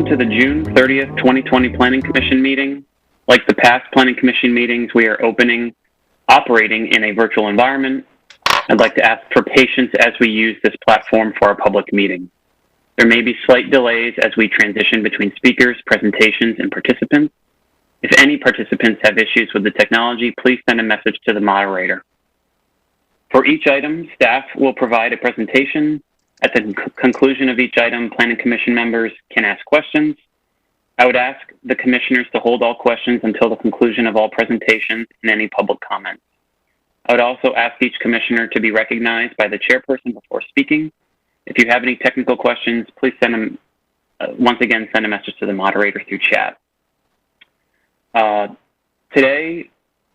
to the June 30th, 2020 Planning Commission meeting. Like the past Planning Commission meetings, we are operating in a virtual environment. I'd like to ask for patience as we use this platform for our public meeting. There may be slight delays as we transition between speakers, presentations, and participants. If any participants have issues with the technology, please send a message to the moderator. For each item, staff will provide a presentation. At the conclusion of each item, Planning Commission members can ask questions. I would ask the commissioners to hold all questions until the conclusion of all presentations and any public comments. I would also ask each commissioner to be recognized by the chairperson before speaking. If you have any technical questions, please send them, once again, send a message to the moderator through chat. Today,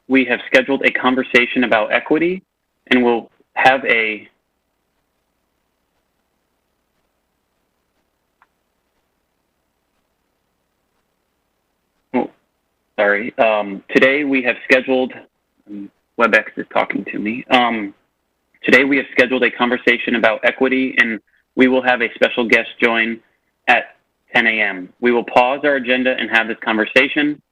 we have scheduled a conversation about equity, and we'll have a today we have scheduled, WebEx is talking to me. Today we have scheduled a conversation about equity, and we will have a special guest join at 10 a.m. We will pause our agenda and have this conversation.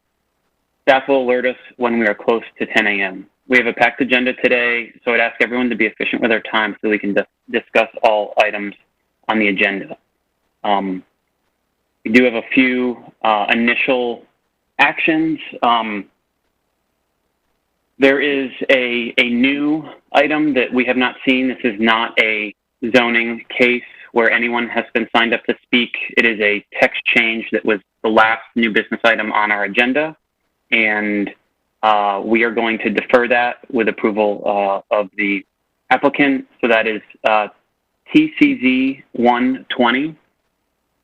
Staff will alert us when we are close to 10 a.m. We have a packed agenda today, so I'd ask everyone to be efficient with their time so we can discuss all items on the agenda. We do have a few initial actions. There is a new item that we have not seen. This is not a zoning case where anyone has been signed up to speak. It is a text change that was the last new business item on our agenda, and we are going to defer that with approval of the applicant. So that is TCZ 120,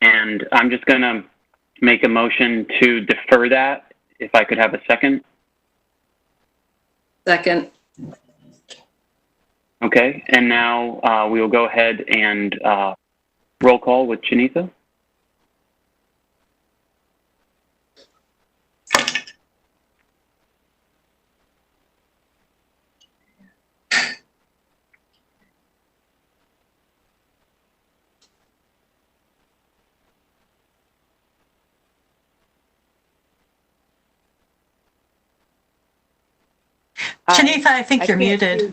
and I'm just going to make a motion to defer that. If I could have a second. Second. Okay, and now we will go ahead and roll call with Janitha. Janitha, I think you're muted.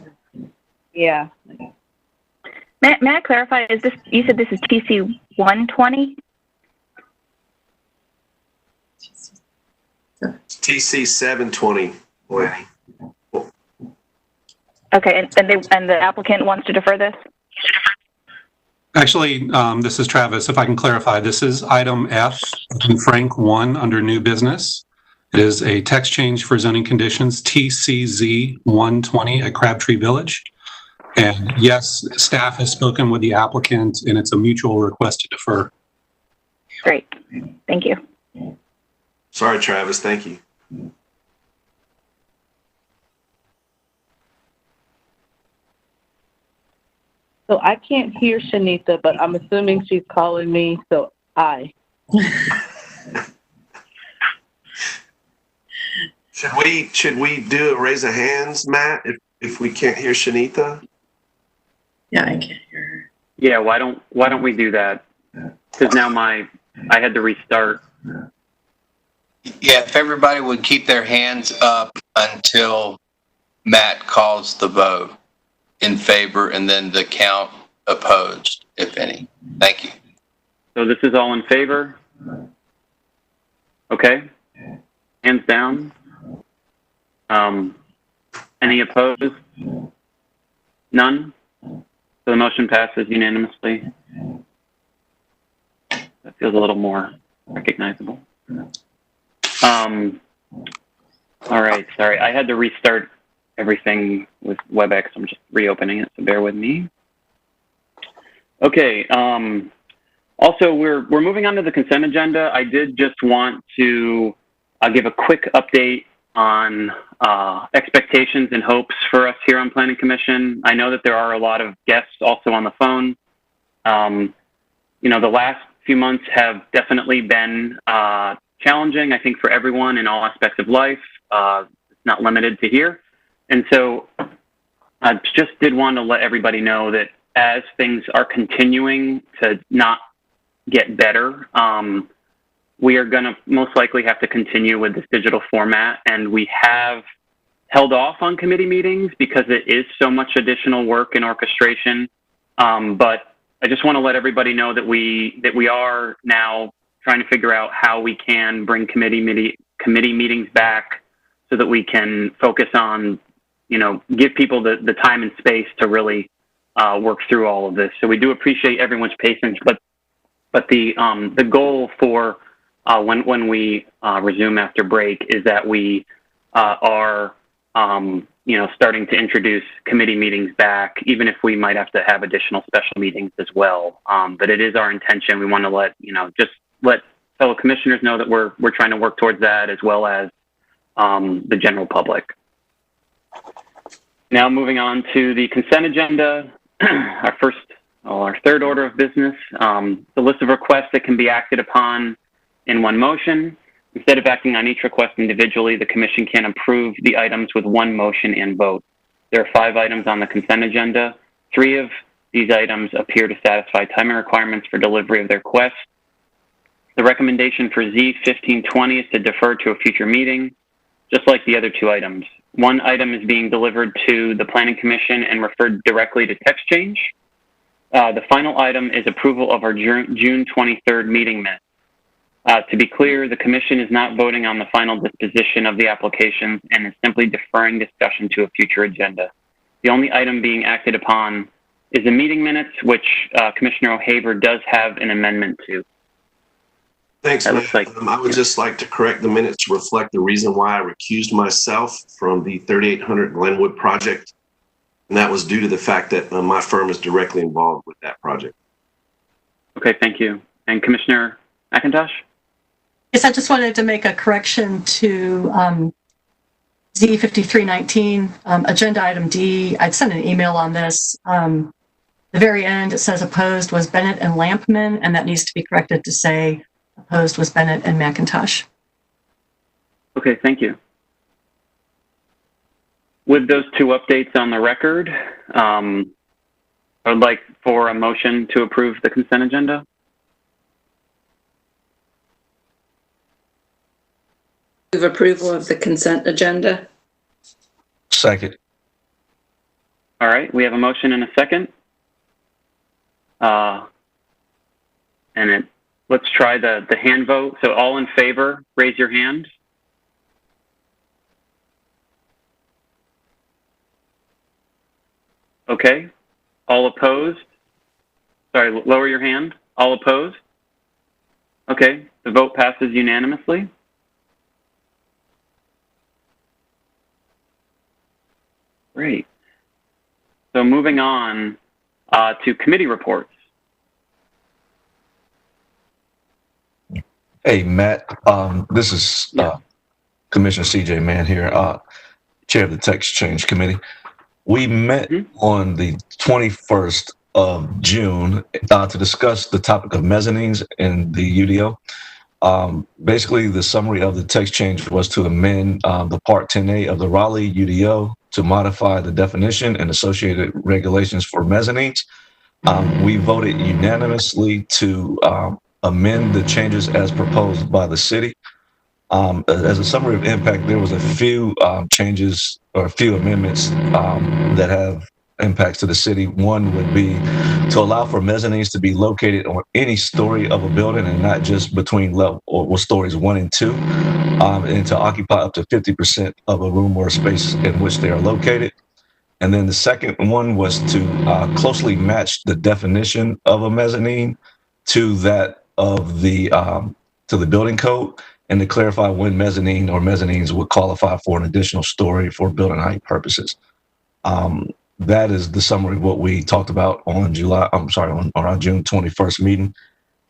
Yeah. May I clarify, is this, you said this is TC 120? TC 720. Okay, and the applicant wants to defer this? Actually, this is Travis. If I can clarify, this is item F in Frank 1 under new business. It is a text change for zoning conditions TCZ 120 at Crabtree Village. And yes, staff has spoken with the applicant and it's a mutual request to defer. Great, thank you. Sorry, Travis, thank you. So I can't hear Shanita, but I'm assuming she's calling me, so aye. Should we do a raise of hands, Matt, if we can't hear Shanita? Yeah, I can't hear her. Yeah, why don't we do that? Because now I had to restart. Yeah, if everybody would keep their hands up until Matt calls the vote in favor, and then the count opposed, if any. Thank you. So this is all in favor? Okay. Hands down. Any opposed? None? So the motion passes unanimously. That feels a little more recognizable. All right, sorry. I had to restart everything with WebEx. I'm just reopening it, so bear with me. Okay. Also, we're moving on to the consent agenda. I did just want to give a quick update on expectations and hopes for us here on Planning Commission. I know that there are a lot of guests also on the phone. You know, the last few months have definitely been challenging, I think, for everyone in all aspects of life. It's not limited to here. And so I just did want to let everybody know that as things are continuing to not get better, we are going to most likely have to continue with this digital format, and we have held off on committee meetings because it is so much additional work and orchestration. But I just want to let everybody know that we are now trying to figure out how we can bring committee meetings back so that we can focus on, give people the time and space to really work through all of this. So we do appreciate everyone's patience, but the goal for when we resume after break is that we are starting to introduce committee meetings back, even if we might have to have additional special meetings as well. But it is our intention. We want to let fellow commissioners know that we're trying to work towards that, as well as the general public. Now moving on to the consent agenda, our third order of business, the list of requests that can be acted upon in one motion. Instead of acting on each request individually, the Commission can approve the items with one motion and vote. There are 5 items on the consent agenda. 3 of these items appear to satisfy timing requirements for delivery of their requests. The recommendation for Z1520 is to defer to a future meeting, just like the other 2 items. One item is being delivered to the Planning Commission and referred directly to text change. The final item is approval of our June 23rd meeting minutes. To be clear, the Commission is not voting on the final disposition of the applications and is simply deferring discussion to a future agenda. The only item being acted upon is the meeting minutes, which Commissioner O'Haver does have an amendment to. Thanks, Matt. I would just like to correct the minutes to reflect the reason why I recused myself from the 3800 Glenwood project. And that was due to the fact that my firm is directly involved with that project. Okay, thank you. And Commissioner McIntosh? Yes, I just wanted to make a correction to Z5319, agenda item D. I'd sent an email on this. The very end, it says opposed was Bennett and Lampman, and that needs to be corrected to say opposed was Bennett and McIntosh. Okay, thank you. With those 2 updates on the record, I would like for a motion to approve the consent agenda. Move approval of the consent agenda. Second. All right, we have a motion and a second. Let's try the hand vote. So all in favor, raise your hand. Okay. All opposed? Sorry, lower your hand. All opposed? Okay, the vote passes unanimously. Great. So moving on to committee reports. Hey, Matt, this is Commissioner CJ Mann here, Chair of the Text Change Committee. We met on the 21st of June to discuss the topic of mezzanines in the UDO. Basically, the summary of the text change was to amend the Part 10A of the Raleigh UDO to modify the definition and associated regulations for mezzanines. We voted unanimously to amend the changes as proposed by the city. As a summary of impact, there was a few changes or a few amendments that have impacts to the city. One would be to allow for mezzanines to be located on any story of a building and not just between level or stories 1 and 2, and to occupy up to 50% of a room or space in which they are located. And then the second one was to closely match the definition of a mezzanine to that of the to the building code, and to clarify when mezzanine or mezzanines would qualify for an additional story for building height purposes. That is the summary of what we talked about on on our June 21st meeting.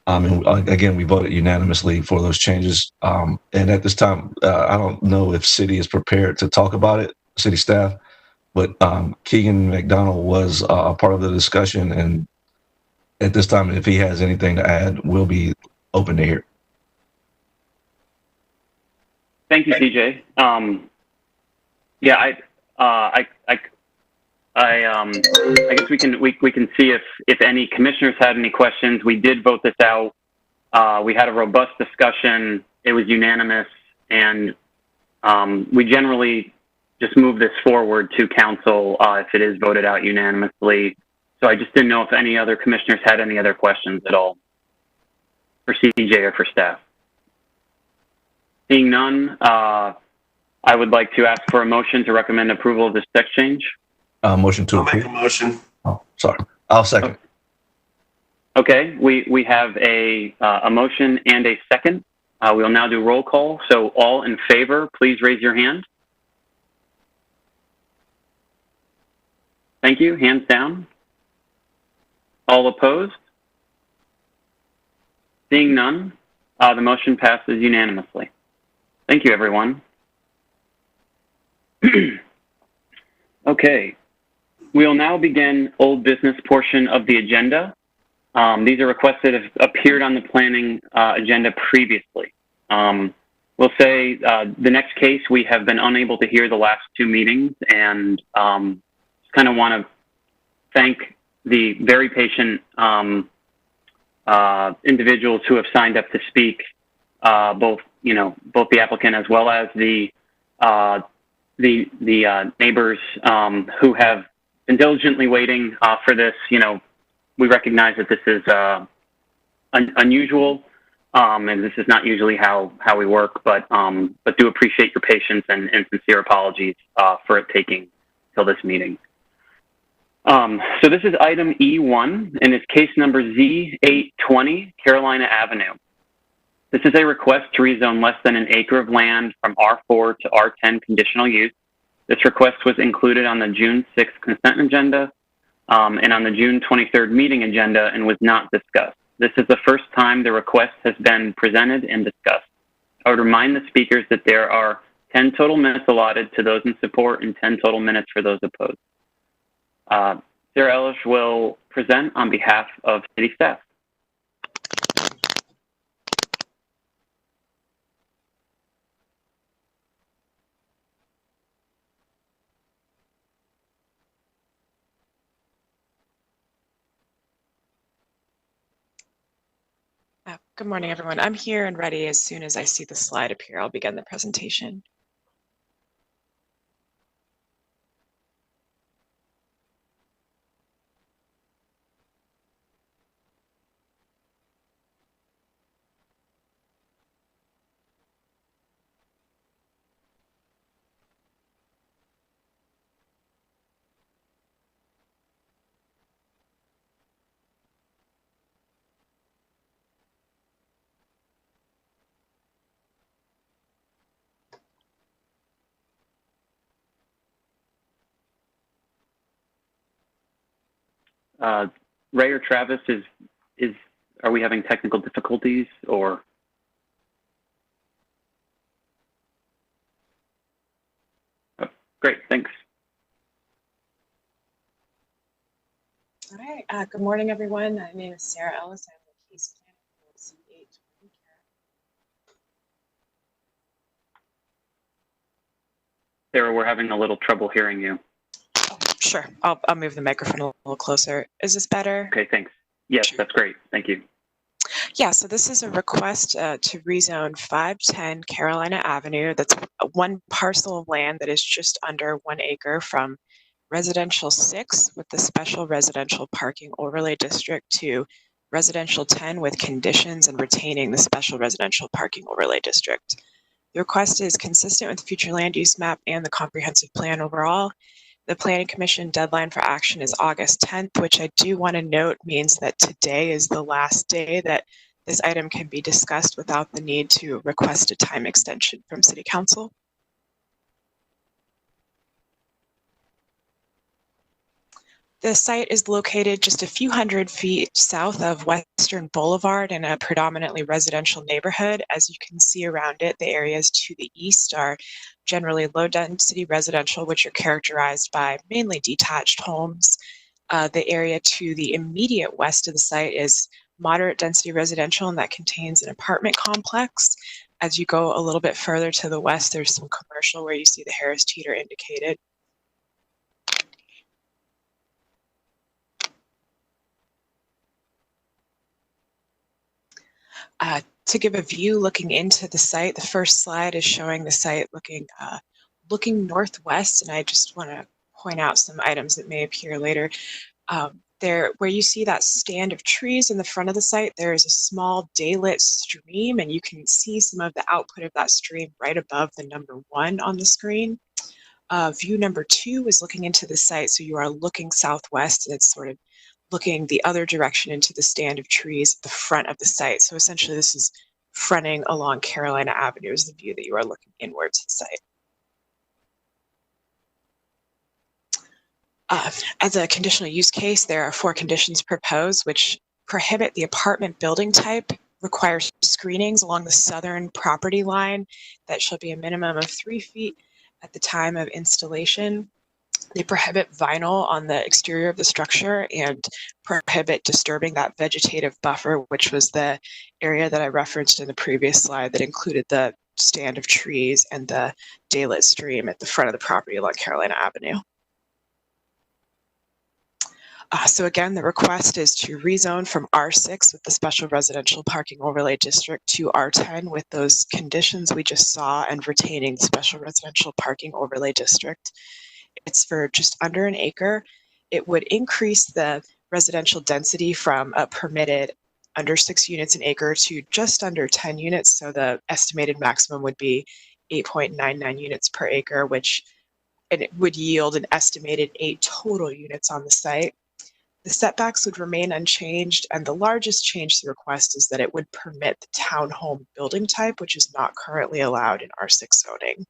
And again, we voted unanimously for those changes. And at this time, I don't know if city is prepared to talk about it, city staff, but Keegan McDonald was a part of the discussion. And at this time, if he has anything to add, we'll be open to hear. Thank you, CJ. Yeah, I guess we can see if any commissioners had any questions. We did vote this out We had a robust discussion. It was unanimous, and we generally just move this forward to council if it is voted out unanimously. So I just didn't know if any other commissioners had any other questions at all for CJ or for staff. Seeing none, I would like to ask for a motion to recommend approval of this text change. Motion to I'll make approve. a motion. Oh, sorry. I'll second. Okay, we have a motion and a second. We will now do roll call. So all in favor, please raise your hand. Thank you. Hands down. All opposed? Seeing none, the motion passes unanimously. Thank you, everyone. Okay, we'll now begin old business portion of the agenda. These are requests that have appeared on the planning agenda previously. We'll say the next case, we have been unable to hear the last two meetings, and just kind of want to thank the very patient individuals who have signed up to speak, both the applicant as well as the neighbors who have been diligently waiting for this. We recognize that this is unusual, and this is not usually how we work, but do appreciate your patience and sincere apologies for it taking till this meeting. So this is item E1, and it's case number Z820 Carolina Avenue. This is a request to rezone less than an acre of land from R4 to R10 conditional use. This request was included on the June 6th consent agenda and on the June 23rd meeting agenda and was not discussed. This is the first time the request has been presented and discussed. I would remind the speakers that there are 10 total minutes allotted to those in support and 10 total minutes for those opposed. Sarah Ellis will present on behalf of city staff. Good morning, everyone. I'm here and ready as soon as I see the slide appear. I'll begin the presentation. Ray or Travis, are we having technical difficulties or? Oh, great, thanks. All right. Good morning, everyone. My name is Sarah Ellis. I'm the case planner for Z820. Sarah, we're having a little trouble hearing you. Oh, sure. I'll move the microphone a little closer. Is this better? Okay, thanks. Yes, Sure. that's great. Thank you. Yeah, so this is a request to rezone 510 Carolina Avenue. That's one parcel of land that is just under 1 acre from residential 6 with the special residential parking overlay district to residential 10 with conditions and retaining the special residential parking overlay district. The request is consistent with the future land use map and the comprehensive plan overall. The Planning Commission deadline for action is August 10th, which I do want to note means that today is the last day that this item can be discussed without the need to request a time extension from City Council. The site is located just a few hundred feet south of Western Boulevard in a predominantly residential neighborhood. As you can see around it, the areas to the east are generally low-density residential, which are characterized by mainly detached homes. The area to the immediate west of the site is moderate density residential, and that contains an apartment complex. As you go a little bit further to the west, there's some commercial where you see the Harris Teeter indicated. To give a view looking into the site, the first slide is showing the site looking northwest, and I just want to point out some items that may appear later. There, where you see that stand of trees in the front of the site, there is a small daylit stream, and you can see some of the output of that stream right above the number 1 on the screen. View number 2 is looking into the site, so you are looking southwest, and it's sort of looking the other direction into the stand of trees at the front of the site. So essentially this is fronting along Carolina Avenue is the view that you are looking inward to the site. As a conditional use case, there are 4 conditions proposed which prohibit the apartment building type, require screenings along the southern property line that shall be a minimum of 3 feet at the time of installation. They prohibit vinyl on the exterior of the structure and prohibit disturbing that vegetative buffer, which was the area that I referenced in the previous slide that included the stand of trees and the daylit stream at the front of the property along Carolina Avenue. So again, the request is to rezone from R6 with the special residential parking overlay district to R10 with those conditions we just saw and retaining the special residential parking overlay district. It's for just under an acre. It would increase the residential density from a permitted under 6 units an acre to just under 10 units. So the estimated maximum would be 8.99 units per acre, and it would yield an estimated 8 total units on the site. The setbacks would remain unchanged, and the largest change to the request is that it would permit the townhome building type, which is not currently allowed in R6 zoning.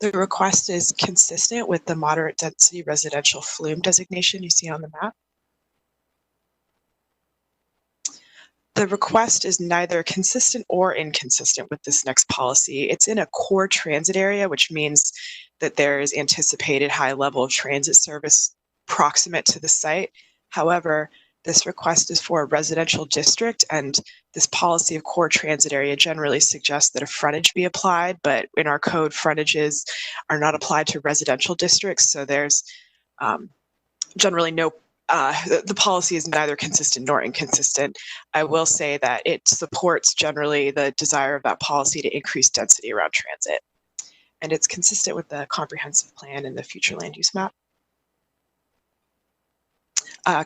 The request is consistent with the moderate density residential flume designation you see on the map. The request is neither consistent or inconsistent with this next policy. It's in a core transit area, which means that there is anticipated high level of transit service proximate to the site. However, this request is for a residential district, and this policy of core transit area generally suggests that a frontage be applied, but in our code, frontages are not applied to residential districts, so there's generally no the policy is neither consistent nor inconsistent. I will say that it supports generally the desire of that policy to increase density around transit. And it's consistent with the comprehensive plan and the future land use map.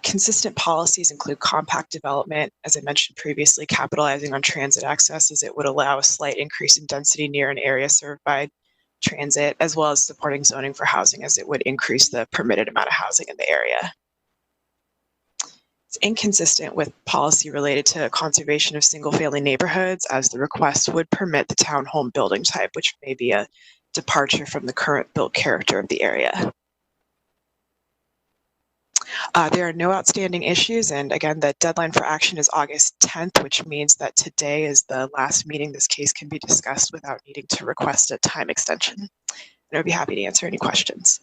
Consistent policies include compact development, as I mentioned previously, capitalizing on transit access as it would allow a slight increase in density near an area served by transit, as well as supporting zoning for housing as it would increase the permitted amount of housing in the area. It's inconsistent with policy related to conservation of single-family neighborhoods, as the request would permit the townhome building type, which may be a departure from the current built character of the area. There are no outstanding issues, and again, the deadline for action is August 10th, which means that today is the last meeting this case can be discussed without needing to request a time extension. And I'd be happy to answer any questions.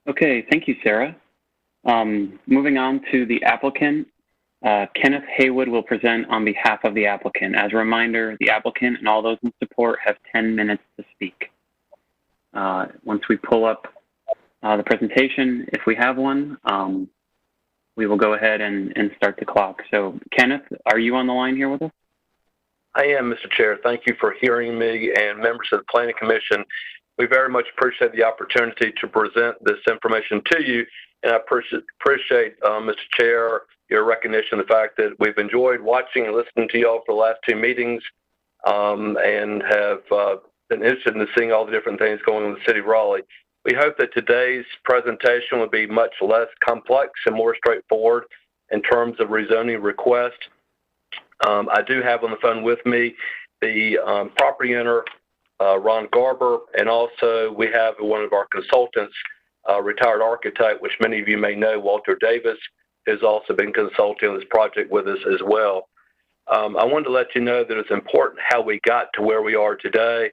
Okay, thank you, Sarah. Moving on to the applicant, Kenneth Haywood will present on behalf of the applicant. As a reminder, the applicant and all those in support have 10 minutes to speak. Once we pull up the presentation, if we have one, we will go ahead and start the clock. So, Kenneth, are you on the line here with us? I am, Mr. Chair. Thank you for hearing me, and members of the Planning Commission. We very much appreciate the opportunity to present this information to you, and I appreciate, Mr. Chair, your recognition of the fact that we've enjoyed watching and listening to you all for the last 2 meetings, and have been interested in seeing all the different things going on in the city of Raleigh. We hope that today's presentation will be much less complex and more straightforward in terms of rezoning request. I do have on the phone with me the property owner, Ron Garber, and also we have one of our consultants, retired architect, which many of you may know, Walter Davis, has also been consulting on this project with us as well. I wanted to let you know that it's important how we got to where we are today.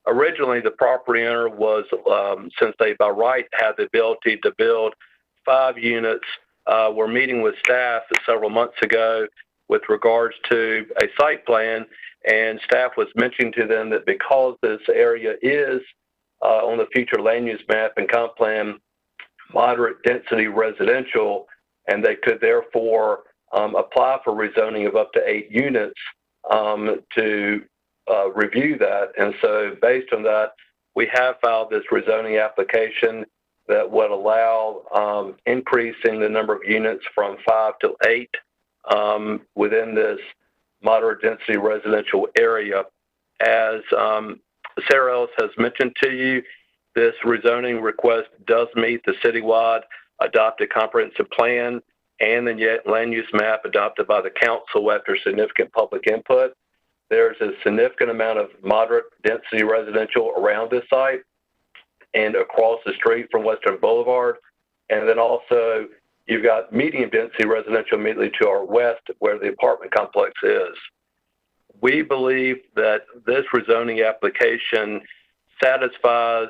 Originally, the property owner was, since they by right had the ability to build 5 units, we're meeting with staff several months ago with regards to a site plan, and staff was mentioning to them that because this area is on the future land use map and comp plan moderate density residential, and they could therefore apply for rezoning of up to 8 units to review that. And so based on that, we have filed this rezoning application that would allow increasing the number of units from 5 to 8 within this moderate density residential area. As Sarah Ellis has mentioned to you, this rezoning request does meet the citywide adopted comprehensive plan and the land use map adopted by the council after significant public input. There's a significant amount of moderate density residential around this site and across the street from Western Boulevard. And then also you've got medium density residential immediately to our west where the apartment complex is. We believe that this rezoning application satisfies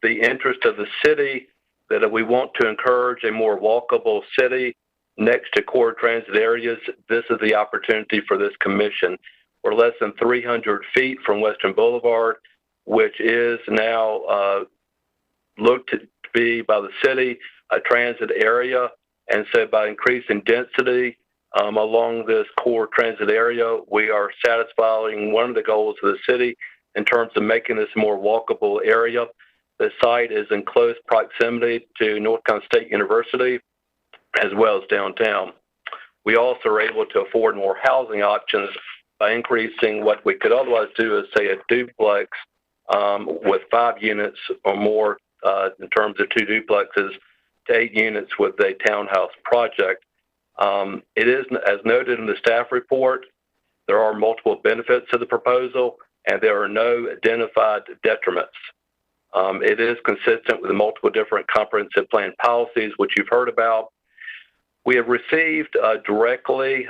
the interest of the city, that we want to encourage a more walkable city next to core transit areas. This is the opportunity for this commission. We're less than 300 feet from Western Boulevard, which is now looked to be by the city a transit area. And so by increasing density along this core transit area, we are satisfying one of the goals of the city in terms of making this a more walkable area. The site is in close proximity to North Carolina State University as well as downtown. We also are able to afford more housing options by increasing what we could otherwise do as, say, a duplex with 5 units or more in terms of 2 duplexes to 8 units with a townhouse project. It is, as noted in the staff report, there are multiple benefits to the proposal and there are no identified detriments. It is consistent with the multiple different comprehensive plan policies, which you've heard about. We have received directly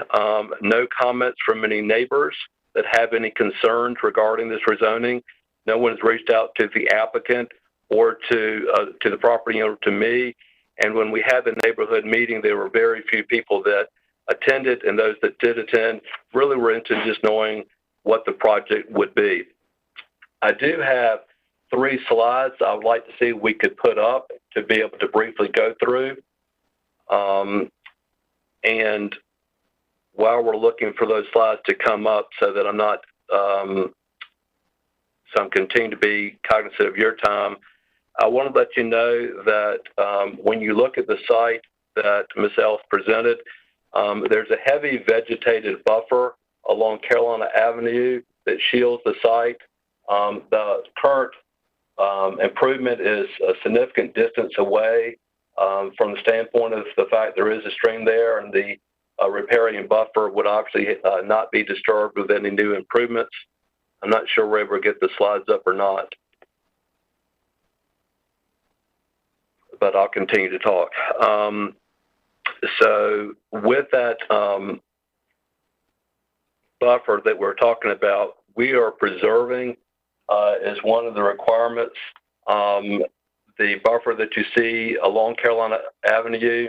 no comments from any neighbors that have any concerns regarding this rezoning. No one has reached out to the applicant or to the property owner, to me. And when we had the neighborhood meeting, there were very few people that attended, and those that did attend really were into just knowing what the project would be. I do have 3 slides I would like to see we could put up to be able to briefly go through. And while we're looking for those slides to come up so that I'm not, so I'm continuing to be cognizant of your time, I want to let you know that when you look at the site that Ms. Ellis presented, there's a heavy vegetated buffer along Carolina Avenue that shields the site. The current improvement is a significant distance away from the standpoint of the fact there is a stream there, and the riparian buffer would obviously not be disturbed with any new improvements. I'm not sure we're able to get the slides up or not, but I'll continue to talk. So with that buffer that we're talking about, we are preserving as one of the requirements the buffer that you see along Carolina Avenue.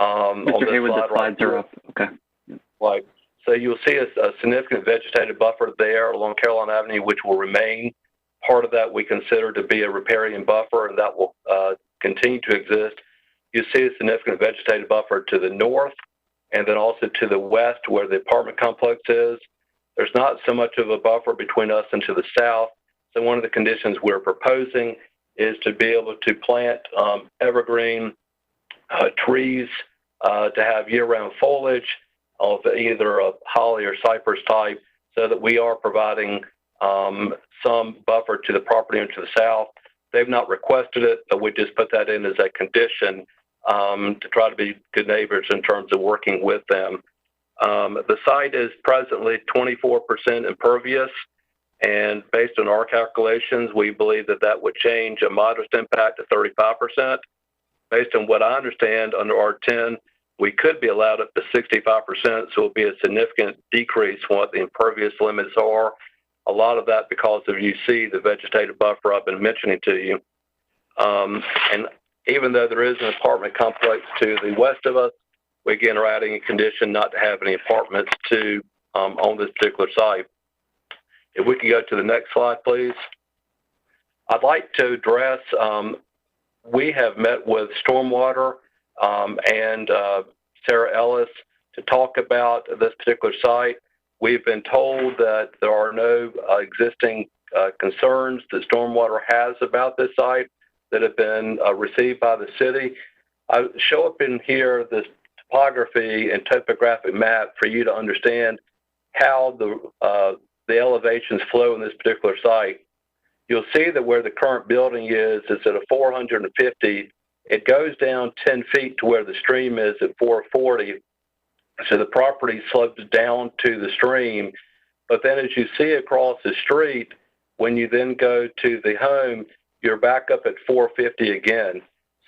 Mr. Haywood, the slides are up. Okay. Like, so you'll see a significant vegetated buffer there along Carolina Avenue, which will remain. Part of that we consider to be a riparian buffer, and that will continue to exist. You see a significant vegetated buffer to the north, and then also to the west where the apartment complex is. There's not so much of a buffer between us and to the south. So one of the conditions we're proposing is to be able to plant evergreen trees to have year-round foliage of either a holly or cypress type, so that we are providing some buffer to the property and to the south. They've not requested it, but we just put that in as a condition to try to be good neighbors in terms of working with them. The site is presently 24% impervious, and based on our calculations, we believe that that would change a modest impact to 35%. Based on what I understand, under R10, we could be allowed up to 65%, so it will be a significant decrease from what the impervious limits are. A lot of that because of, you see, the vegetative buffer I've been mentioning to you. And even though there is an apartment complex to the west of us, we again are adding a condition not to have any apartments to on this particular site. If we could go to the next slide, please. I'd like to address, we have met with Stormwater and Sarah Ellis to talk about this particular site. We've been told that there are no existing concerns that Stormwater has about this site that have been received by the city. I show up in here this topography and topographic map for you to understand how the elevations flow in this particular site. You'll see that where the current building is, it's at a 450. It goes down 10 feet to where the stream is at 440. So the property slopes down to the stream. But then as you see across the street, when you then go to the home, you're back up at 450 again.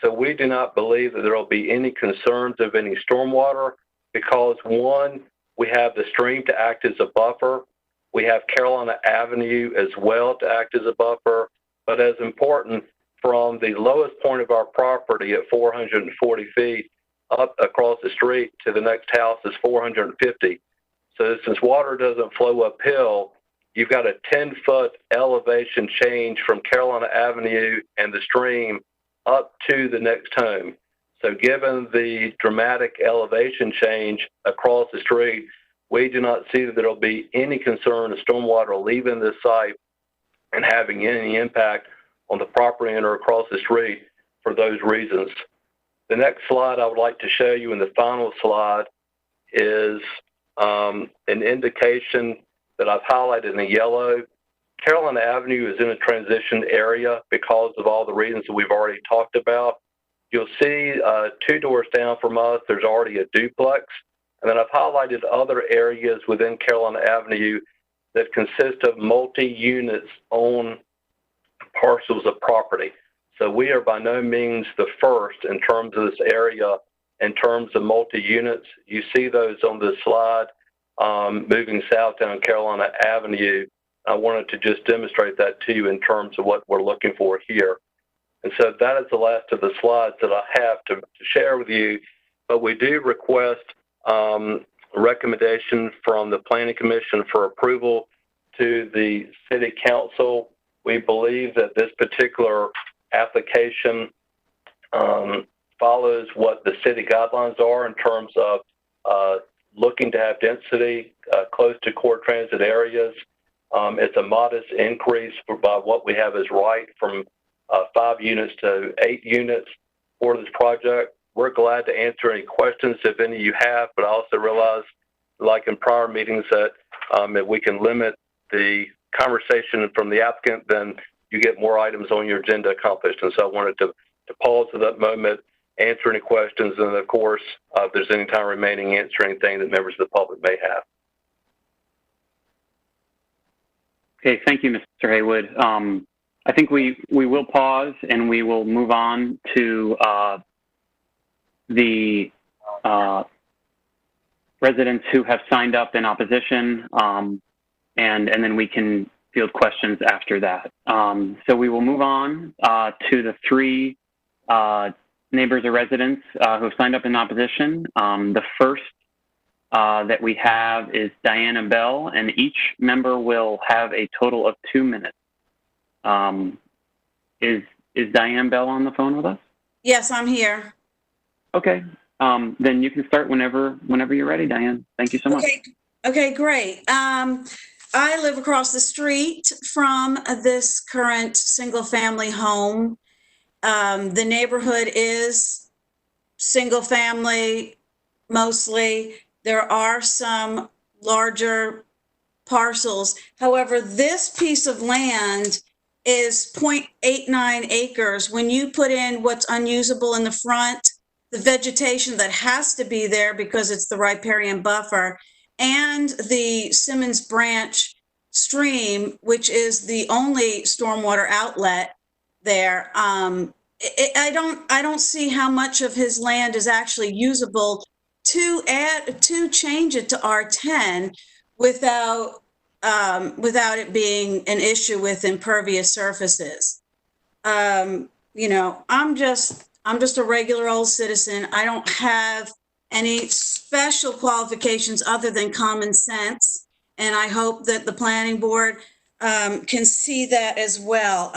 So we do not believe that there will be any concerns of any stormwater because, one, we have the stream to act as a buffer. We have Carolina Avenue as well to act as a buffer. But as important, from the lowest point of our property at 440 feet up across the street to the next house is 450. So since water doesn't flow uphill, you've got a 10-foot elevation change from Carolina Avenue and the stream up to the next home. So given the dramatic elevation change across the street, we do not see that there will be any concern of stormwater leaving this site and having any impact on the property owner across the street for those reasons. The next slide I would like to show you, and the final slide, is an indication that I've highlighted in yellow. Carolina Avenue is in a transition area because of all the reasons that we've already talked about. You'll see 2 doors down from us, there's already a duplex. And then I've highlighted other areas within Carolina Avenue that consist of multi-units on parcels of property. So we are by no means the first in terms of this area, in terms of multi-units. You see those on the slide moving south down Carolina Avenue. I wanted to just demonstrate that to you in terms of what we're looking for here. And so that is the last of the slides that I have to share with you. But we do request recommendation from the Planning Commission for approval to the City Council. We believe that this particular application follows what the city guidelines are in terms of looking to have density close to core transit areas. It's a modest increase by what we have as right from 5 units to 8 units for this project. We're glad to answer any questions if any you have, but I also realize, like in prior meetings, that if we can limit the conversation from the applicant, then you get more items on your agenda accomplished. And so I wanted to pause at that moment, answer any questions, and of course, if there's any time remaining, answer anything that members of the public may have. Okay, thank you, Mr. Haywood. I think we will pause and we will move on to the residents who have signed up in opposition, and then we can field questions after that. So we will move on to the 3 neighbors or residents who have signed up in opposition. The first that we have is Diana Bell, and each member will have a total of 2 minutes. Is Diane Bell on the phone with us? Yes, I'm here. Okay. Then you can start whenever you're ready, Diane. Thank you so much. Okay, great. I live across the street from this current single-family home. The neighborhood is single-family mostly. There are some larger parcels. However, this piece of land is 0.89 acres. When you put in what's unusable in the front, the vegetation that has to be there because it's the riparian buffer, and the Simmons Branch stream, which is the only stormwater outlet there, I don't see how much of his land is actually usable to change it to R10 without it being an issue with impervious surfaces. You know, I'm just a regular old citizen. I don't have any special qualifications other than common sense. And I hope that the planning board can see that as well.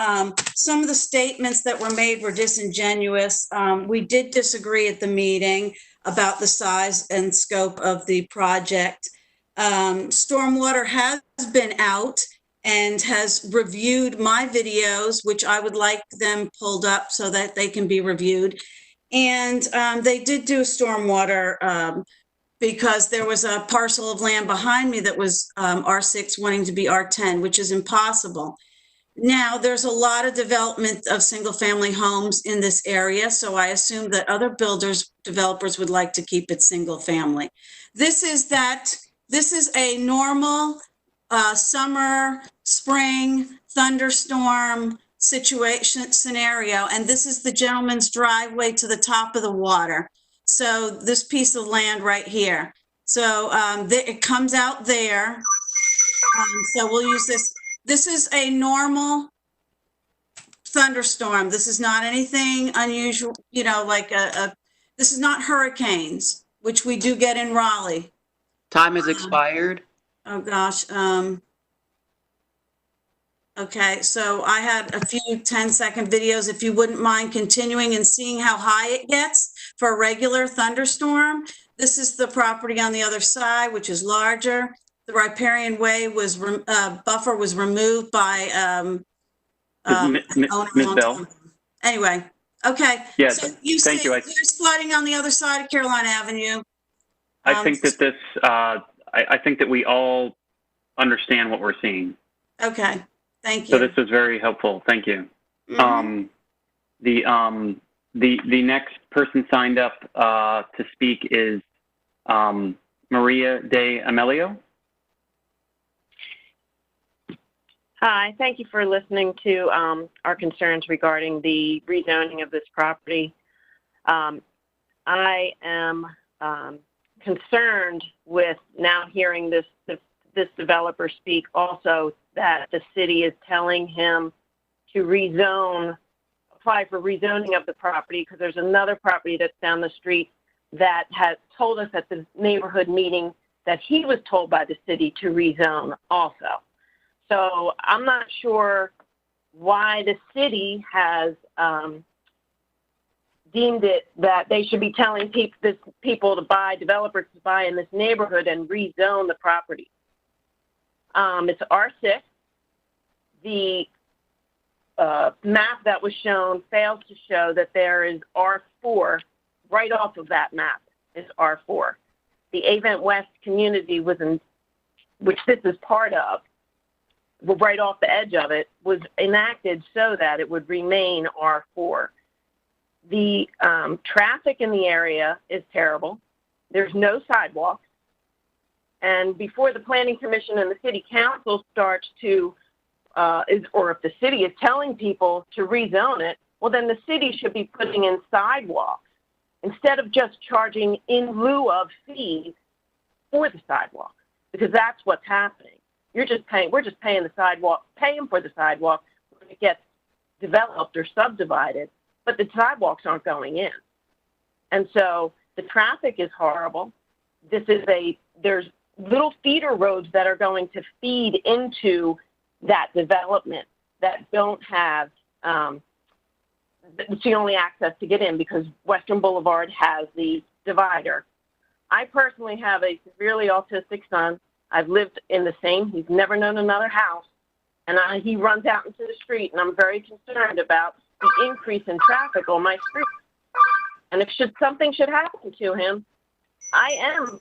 Some of the statements that were made were disingenuous. We did disagree at the meeting about the size and scope of the project. Stormwater has been out and has reviewed my videos, which I would like them pulled up so that they can be reviewed. And they did do stormwater because there was a parcel of land behind me that was R6 wanting to be R10, which is impossible. Now, there's a lot of development of single-family homes in this area, so I assume that other developers would like to keep it single-family. This is a normal summer, spring, thunderstorm scenario, and this is the gentleman's driveway to the top of the water. So this piece of land right here. So it comes out there. So we'll use this. This is a normal thunderstorm. This is not anything unusual, you know, like this is not hurricanes, which we do get in Raleigh. Time has expired. Oh gosh. Okay, so I had a few 10-second videos. If you wouldn't mind continuing and seeing how high it gets for a regular thunderstorm. This is the property on the other side, which is larger. The riparian way was buffer was removed by Ms. Bell. Anyway, okay. Yes, so you thank see you. there's flooding on the other side of Carolina Avenue. I think that this, I think that we all understand what we're seeing. Okay, thank you. So this was very helpful. Thank you. Mhm. The next person signed up to speak is Maria De Amelio. Hi, thank you for listening to our concerns regarding the rezoning of this property. I am concerned with now hearing this developer speak also that the city is telling him to apply for rezoning of the property because there's another property that's down the street that has told us at the neighborhood meeting that he was told by the city to rezone also. So I'm not sure why the city has deemed it that they should be telling people to buy, developers to buy in this neighborhood and rezone the property. It's R6. The map that was shown fails to show that there is R4 right off of that map is R4. The Avent West community which this is part of, right off the edge of it, was enacted so that it would remain R4. The traffic in the area is terrible. There's no sidewalks. And before the Planning Commission and the City Council starts to, or if the city is telling people to rezone it, well, then the city should be putting in sidewalks instead of just charging in lieu of fees for the sidewalk, because that's what's happening. We're just paying the sidewalk, paying for the sidewalk when it gets developed or subdivided, but the sidewalks aren't going in. And so the traffic is horrible. There's little feeder roads that are going to feed into that development that don't have, it's the only access to get in because Western Boulevard has the divider. I personally have a severely autistic son. I've lived in he's never known another house, and he runs out into the street, and I'm very concerned about the increase in traffic on my street. And if something should happen to him, I am,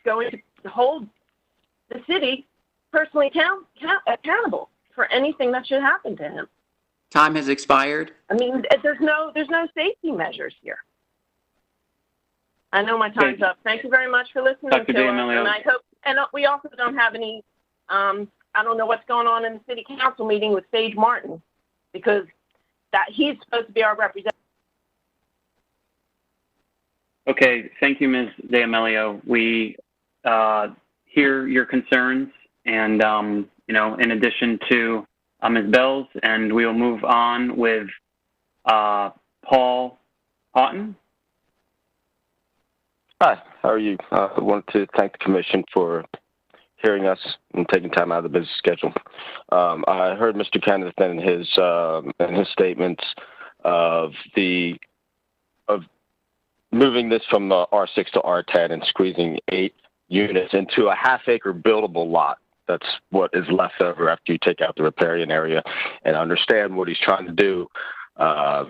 going to hold the city personally accountable for anything that should happen to him. Time has expired. I mean, there's no safety measures here. I know my time's up. Thank you very much for listening to us, and I hope. And we also don't have any. I don't know what's going on in the city council meeting with Sage Martin, because he's supposed to be our representative. Okay, thank you, Ms. De Amelio. We hear your concerns, and in addition to Ms. Bell's, and we will move on with Paul Houghton. Hi, how are you? I wanted to thank the commission for hearing us and taking time out of the busy schedule. I heard Mr. Kenneth in his statements of moving this from R6 to R10 and squeezing 8 units into a half-acre buildable lot. That's what is left over after you take out the riparian area. And I understand what he's trying to do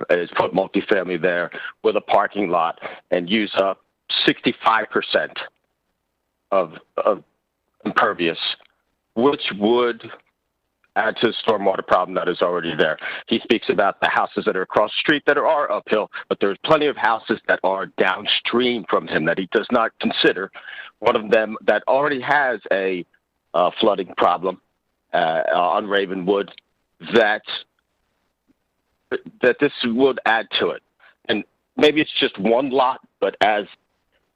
is put multifamily there with a parking lot and use up 65% of impervious, which would add to the stormwater problem that is already there. He speaks about the houses that are across the street that are uphill, but there's plenty of houses that are downstream from him that he does not consider. One of them that already has a flooding problem on Ravenwood that this would add to it. And maybe it's just one lot, but as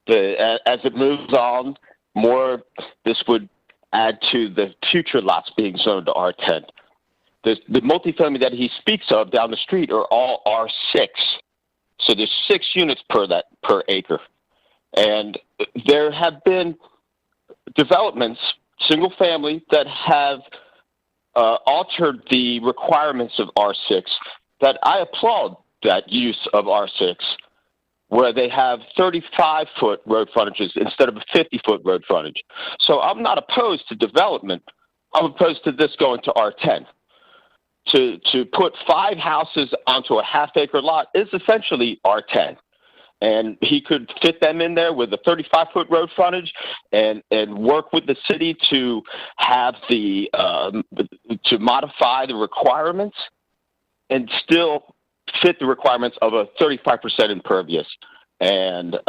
it moves on, more this would add to the future lots being zoned to R10. The multifamily that he speaks of down the street are all R6. So there's 6 units per acre. And there have been developments, single family, that have altered the requirements of R6 that I applaud that use of R6, where they have 35-foot road frontages instead of a 50-foot road frontage. So I'm not opposed to development. I'm opposed to this going to R10. To put 5 houses onto a half-acre lot is essentially R10. And he could fit them in there with a 35-foot road frontage and work with the city to have to modify the requirements and still fit the requirements of a 35% impervious and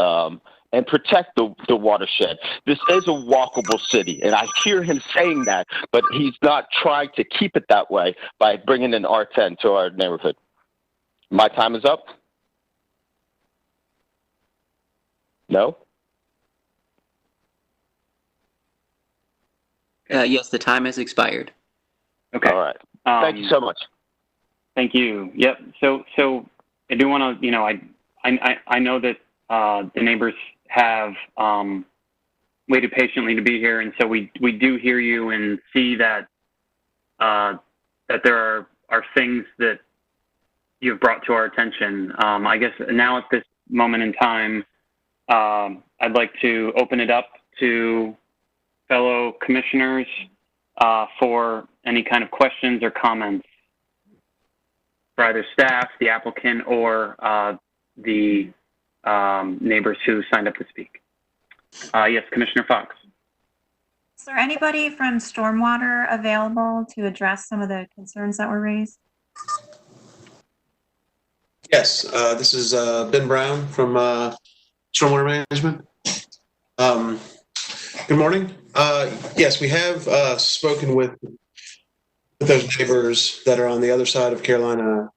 protect the watershed. This is a walkable city, and I hear him saying that, but he's not trying to keep it that way by bringing in R10 to our neighborhood. My time is up. No? Yes, the time has expired. Okay. All right. Thank you so much. Thank you. Yep. So I do want to, I know that the neighbors have waited patiently to be here, and so we do hear you and see that that there are things that you've brought to our attention. I guess now at this moment in time, I'd like to open it up to fellow commissioners for any kind of questions or comments for either staff, the applicant, or the neighbors who signed up to speak. Yes, Commissioner Fox. Is there anybody from Stormwater available to address some of the concerns that were raised? Yes, this is Ben Brown from Stormwater Management. Good morning. Yes, we have spoken with those neighbors that are on the other side of Carolina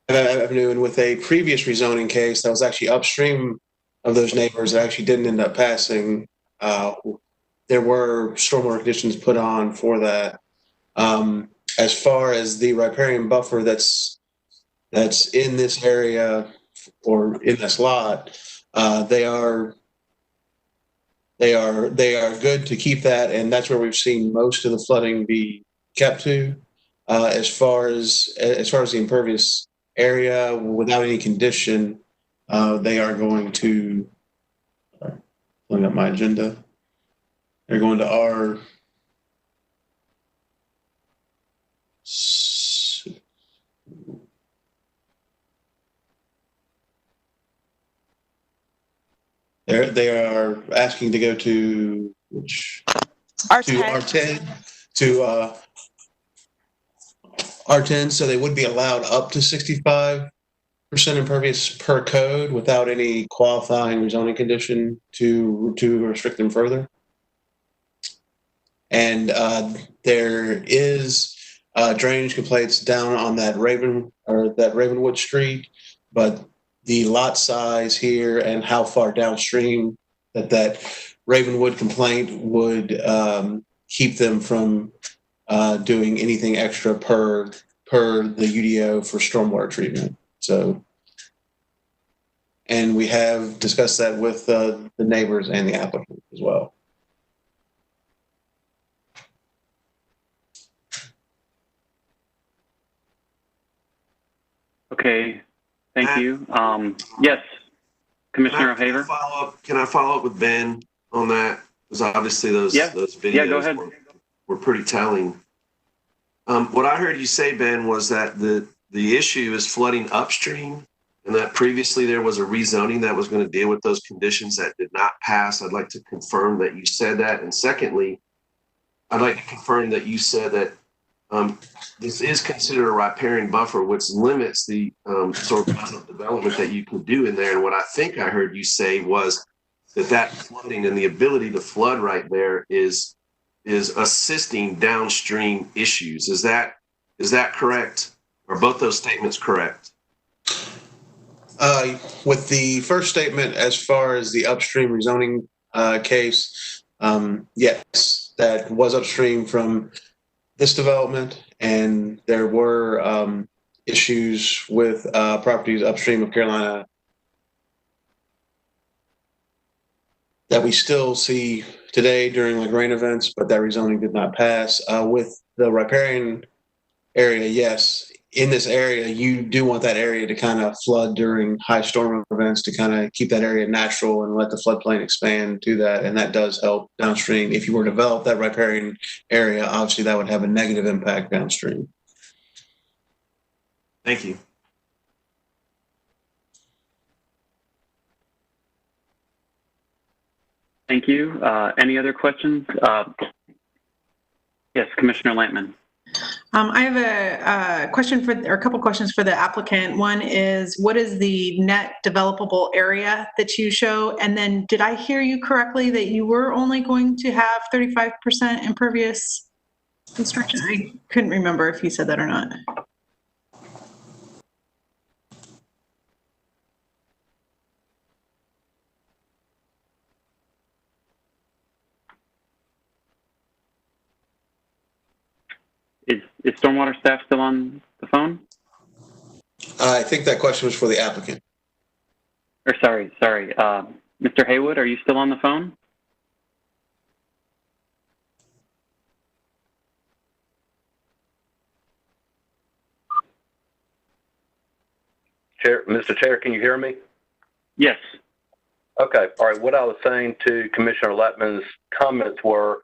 Avenue, and with a previous rezoning case that was actually upstream of those neighbors that actually didn't end up passing. There were stormwater conditions put on for that. As far as the riparian buffer that's in this area or in this lot, they are good to keep that, and that's where we've seen most of the flooding be kept to. As far as the impervious area, without any condition, they are going to. Pulling up my agenda. They're going to R. They are asking to go to which R10 to R10, so they would be allowed up to 65% impervious per code without any qualifying rezoning condition to restrict them further. And there is drainage complaints down on that Ravenwood Street, but the lot size here and how far downstream that Ravenwood complaint would keep them from doing anything extra per the UDO for stormwater treatment. So, and we have discussed that with the neighbors and the applicant as well. Okay, thank you. Yes, Commissioner O'Haver? Can I follow up with Ben on that? Because obviously those videos Yeah, go ahead. were pretty telling. What I heard you say, Ben, was that the issue is flooding upstream, and that previously there was a rezoning that was going to deal with those conditions that did not pass. I'd like to confirm that you said that. And secondly, I'd like to confirm that you said that this is considered a riparian buffer, which limits the sort of development that you can do in there. And what I think I heard you say was that flooding and the ability to flood right there is assisting downstream issues. Is that correct? Are both those statements correct? With the first statement, as far as the upstream rezoning case, yes, that was upstream from this development, and there were issues with properties upstream of Carolina that we still see today during like rain events, but that rezoning did not pass. With the riparian area, yes, in this area, you do want that area to kind of flood during high storm events to kind of keep that area natural and let the floodplain expand to that. And that does help downstream. If you were to develop that riparian area, obviously that would have a negative impact downstream. Thank you. Thank you. Any other questions? Yes, Commissioner Lampman. I have a question or a couple questions for the applicant. One is, what is the net developable area that you show? And then did I hear you correctly that you were only going to have 35% impervious construction? I couldn't remember if you said that or not. Is stormwater staff still on the phone? I think that question was for the applicant. Or sorry. Mr. Haywood, are you still on the phone? Mr. Chair, can you hear me? Yes. Okay. All right. What I was saying to Commissioner Lattman's comments were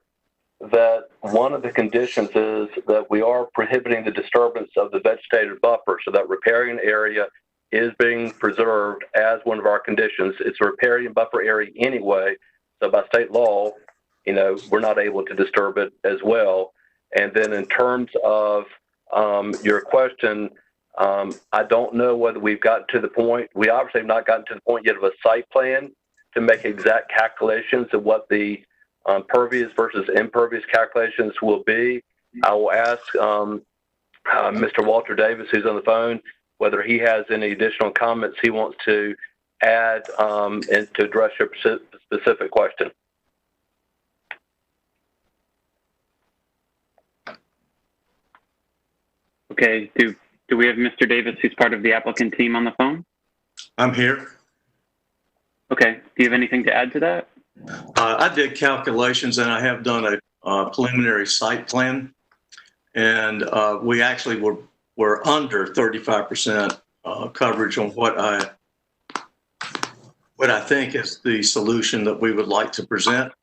that one of the conditions is that we are prohibiting the disturbance of the vegetative buffer, so that riparian area is being preserved as one of our conditions. It's a riparian buffer area anyway, so by state law, we're not able to disturb it as well. And then in terms of your question, I don't know whether we've gotten to the point. We obviously have not gotten to the point yet of a site plan to make exact calculations of what the pervious versus impervious calculations will be. I will ask Mr. Walter Davis, who's on the phone, whether he has any additional comments he wants to add and to address your specific question. Okay. Do we have Mr. Davis, who's part of the applicant team, on the phone? I'm here. Okay. Do you have anything to add to that? I did calculations, and I have done a preliminary site plan, and we actually were under 35% coverage on what I think is the solution that we would like to present.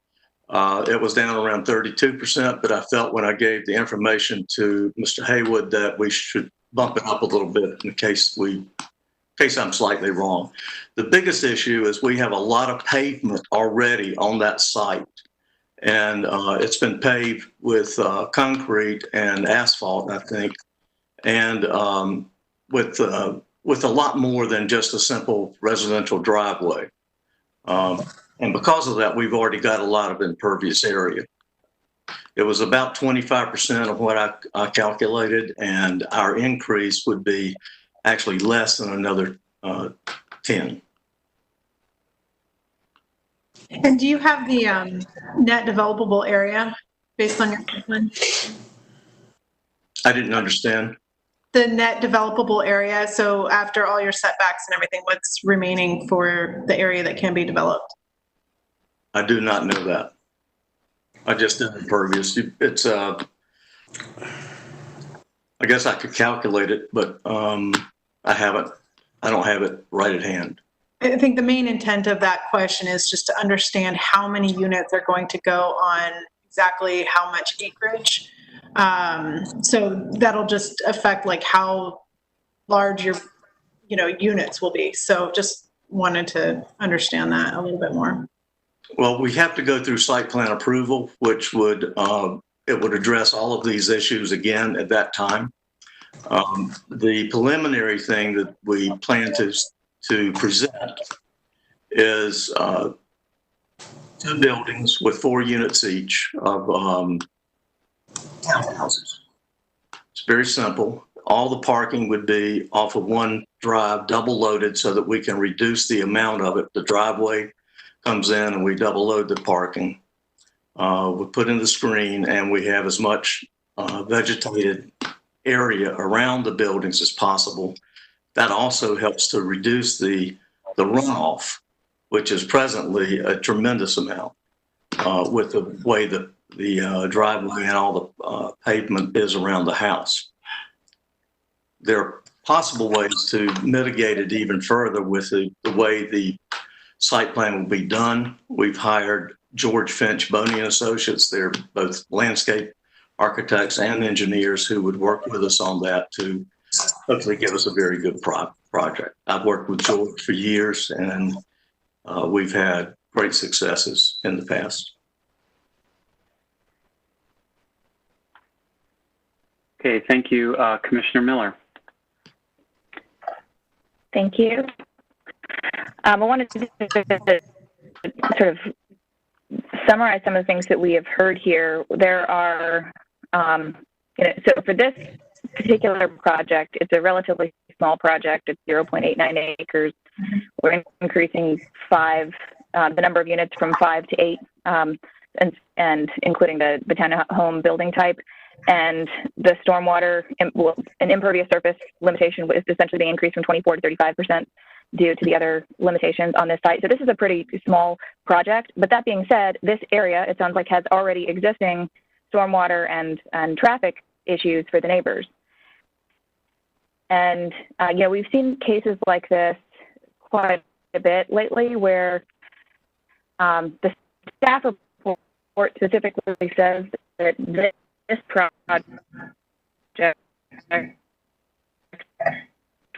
It was down around 32%, but I felt when I gave the information to Mr. Haywood that we should bump it up a little bit in case I'm slightly wrong. The biggest issue is we have a lot of pavement already on that site, and it's been paved with concrete and asphalt, I think, and with a lot more than just a simple residential driveway. And because of that, we've already got a lot of impervious area. It was about 25% of what I calculated, and our increase would be actually less than another 10. And do you have the net developable area based on your plan? I didn't understand. The net developable area, so after all your setbacks and everything, what's remaining for the area that can be developed? I do not know that. I just did impervious. It's I guess I could calculate it, but I don't have it right at hand. I think the main intent of that question is just to understand how many units are going to go on exactly how much acreage. So that'll just affect like how large your, units will be. So just wanted to understand that a little bit more. Well, we have to go through site plan approval, which would, it would address all of these issues again at that time. The preliminary thing that we plan to present is 2 buildings with 4 units each of townhouses. It's very simple. All the parking would be off of one drive, double loaded, so that we can reduce the amount of it. The driveway comes in and we double load the parking. We put in the screen and we have as much vegetated area around the buildings as possible. That also helps to reduce the runoff, which is presently a tremendous amount with the way the driveway and all the pavement is around the house. There are possible ways to mitigate it even further with the way the site plan will be done. We've hired George Finch, Boney & Associates. They're both landscape architects and engineers who would work with us on that to hopefully give us a very good project. I've worked with George for years and we've had great successes in the past. Okay, thank you. Commissioner Miller. Thank you. I wanted to sort of summarize some of the things that we have heard here. There are, so for this particular project, it's a relatively small project. It's 0.89 acres. We're increasing the number of units from 5 to 8, and including the townhome building type. And the stormwater and impervious surface limitation is essentially being increased from 24 to 35% due to the other limitations on this site. So this is a pretty small project. But that being said, this area, it sounds like, has already existing stormwater and traffic issues for the neighbors. And, we've seen cases like this quite a bit lately where the staff report specifically says that this project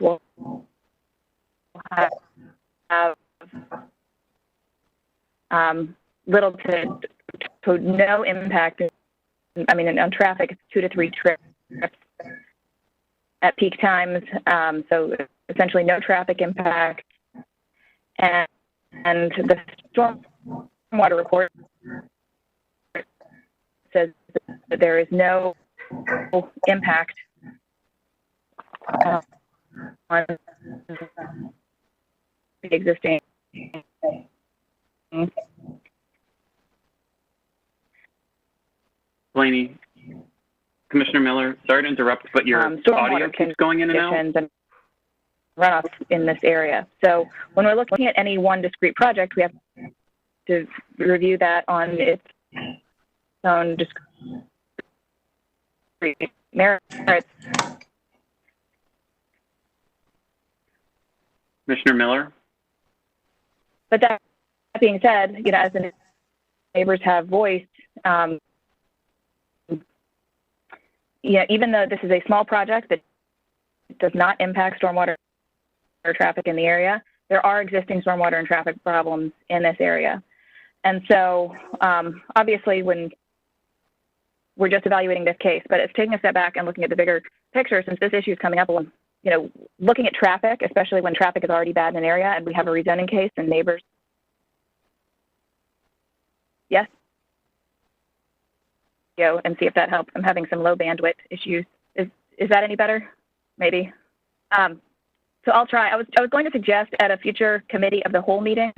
will have little to no impact. I mean, on traffic, it's 2 to 3 trips at peak times. So essentially no traffic impact. And the stormwater report says that there is no impact on the existing. Blaney, Commissioner Miller, sorry to interrupt, but your audio keeps going in and out. And runoff in this area. So when we're looking at any one discrete project, we have to review that on its own discrete merits. Commissioner Miller? But that being said, as the neighbors have voiced, even though this is a small project that does not impact stormwater or traffic in the area, there are existing stormwater and traffic problems in this area. And so obviously when we're just evaluating this case, but it's taking a step back and looking at the bigger picture, since this issue is coming up, looking at traffic, especially when traffic is already bad in an area and we have a rezoning case and neighbors. Yes? And see if that helps. I'm having some low bandwidth issues. Is that any better? Maybe. So I'll try. I was going to suggest at a future committee of the whole meeting.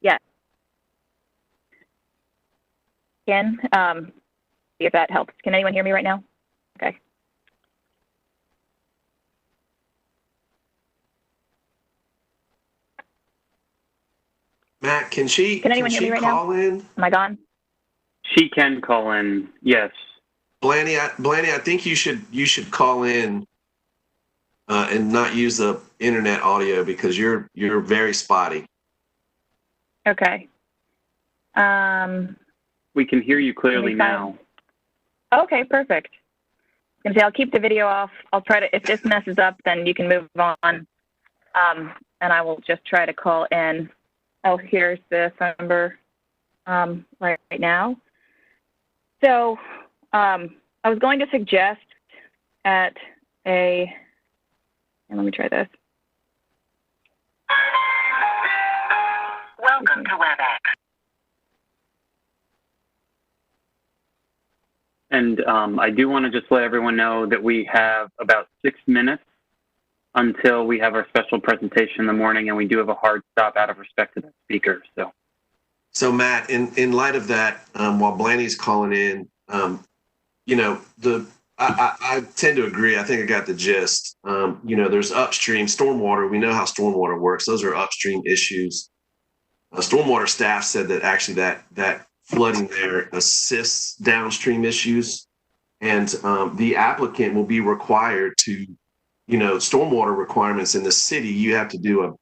Yes. Again, see if that helps. Can anyone hear me right now? Okay. Matt, can anyone hear me right now? In? Am I gone? She can call in, yes. Blaney, I think you should call in and not use the internet audio because you're very spotty. Okay. We can hear you clearly now. Okay, perfect. I'll keep the video off. I'll try to, if this messes up, then you can move on. And I will just try to call in. Oh, here's the phone number right now. So I was going to suggest at and let me try this. Welcome to WebEx. And I do want to just let everyone know that we have about 6 minutes until we have our special presentation in the morning, and we do have a hard stop out of respect to the speaker. So Matt, in light of that, while Blaney's calling in, you know, I tend to agree. I think I got the gist. You know, there's upstream stormwater. We know how stormwater works. Those are upstream issues. Stormwater staff said that actually that flooding there assists downstream issues, and the applicant will be required to, you know, stormwater requirements in the city. You have to do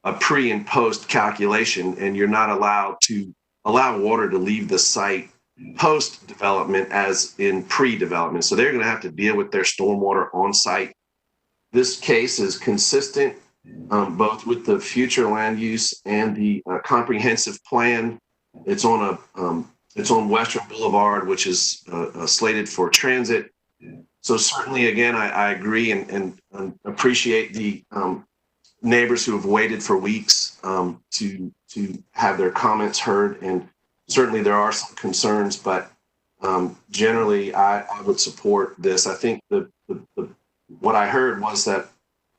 a pre and post calculation, and you're not allowed to allow water to leave the site post development as in pre-development. So they're going to have to deal with their stormwater on site. This case is consistent both with the future land use and the comprehensive plan. It's on Western Boulevard, which is slated for transit. So certainly, again, I agree and appreciate the neighbors who have waited for weeks to have their comments heard. And certainly there are some concerns, but generally I would support this. I think what I heard was that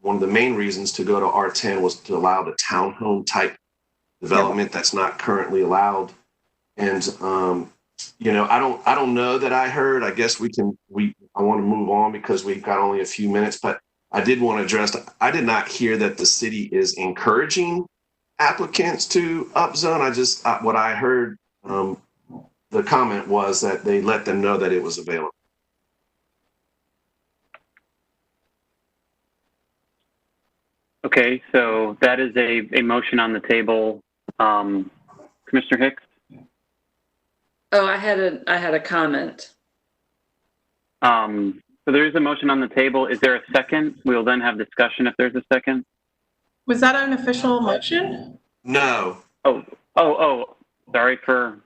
one of the main reasons to go to R10 was to allow the townhome type development that's not currently allowed. And you know, I don't know that I heard. I guess I want to move on because we've got only a few minutes, but I did want to address, I did not hear that the city is encouraging applicants to upzone. What I heard, the comment was that they let them know that it was available. Okay, so that is a motion on the table. Commissioner Hicks? Oh, I had a comment. So there is a motion on the table. Is there a second? We'll then have discussion if there's a second. Was that an official motion? No. Oh, sorry for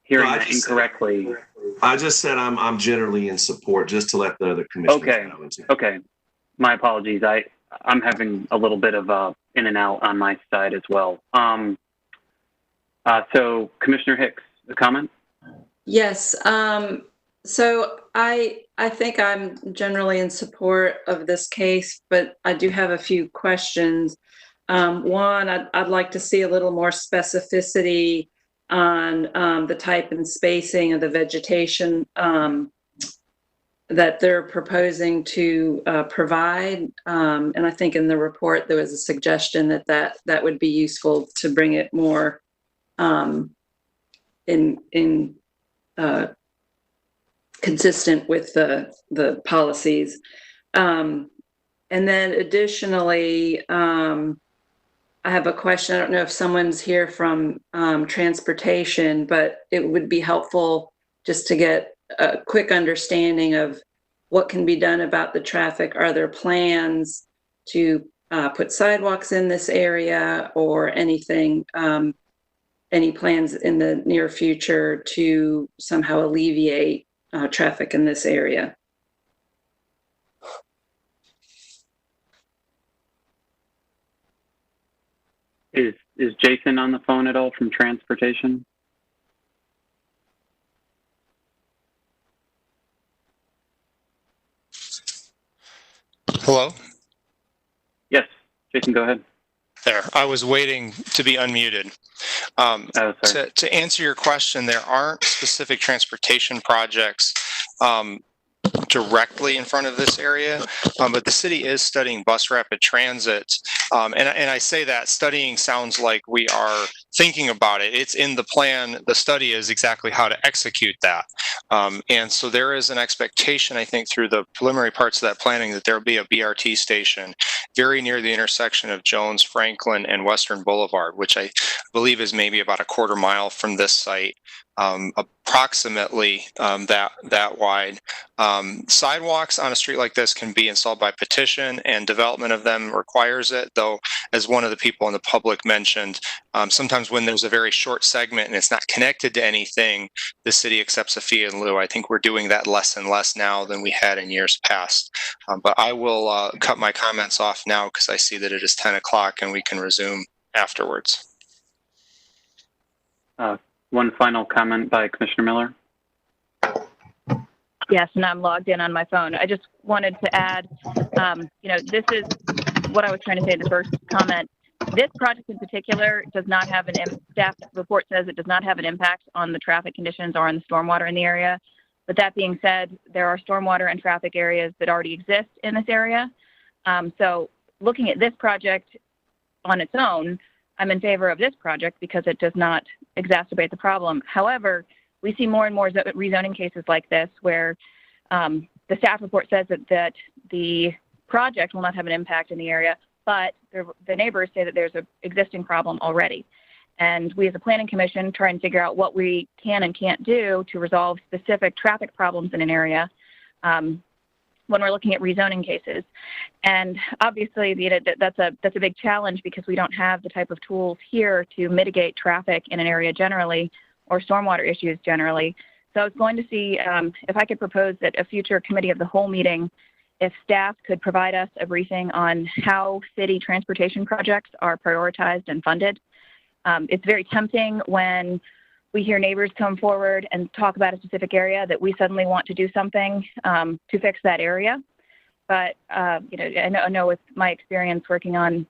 hearing that incorrectly. I just said I'm generally in support, just to let the other commissioners know. Okay. My apologies. I'm having a little bit of in and out on my side as well. So Commissioner Hicks, a comment? Yes. So I think I'm generally in support of this case, but I do have a few questions. One, I'd like to see a little more specificity on the type and spacing of the vegetation that they're proposing to provide. And I think in the report there was a suggestion that would be useful to bring it more consistent with the policies. And then additionally, I have a question. I don't know if someone's here from transportation, but it would be helpful just to get a quick understanding of what can be done about the traffic. Are there plans to put sidewalks in this area or anything, any plans in the near future to somehow alleviate traffic in this area? Is Jason on the phone at all from transportation? Hello? Yes, Jason, go ahead. There, I was waiting to be unmuted. To answer your question, there aren't specific transportation projects directly in front of this area, but the city is studying bus rapid transit. And I say that studying sounds like we are thinking about it. It's in the plan. The study is exactly how to execute that. And so there is an expectation, I think, through the preliminary parts of that planning that there will be a BRT station very near the intersection of Jones, Franklin, and Western Boulevard, which I believe is maybe about a quarter mile from this site. Approximately that wide. Sidewalks on a street like this can be installed by petition, and development of them requires it, though, as one of the people in the public mentioned, sometimes when there's a very short segment and it's not connected to anything, the city accepts a fee in lieu. I think we're doing that less and less now than we had in years past. But I will cut my comments off now because I see that it is 10 o'clock and we can resume afterwards. One final comment by Commissioner Miller. Yes, and I'm logged in on my phone. I just wanted to add, this is what I was trying to say in the first comment. This project in particular does not have staff report says it does not have an impact on the traffic conditions or on the stormwater in the area. But that being said, there are stormwater and traffic areas that already exist in this area. So looking at this project on its own, I'm in favor of this project because it does not exacerbate the problem. However, we see more and more rezoning cases like this where the staff report says that the project will not have an impact in the area, but the neighbors say that there's an existing problem already. And we as a planning commission try and figure out what we can and can't do to resolve specific traffic problems in an area when we're looking at rezoning cases. And obviously that's a big challenge because we don't have the type of tools here to mitigate traffic in an area generally or stormwater issues generally. So I was going to see if I could propose that a future committee of the whole meeting, if staff could provide us a briefing on how city transportation projects are prioritized and funded. It's very tempting when we hear neighbors come forward and talk about a specific area that we suddenly want to do something to fix that area. But, I know with my experience working on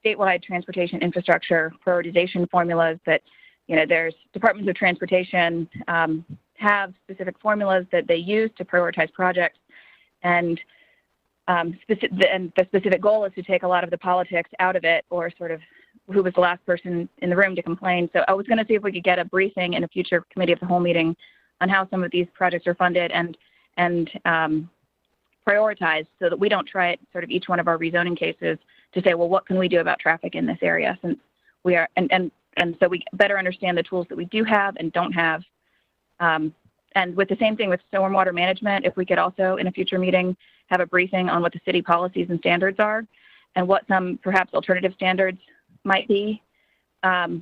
statewide transportation infrastructure prioritization formulas that, there's departments of transportation have specific formulas that they use to prioritize projects. And the specific goal is to take a lot of the politics out of it, or sort of who was the last person in the room to complain. So I was going to see if we could get a briefing in a future committee of the whole meeting on how some of these projects are funded and prioritized, so that we don't try it sort of each one of our rezoning cases to say, well, what can we do about traffic in this area, since we are, and so we better understand the tools that we do have and don't have. And with the same thing with stormwater management, if we could also in a future meeting have a briefing on what the city policies and standards are and what some perhaps alternative standards might be to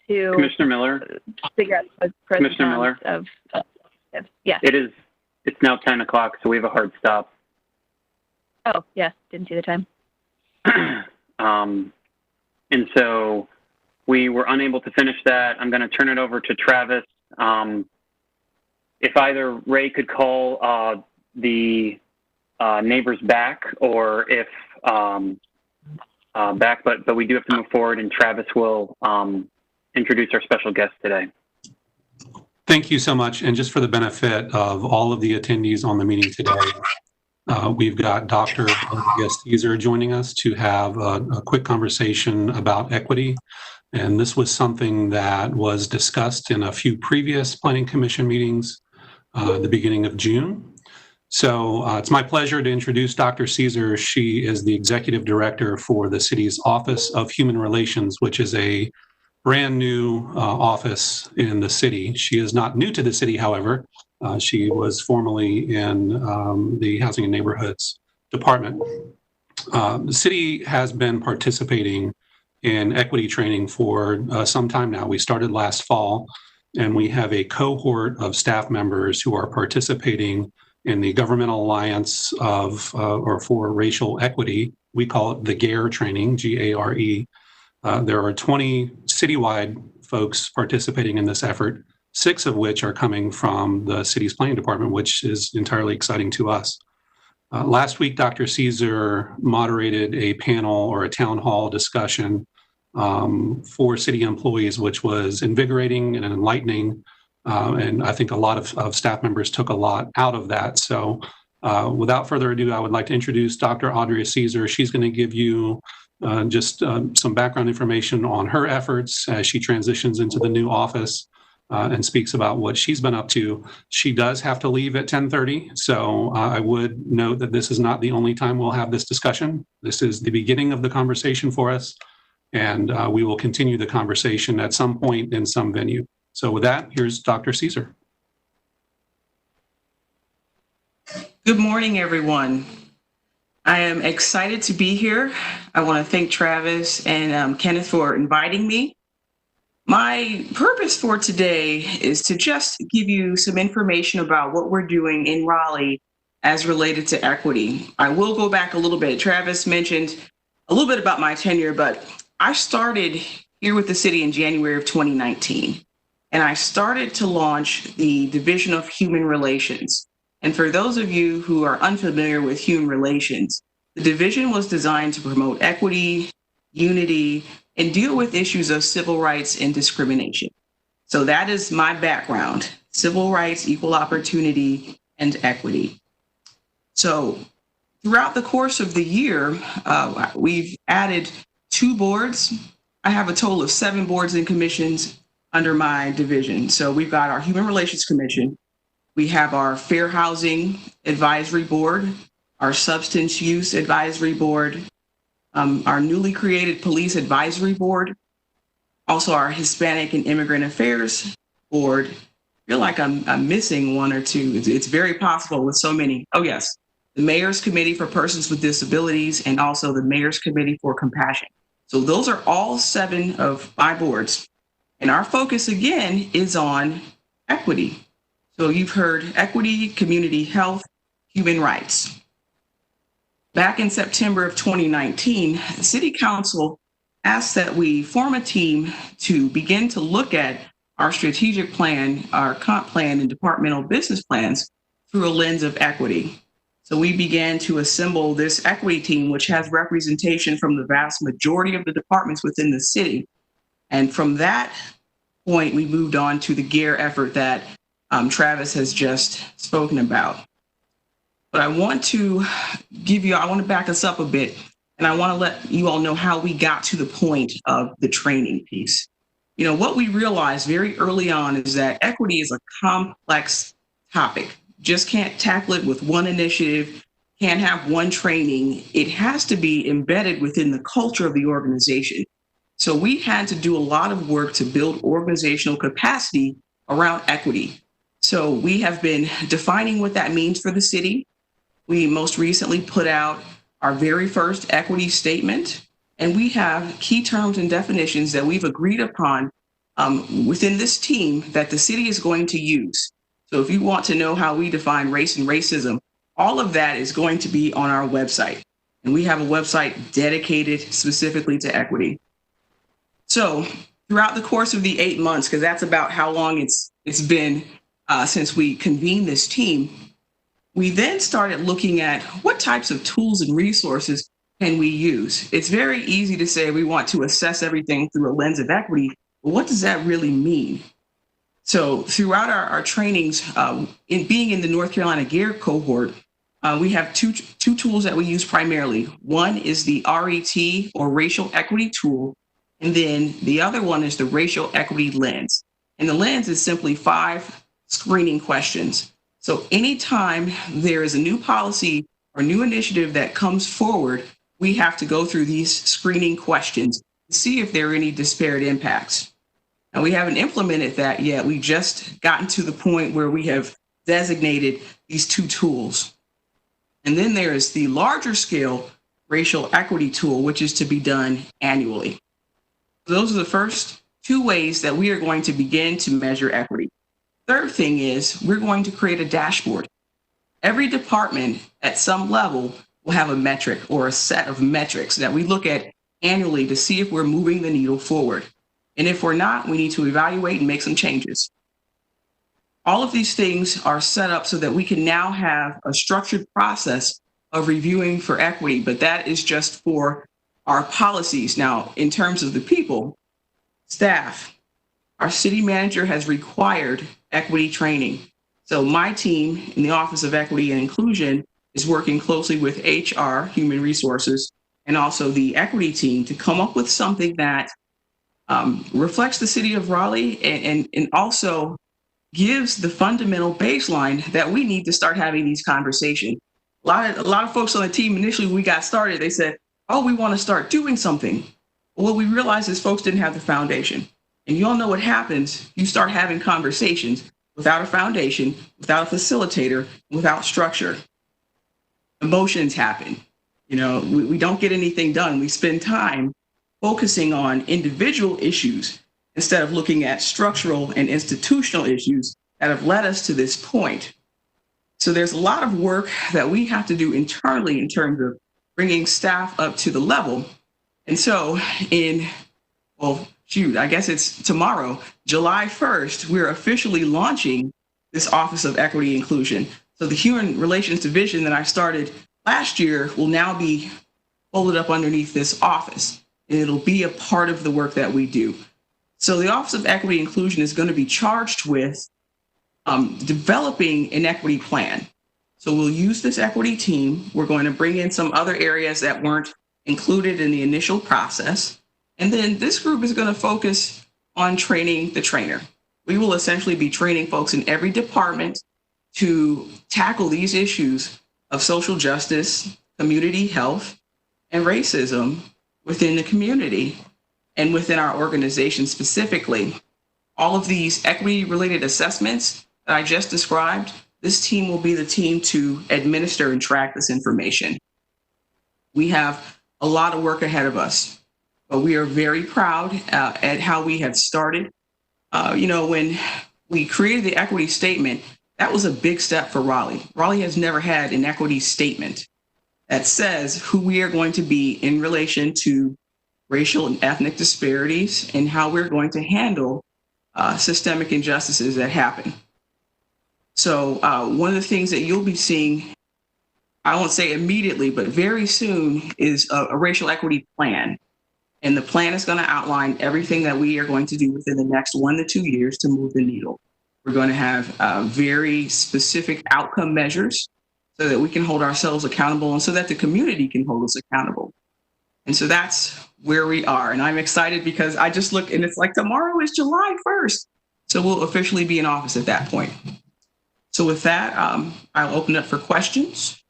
Commissioner Miller. Figure out the pros and cons of yes. It's now 10 o'clock, so we have a hard stop. Oh, yes, didn't see the time. And so we were unable to finish that. I'm going to turn it over to Travis. If either Ray could call the neighbors back, or if back, but we do have to move forward, and Travis will introduce our special guest today. Thank you so much. And just for the benefit of all of the attendees on the meeting today, we've got Dr. Caesar joining us to have a quick conversation about equity. And this was something that was discussed in a few previous Planning Commission meetings at the beginning of June. So it's my pleasure to introduce Dr. Caesar. She is the Executive Director for the city's Office of Human Relations, which is a brand new office in the city. She is not new to the city, however. She was formerly in the Housing and Neighborhoods Department. The city has been participating in equity training for some time now. We started last fall, and we have a cohort of staff members who are participating in the Governmental Alliance for Racial Equity. We call it the GARE training, G-A-R-E. There are 20 citywide folks participating in this effort, 6 of which are coming from the city's planning department, which is entirely exciting to us. Last week, Dr. Caesar moderated a panel or a town hall discussion for city employees, which was invigorating and enlightening. And I think a lot of staff members took a lot out of that. So without further ado, I would like to introduce Dr. Audrey Caesar. She's going to give you just some background information on her efforts as she transitions into the new office and speaks about what she's been up to. She does have to leave at 10:30, so I would note that this is not the only time we'll have this discussion. This is the beginning of the conversation for us, and we will continue the conversation at some point in some venue. So with that, here's Dr. Caesar. Good morning, everyone. I am excited to be here. I want to thank Travis and Kenneth for inviting me. My purpose for today is to just give you some information about what we're doing in Raleigh as related to equity. I will go back a little bit. Travis mentioned a little bit about my tenure, but I started here with the city in January of 2019, and I started to launch the Division of Human Relations. And for those of you who are unfamiliar with human relations, the division was designed to promote equity, unity, and deal with issues of civil rights and discrimination. So that is my background: civil rights, equal opportunity, and equity. So throughout the course of the year, we've added 2 boards. I have a total of 7 boards and commissions under my division. So we've got our Human Relations Commission, we have our Fair Housing Advisory Board, our Substance Use Advisory Board, our newly created Police Advisory Board, also our Hispanic and Immigrant Affairs Board. I feel like I'm missing 1 or 2. It's very possible with so many. Oh yes, the Mayor's Committee for Persons with Disabilities, and also the Mayor's Committee for Compassion. So those are all 7 of my boards. And our focus again is on equity. So you've heard equity, community health, human rights. Back in September of 2019, the City Council asked that we form a team to begin to look at our strategic plan, our comp plan, and departmental business plans through a lens of equity. So we began to assemble this equity team, which has representation from the vast majority of the departments within the city. And from that point, we moved on to the GEAR effort that Travis has just spoken about. But I want to back us up a bit, and I want to let you all know how we got to the point of the training piece. You know, what we realized very early on is that equity is a complex topic. Just can't tackle it with one initiative, can't have one training. It has to be embedded within the culture of the organization. So we had to do a lot of work to build organizational capacity around equity. So we have been defining what that means for the city. We most recently put out our very first equity statement, and we have key terms and definitions that we've agreed upon within this team that the city is going to use. So if you want to know how we define race and racism, all of that is going to be on our website. And we have a website dedicated specifically to equity. So throughout the course of the 8 months, because that's about how long it's been since we convened this team, we then started looking at what types of tools and resources can we use. It's very easy to say we want to assess everything through a lens of equity, but what does that really mean? So throughout our trainings, being in the North Carolina GEAR cohort, we have two tools that we use primarily. One is the RET, or Racial Equity Tool, and then the other one is the Racial Equity Lens. And the lens is simply 5 screening questions. So anytime there is a new policy or new initiative that comes forward, we have to go through these screening questions to see if there are any disparate impacts. Now, we haven't implemented that yet. We've just gotten to the point where we have designated these 2 tools. And then there is the larger scale Racial Equity Tool, which is to be done annually. Those are the first 2 ways that we are going to begin to measure equity. Third thing is we're going to create a dashboard. Every department at some level will have a metric or a set of metrics that we look at annually to see if we're moving the needle forward. And if we're not, we need to evaluate and make some changes. All of these things are set up so that we can now have a structured process of reviewing for equity, but that is just for our policies. Now, in terms of the people, staff, our city manager has required equity training. So my team in the Office of Equity and Inclusion is working closely with HR, Human Resources, and also the equity team to come up with something that reflects the city of Raleigh and also gives the fundamental baseline that we need to start having these conversations. A lot of folks on the team initially, when we got started, they said, oh, we want to start doing something. What we realized is folks didn't have the foundation. And you all know what happens. You start having conversations without a foundation, without a facilitator, without structure. Emotions happen. You know, we don't get anything done. We spend time focusing on individual issues instead of looking at structural and institutional issues that have led us to this point. So there's a lot of work that we have to do internally in terms of bringing staff up to the level. And so I guess it's tomorrow, July 1st, we're officially launching this Office of Equity Inclusion. So the Human Relations Division that I started last year will now be folded up underneath this office. And it'll be a part of the work that we do. So the Office of Equity Inclusion is going to be charged with developing an equity plan. So we'll use this equity team. We're going to bring in some other areas that weren't included in the initial process. And then this group is going to focus on training the trainer. We will essentially be training folks in every department to tackle these issues of social justice, community health, and racism within the community and within our organization specifically. All of these equity-related assessments that I just described, this team will be the team to administer and track this information. We have a lot of work ahead of us, but we are very proud at how we have started. When we created the equity statement, that was a big step for Raleigh. Raleigh has never had an equity statement that says who we are going to be in relation to racial and ethnic disparities and how we're going to handle systemic injustices that happen. So one of the things that you'll be seeing, I won't say immediately, but very soon, is a racial equity plan. And the plan is going to outline everything that we are going to do within the next 1 to 2 years to move the needle. We're going to have very specific outcome measures so that we can hold ourselves accountable and so that the community can hold us accountable. And so that's where we are. And I'm excited because I just look and it's like tomorrow is July 1st. So we'll officially be in office at that point. So with that, I'll open up for questions.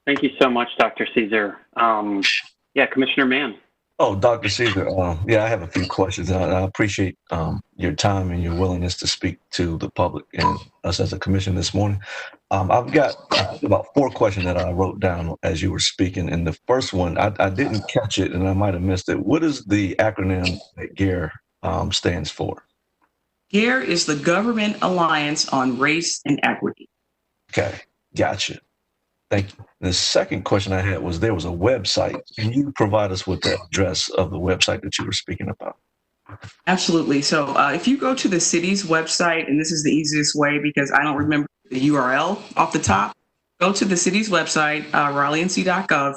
Thank you so much, Dr. Caesar. Commissioner Mann. Oh, Dr. Caesar, I have a few questions. I appreciate your time and your willingness to speak to the public and us as a commission this morning. I've got about 4 questions that I wrote down as you were speaking. And the first one, I didn't catch it and I might have missed it. What is the acronym that GARE stands for? GARE is the Government Alliance on Race and Equity. Okay, gotcha. Thank you. The second question I had was there was a website. Can you provide us with the address of the website that you were speaking about? Absolutely. So if you go to the city's website, and this is the easiest way because I don't remember the URL off the top, go to the city's website, raleighnc.gov,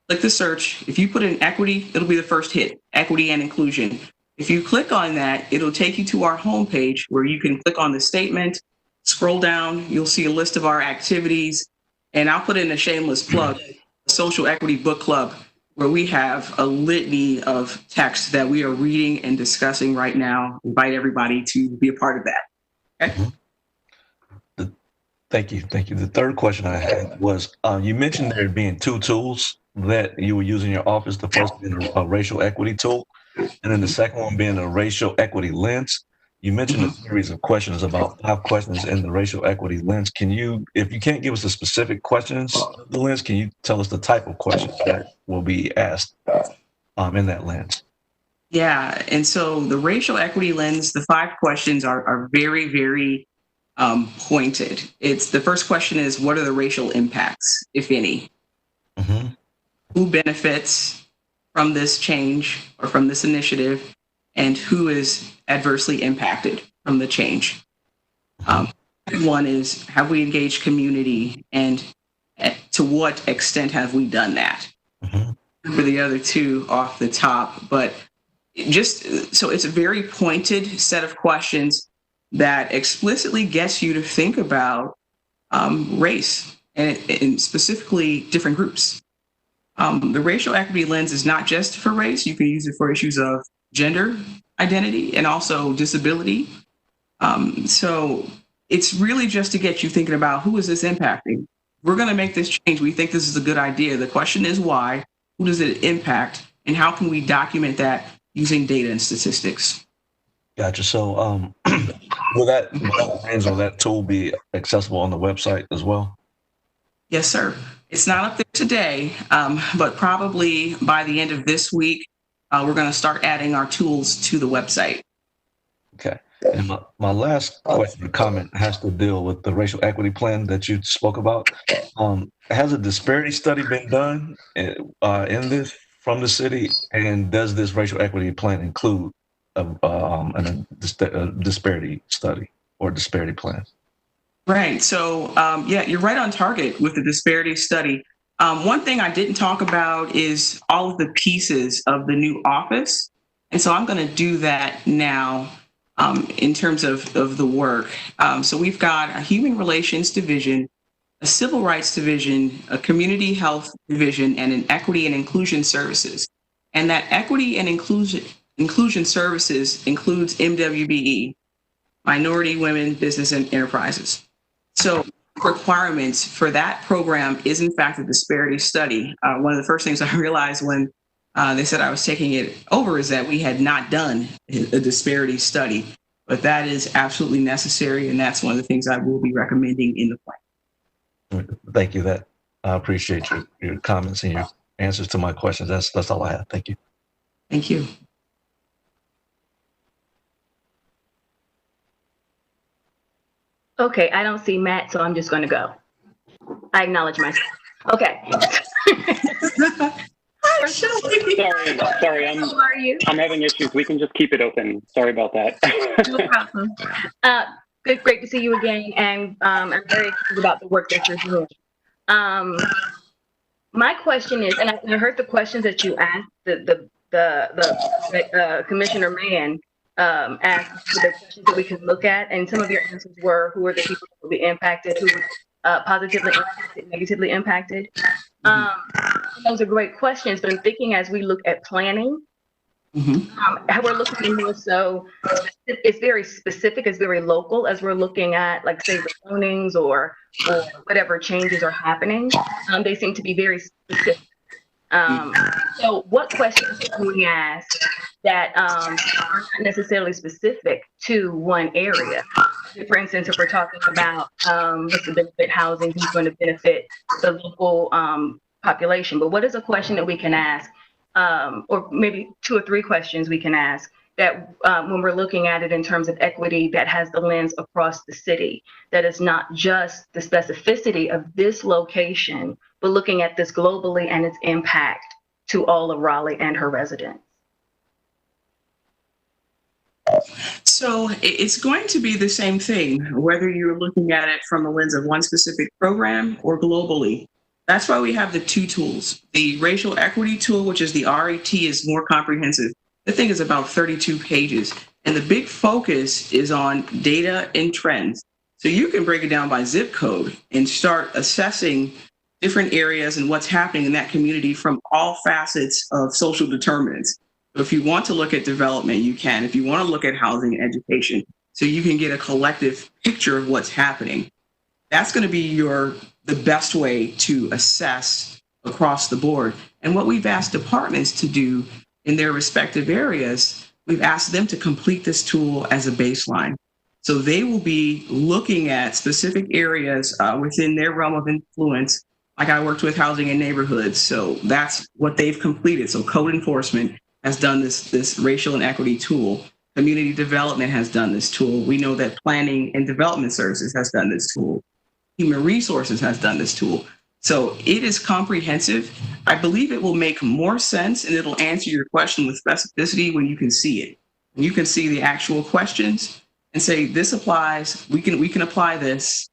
click the search. If you put in equity, it'll be the first hit, equity and inclusion. If you click on that, it'll take you to our homepage where you can click on the statement, scroll down, you'll see a list of our activities. And I'll put in a shameless plug, Social Equity Book Club, where we have a litany of texts that we are reading and discussing right now. Invite everybody to be a part of that. Okay? Thank you. Thank you. The third question I had was, you mentioned there being 2 tools that you were using in your office. The first being a racial equity tool, and then the second one being a racial equity lens. You mentioned a series of questions, about 5 questions in the racial equity lens. Can you, if you can't give us the specific questions of the lens, can you tell us the type of questions that will be asked in that lens? Yeah, and so the racial equity lens, the 5 questions are very, very pointed. The first question is, what are the racial impacts, if any? Mm-hmm. Who benefits from this change or from this initiative? And who is adversely impacted from the change? One is, have we engaged community, and to what extent have we done that? Mm-hmm. For the other 2 off the top, but just so it's a very pointed set of questions that explicitly gets you to think about race and specifically different groups. The racial equity lens is not just for race. You can use it for issues of gender identity and also disability. So it's really just to get you thinking about who is this impacting? We're going to make this change. We think this is a good idea. The question is why, who does it impact, and how can we document that using data and statistics? Gotcha. So will that lens or that tool be accessible on the website as well? Yes, sir. It's not up there today, but probably by the end of this week, we're going to start adding our tools to the website. Okay. And my last question or comment has to deal with the racial equity plan that you spoke about. Has a disparity study been done in this from the city? And does this racial equity plan include a disparity study or disparity plan? Right. So, yeah, you're right on target with the disparity study. One thing I didn't talk about is all of the pieces of the new office. And so I'm going to do that now in terms of the work. So we've got a Human Relations Division, a Civil Rights Division, a Community Health Division, and an Equity and Inclusion Services. And that Equity and Inclusion Services includes MWBE, Minority Women, Business, and Enterprises. So requirements for that program is in fact a disparity study. One of the first things I realized when they said I was taking it over is that we had not done a disparity study, but that is absolutely necessary. And that's one of the things I will be recommending in the plan. Thank you. I appreciate your comments and your answers to my questions. That's all I have. Thank you. Thank you. Okay, I don't see Matt, so I'm just going to go. I acknowledge myself. Okay. Sorry, How are you? I'm having issues. We can just keep it open. Sorry about that. No problem. Great to see you again, and I'm very excited about the work that you're doing. My question is, and I heard the questions that you asked, the Commissioner Mann asked the questions that we can look at, and some of your answers were, who are the people who will be impacted, who were positively impacted, negatively impacted. Those are great questions, but I'm thinking as we look at planning, how we're looking more so, it's very specific, it's very local as we're looking at, like, say, the zonings or whatever changes are happening. They seem to be very specific. So what questions can we ask that are not necessarily specific to one area? For instance, if we're talking about what's the benefit housing, who's going to benefit the local population, but what is a question that we can ask, or maybe 2 or 3 questions we can ask that when we're looking at it in terms of equity that has the lens across the city, that is not just the specificity of this location, but looking at this globally and its impact to all of Raleigh and her residents? So it's going to be the same thing, whether you're looking at it from the lens of one specific program or globally. That's why we have the 2 tools. The racial equity tool, which is the RET, is more comprehensive. The thing is about 32 pages. And the big focus is on data and trends. So you can break it down by zip code and start assessing different areas and what's happening in that community from all facets of social determinants. So if you want to look at development, you can. If you want to look at housing and education, so you can get a collective picture of what's happening. That's going to be the best way to assess across the board. And what we've asked departments to do in their respective areas, we've asked them to complete this tool as a baseline. So they will be looking at specific areas within their realm of influence. Like I worked with housing and neighborhoods, so that's what they've completed. So code enforcement has done this racial and equity tool. Community development has done this tool. We know that planning and development services has done this tool. Human resources has done this tool. So it is comprehensive. I believe it will make more sense and it'll answer your question with specificity when you can see it. When you can see the actual questions and say, this applies, we can apply this.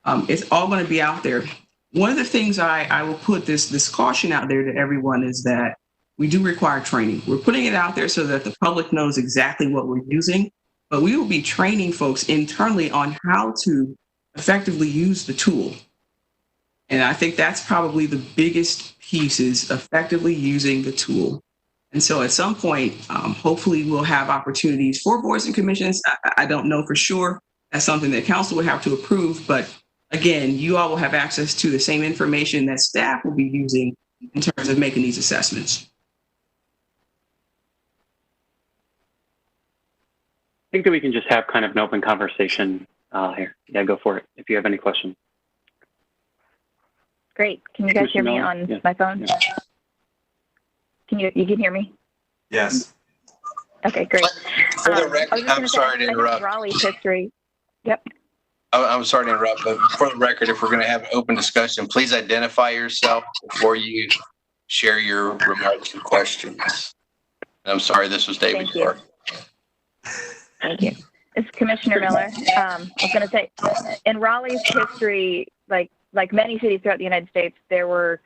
It's all going to be out there. One of the things I will put this caution out there to everyone is that we do require training. We're putting it out there so that the public knows exactly what we're using, but we will be training folks internally on how to effectively use the tool. And I think that's probably the biggest piece, is effectively using the tool. And so at some point, hopefully we'll have opportunities for boards and commissions. I don't know for sure. That's something that council would have to approve. But again, you all will have access to the same information that staff will be using in terms of making these assessments. I think that we can just have kind of an open conversation here. Yeah, go for it if you have any questions. Great. Can you guys hear me on my phone? Yeah. You can hear me? Yes. Okay, great. For the record, I'm sorry to interrupt. Raleigh's history. Yep. I'm sorry to interrupt, but for the record, if we're going to have an open discussion, please identify yourself before you share your remarks and questions. I'm sorry, this was David Clark. Thank you. It's Commissioner Miller. I was going to say, in Raleigh's history, like many cities throughout the United States, there were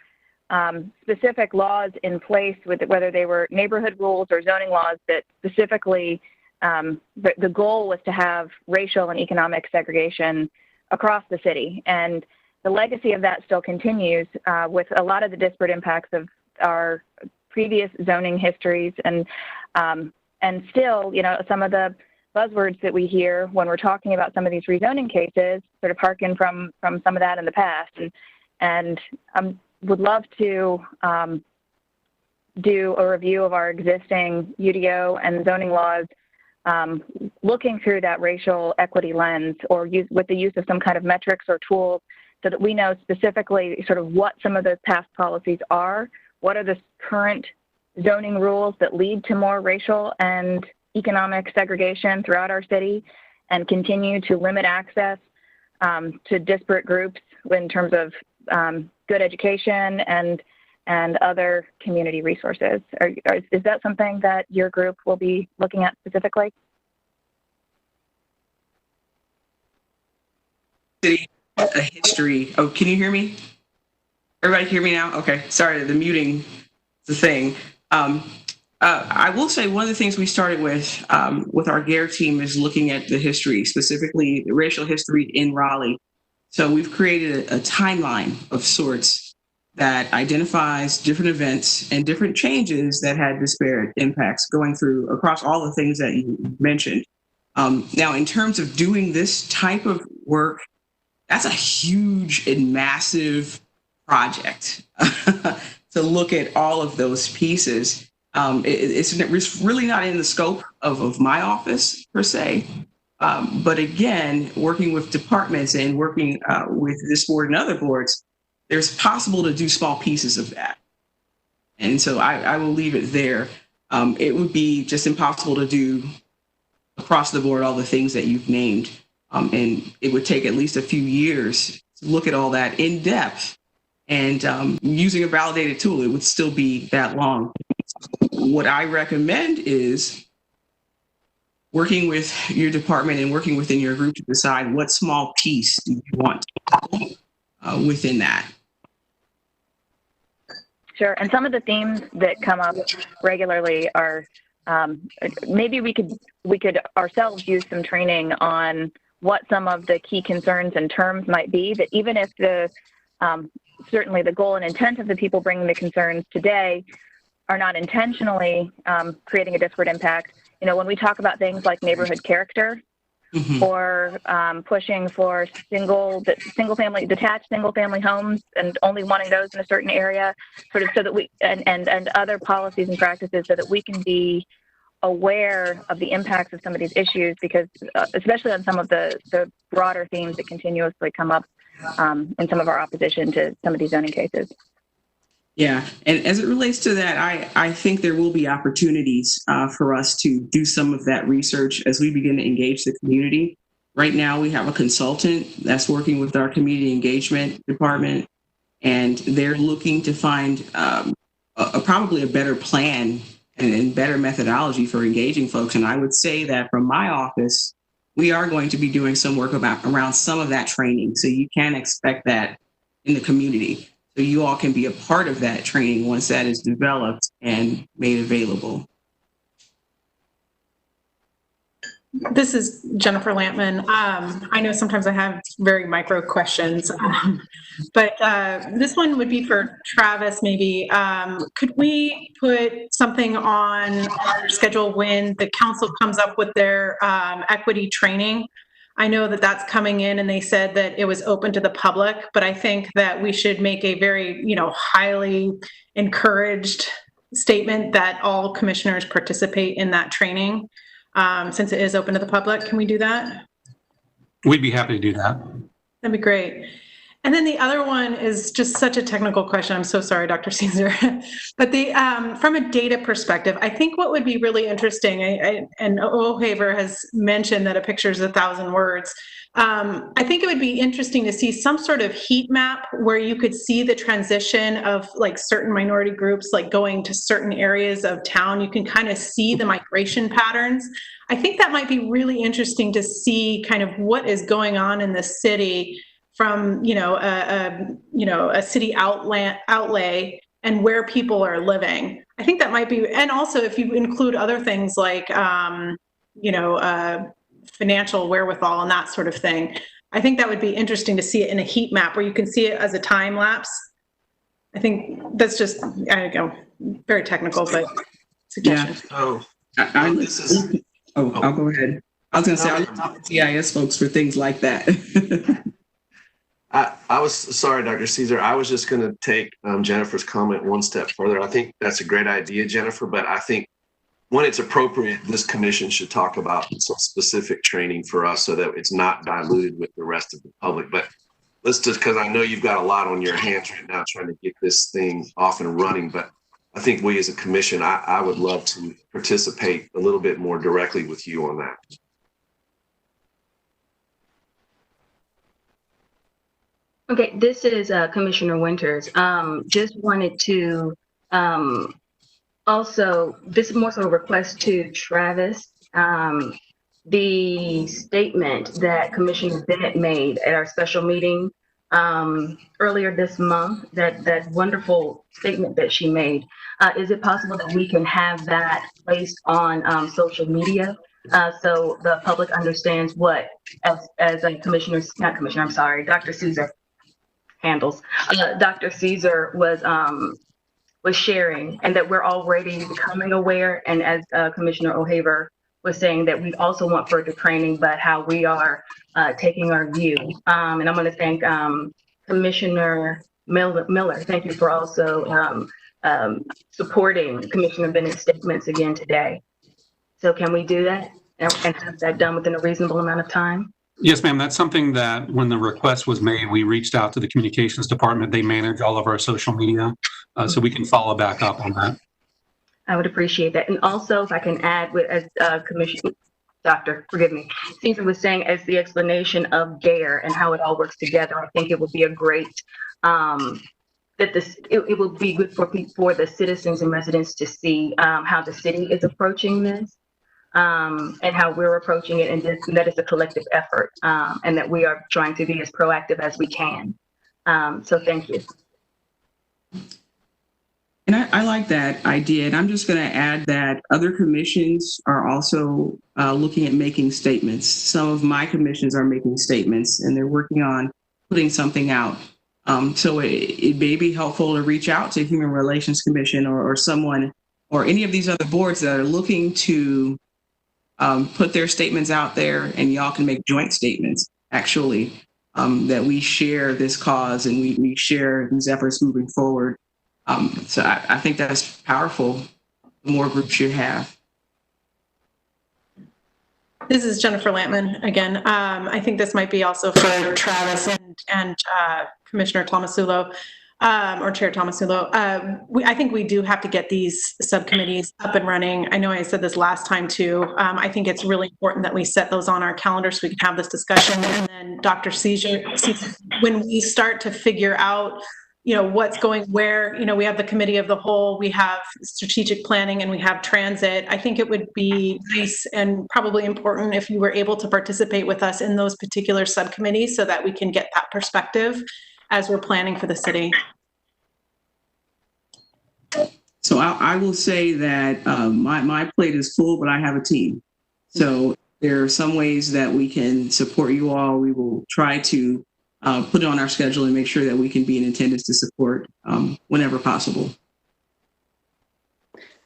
specific laws in place, with whether they were neighborhood rules or zoning laws, that specifically the goal was to have racial and economic segregation across the city. And the legacy of that still continues with a lot of the disparate impacts of our previous zoning histories. And still, some of the buzzwords that we hear when we're talking about some of these rezoning cases sort of hearken from some of that in the past. And would love to do a review of our existing UDO and zoning laws, looking through that racial equity lens, or with the use of some kind of metrics or tools, so that we know specifically sort of what some of those past policies are, what are the current zoning rules that lead to more racial and economic segregation throughout our city, and continue to limit access to disparate groups in terms of good education and other community resources. Is that something that your group will be looking at specifically? A history. Oh, can you hear me? Everybody hear me now? Okay, sorry, the muting is the thing. I will say one of the things we started with our GARE team is looking at the history, specifically the racial history in Raleigh. So we've created a timeline of sorts that identifies different events and different changes that had disparate impacts going through across all the things that you mentioned. Now, in terms of doing this type of work, that's a huge and massive project to look at all of those pieces. It's really not in the scope of my office per se. But again, working with departments and working with this board and other boards, there's possible to do small pieces of that. And so I will leave it there. It would be just impossible to do across the board all the things that you've named. And it would take at least a few years to look at all that in depth. And using a validated tool, it would still be that long. What I recommend is working with your department and working within your group to decide what small piece do you want within that. Sure. And some of the themes that come up regularly are maybe we could ourselves use some training on what some of the key concerns and terms might be, that even if the certainly the goal and intent of the people bringing the concerns today are not intentionally creating a disparate impact. When we talk about things like neighborhood character, or pushing for detached single family homes and only wanting those in a certain area, sort of so that we and other policies and practices, so that we can be aware of the impacts of some of these issues, because especially on some of the broader themes that continuously come up in some of our opposition to some of these zoning cases. Yeah, and as it relates to that, I think there will be opportunities for us to do some of that research as we begin to engage the community. Right now, we have a consultant that's working with our community engagement department, and they're looking to find probably a better plan and better methodology for engaging folks. And I would say that from my office, we are going to be doing some work around some of that training. So you can expect that in the community. So you all can be a part of that training once that is developed and made available. This is Jennifer Lampman. I know sometimes I have very micro questions, but this one would be for Travis maybe. Could we put something on our schedule when the council comes up with their equity training? I know that that's coming in and they said that it was open to the public, but I think that we should make a very, highly encouraged statement that all commissioners participate in that training. Since it is open to the public, can we do that? We'd be happy to do that. That'd be great. And then the other one is just such a technical question. I'm so sorry, Dr. Caesar. But from a data perspective, I think what would be really interesting, and O'Haver has mentioned that a picture is 1,000 words. I think it would be interesting to see some sort of heat map where you could see the transition of like certain minority groups, like going to certain areas of town. You can kind of see the migration patterns. I think that might be really interesting to see kind of what is going on in the city from, a city outlay and where people are living. I think that might be, and also if you include other things like, financial wherewithal and that sort of thing. I think that would be interesting to see it in a heat map where you can see it as a time lapse. I think that's just, very technical, but suggestion. Yeah. I'll go ahead. I was going to say, I look to GIS folks for things like that. I was sorry, Dr. Caesar. I was just going to take Jennifer's comment one step further. I think that's a great idea, Jennifer, but I think when it's appropriate, this commission should talk about some specific training for us so that it's not diluted with the rest of the public. But let's just, because I know you've got a lot on your hands right now trying to get this thing off and running, but I think we as a commission, I would love to participate a little bit more directly with you on that. Okay, this is Commissioner Winters. Just wanted to also, this is more so a request to Travis. The statement that Commissioner Bennett made at our special meeting earlier this month, that wonderful statement that she made, is it possible that we can have that placed on social media so the public understands what, as a Dr. Caesar handles, Dr. Caesar was sharing, and that we're already becoming aware, and as Commissioner O'Haver was saying, that we also want further training, but how we are taking our view. And I'm going to thank Commissioner Miller. Thank you for also supporting Commissioner Bennett's statements again today. So can we do that and have that done within a reasonable amount of time? Yes, ma'am. That's something that when the request was made, we reached out to the communications department. They manage all of our social media, so we can follow back up on that. I would appreciate that. And also, if I can add, as Caesar was saying, as the explanation of DARE and how it all works together, I think it would be a great, it would be good for the citizens and residents to see how the city is approaching this. And how we're approaching it, and that it's a collective effort, and that we are trying to be as proactive as we can. So thank you. And I like that idea. And I'm just going to add that other commissions are also looking at making statements. Some of my commissions are making statements, and they're working on putting something out. So it may be helpful to reach out to Human Relations Commission or someone or any of these other boards that are looking to put their statements out there, and y'all can make joint statements, actually, that we share this cause and we share these efforts moving forward. So I think that's powerful, the more groups you have. This is Jennifer Lampman again. I think this might be also for Travis and Commissioner Tomasulo. Or Chair Tomasulo, I think we do have to get these subcommittees up and running. I know I said this last time too. I think it's really important that we set those on our calendar so we can have this discussion. And then Dr. Caesar, when we start to figure out, what's going where, we have the committee of the whole, we have strategic planning, and we have transit. I think it would be nice and probably important if you were able to participate with us in those particular subcommittees so that we can get that perspective as we're planning for the city. So I will say that my plate is full, but I have a team. So there are some ways that we can support you all. We will try to put it on our schedule and make sure that we can be in attendance to support whenever possible.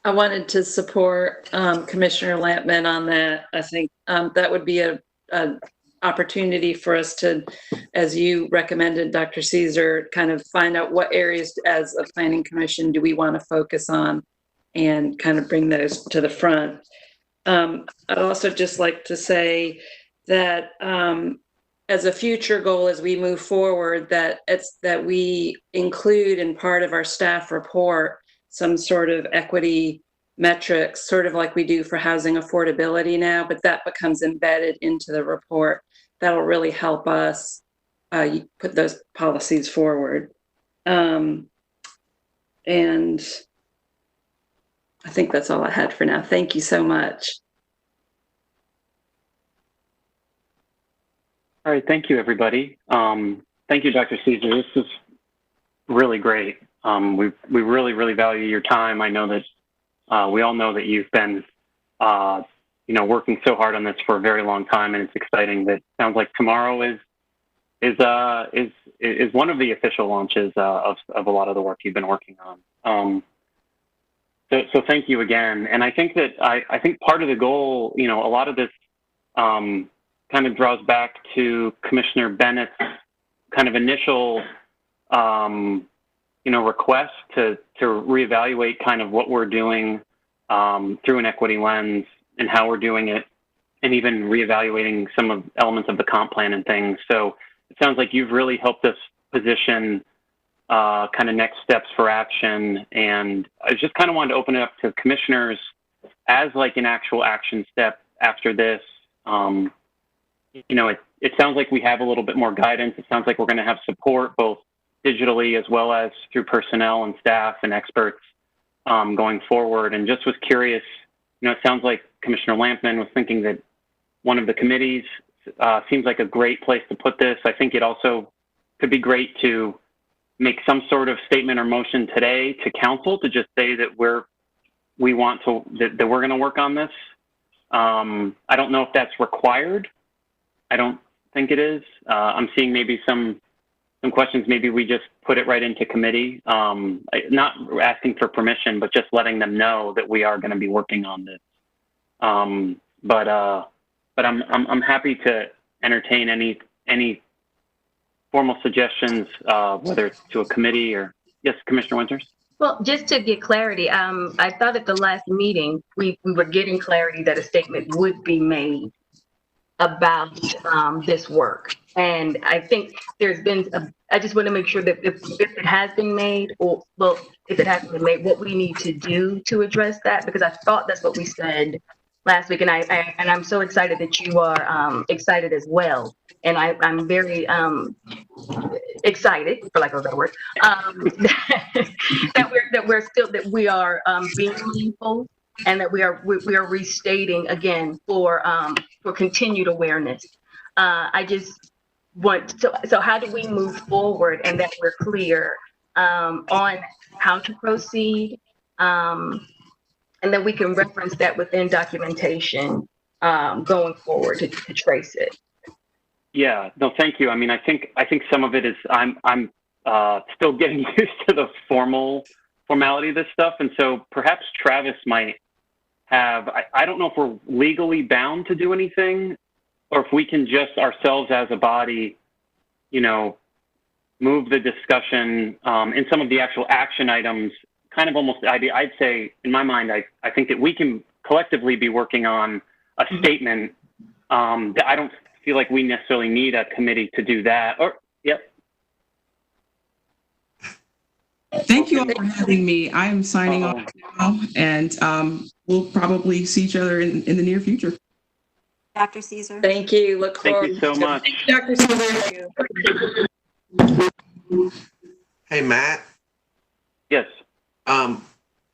I wanted to support Commissioner Lampman on that. I think that would be a opportunity for us to, as you recommended, Dr. Caesar, kind of find out what areas as a planning commission do we want to focus on and kind of bring those to the front. I'd also just like to say that as a future goal, as we move forward, that we include in part of our staff report some sort of equity metrics, sort of like we do for housing affordability now, but that becomes embedded into the report. That'll really help us put those policies forward. And I think that's all I had for now. Thank you so much. All right, thank you, everybody. Thank you, Dr. Caesar. This is really great. We really, really value your time. I know that we all know that you've been, working so hard on this for a very long time, and it's exciting. That sounds like tomorrow is one of the official launches of a lot of the work you've been working on. So thank you again. And I think that I think part of the goal, a lot of this kind of draws back to Commissioner Bennett's kind of initial request to reevaluate kind of what we're doing through an equity lens and how we're doing it, and even reevaluating some of elements of the comp plan and things. So it sounds like you've really helped us position kind of next steps for action. And I just kind of wanted to open it up to commissioners as like an actual action step after this. It sounds like we have a little bit more guidance. It sounds like we're going to have support both digitally as well as through personnel and staff and experts going forward. And just was curious, it sounds like Commissioner Lampman was thinking that one of the committees seems like a great place to put this. I think it also could be great to make some sort of statement or motion today to council to just say that we're going to work on this. I don't know if that's required. I don't think it is. I'm seeing maybe some questions. Maybe we just put it right into committee, not asking for permission, but just letting them know that we are going to be working on this. But I'm happy to entertain any formal suggestions, whether it's to a committee or yes, Commissioner Winters. Well, just to get clarity, I thought at the last meeting we were getting clarity that a statement would be made about this work. And I think there's been, I just want to make sure that if it has been made, or well, if it hasn't been made, what we need to do to address that, because I thought that's what we said last week. And I'm so excited that you are excited as well. And I'm very excited, for lack of a better word, that we are being meaningful, and that we are restating again for continued awareness. I just want so how do we move forward and that we're clear on how to proceed, and then we can reference that within documentation going forward to trace it. Yeah, no, thank you. I mean, I think some of it is I'm still getting used to the formality of this stuff, and so perhaps Travis might have. I don't know if we're legally bound to do anything, or if we can just ourselves as a body, move the discussion in some of the actual action items. Kind of almost, I'd say, in my mind, I think that we can collectively be working on a statement that I don't feel like we necessarily need a committee to do that. Or, yep. Thank you all for having me. I am signing off now, and we'll probably see each other in the near future. Dr. Caesar. Thank you. Look forward. Thank you so much. Thank you, Dr. Caesar. Hey, Matt. Yes.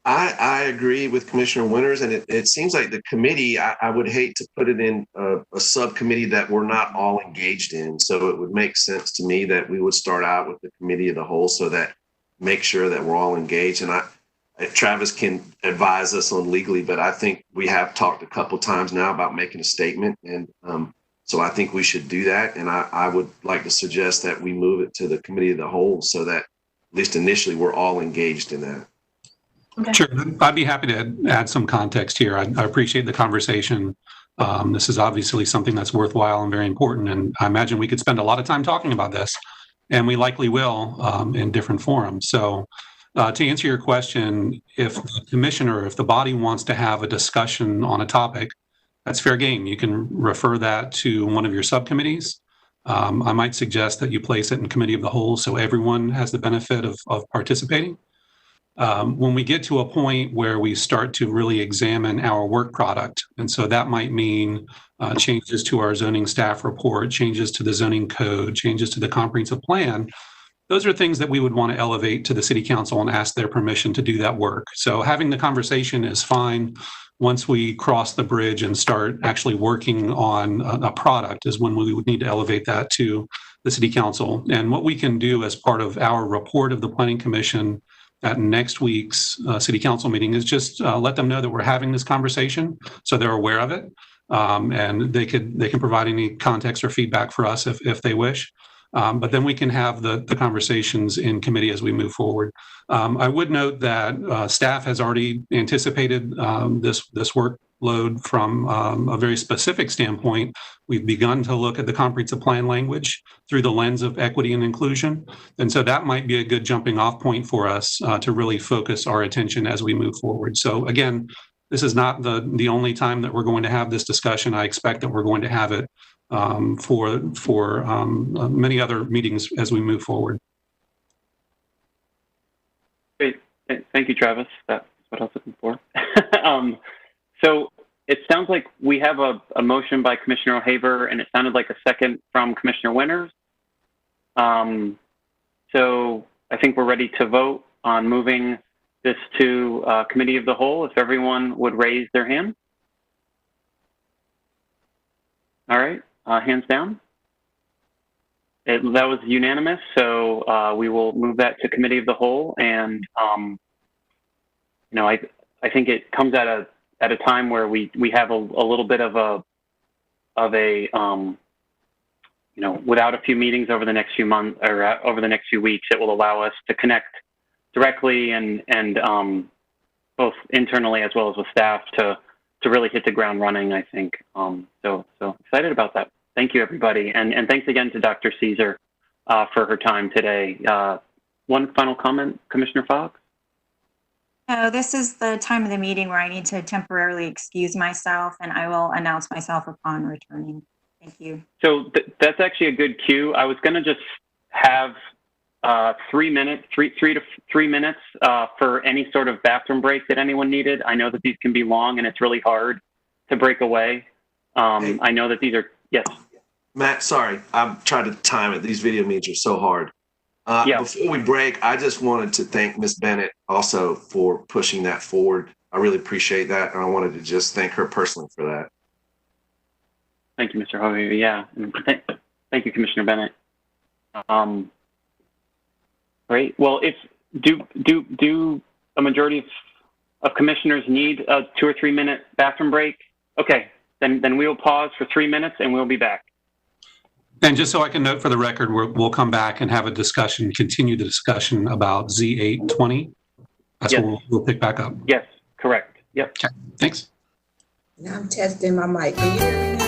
I agree with Commissioner Winters, and it seems like the committee, I would hate to put it in a subcommittee that we're not all engaged in. So it would make sense to me that we would start out with the committee of the whole, so that make sure that we're all engaged. And Travis can advise us on legally, but I think we have talked a couple times now about making a statement. And so I think we should do that. And I would like to suggest that we move it to the committee of the whole so that at least initially we're all engaged in that. Okay. Sure. I'd be happy to add some context here. I appreciate the conversation. This is obviously something that's worthwhile and very important. And I imagine we could spend a lot of time talking about this, and we likely will in different forums. So to answer your question, if the commissioner, if the body wants to have a discussion on a topic, that's fair game. You can refer that to one of your subcommittees. I might suggest that you place it in committee of the whole so everyone has the benefit of participating. When we get to a point where we start to really examine our work product, and so that might mean changes to our zoning staff report, changes to the zoning code, changes to the comprehensive plan, those are things that we would want to elevate to the city council and ask their permission to do that work. So having the conversation is fine. Once we cross the bridge and start actually working on a product is when we would need to elevate that to the city council. And what we can do as part of our report of the Planning Commission at next week's city council meeting is just let them know that we're having this conversation so they're aware of it. And they can provide any context or feedback for us if they wish. But then we can have the conversations in committee as we move forward. I would note that staff has already anticipated this workload from a very specific standpoint. We've begun to look at the comprehensive plan language through the lens of equity and inclusion. And so that might be a good jumping off point for us to really focus our attention as we move forward. So again, this is not the only time that we're going to have this discussion. I expect that we're going to have it for many other meetings as we move forward. Great. Thank you, Travis. That's what I was looking for. So it sounds like we have a motion by Commissioner O'Haver, and it sounded like a second from Commissioner Winters. So I think we're ready to vote on moving this to Committee of the Whole, if everyone would raise their hand. All right, hands down. That was unanimous, so we will move that to Committee of the Whole. And you know, I think it comes at a time where we have a little bit of a you know, without a few meetings over the next few months or over the next few weeks, it will allow us to connect directly and both internally as well as with staff to really hit the ground running, I think. So excited about that. Thank you, everybody. And thanks again to Dr. Caesar for her time today. One final comment, Commissioner Fox? This is the time of the meeting where I need to temporarily excuse myself, and I will announce myself upon returning. Thank you. So that's actually a good cue. I was going to just have 3 minutes, three to 3 minutes for any sort of bathroom break that anyone needed. I know that these can be long and it's really hard to break away. I know that these are, yes. Matt, sorry, I'm trying to time it. These video meetings are so hard. Yeah. Before we break, I just wanted to thank Ms. Bennett also for pushing that forward. I really appreciate that. And I wanted to just thank her personally for that. Thank you, Mr. Hoyer. Yeah. Thank you, Commissioner Bennett. Great. Well, do a majority of commissioners need a 2 or 3 minute bathroom break? Okay, then we will pause for 3 minutes and we'll be back. And just so I can note for the record, we'll come back and have a discussion, continue the discussion about Z820. That's Yes. what we'll pick back up. Yes, correct. Yep. Okay, thanks. Now I'm testing my mic. Can you hear me now?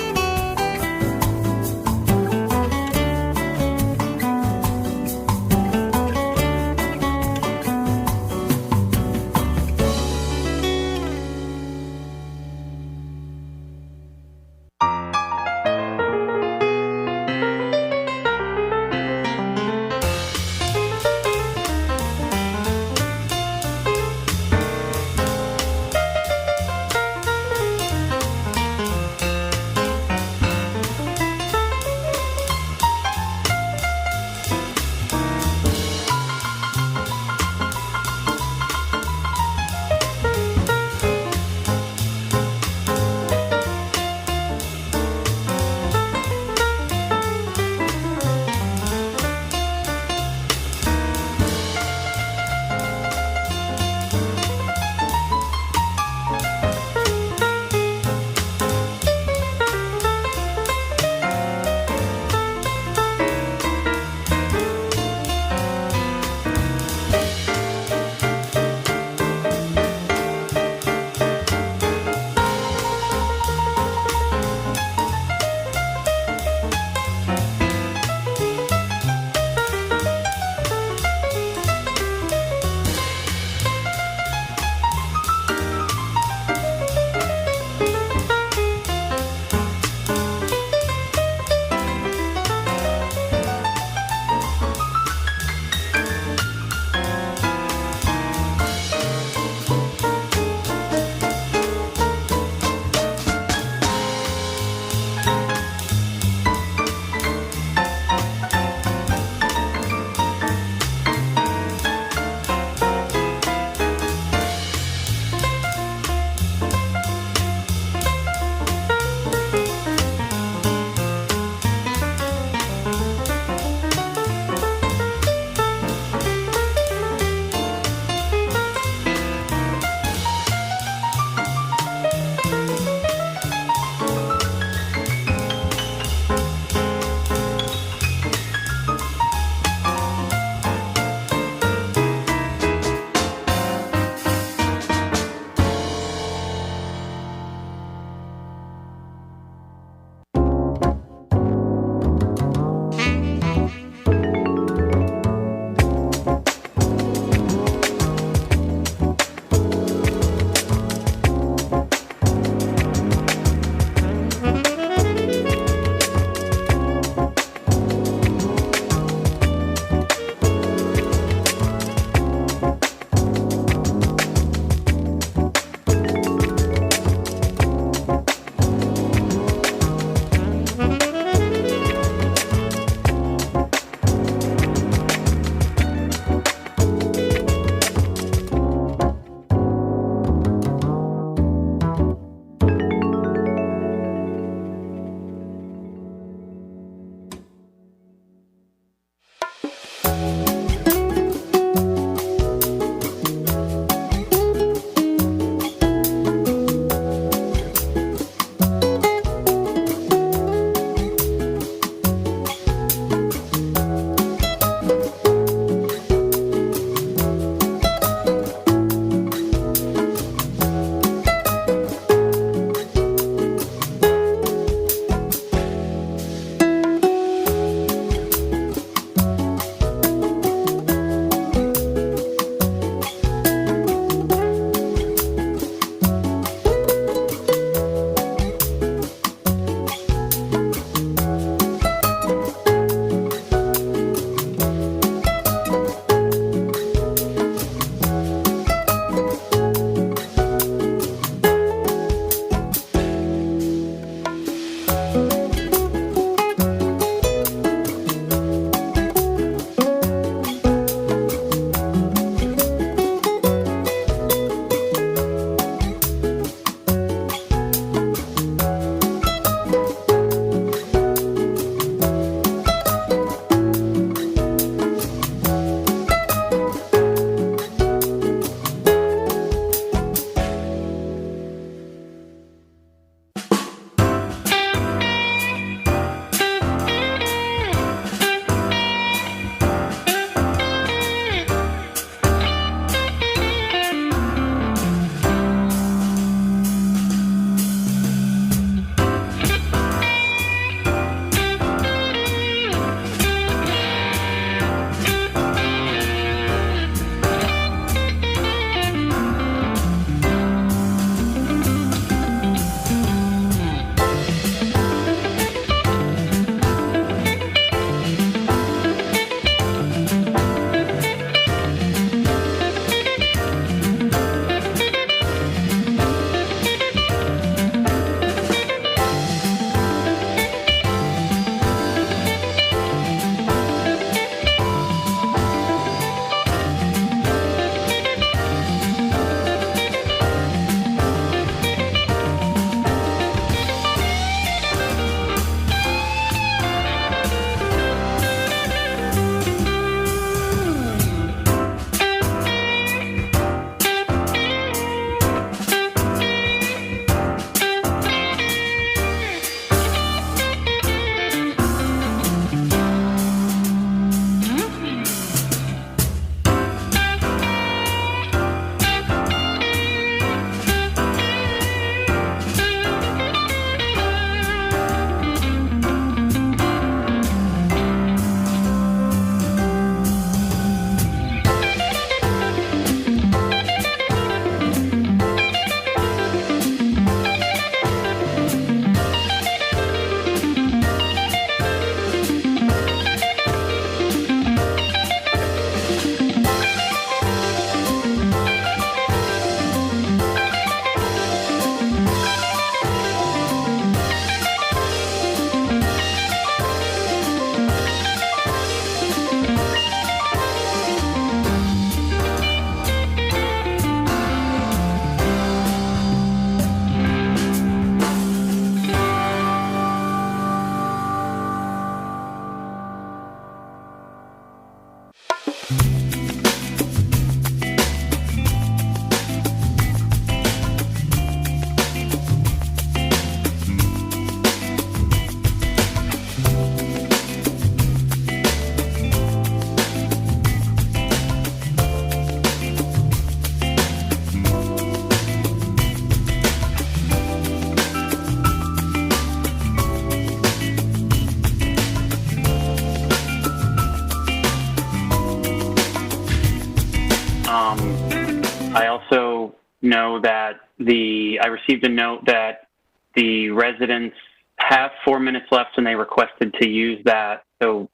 know that I received a note that the residents have 4 minutes left and they requested to use that. So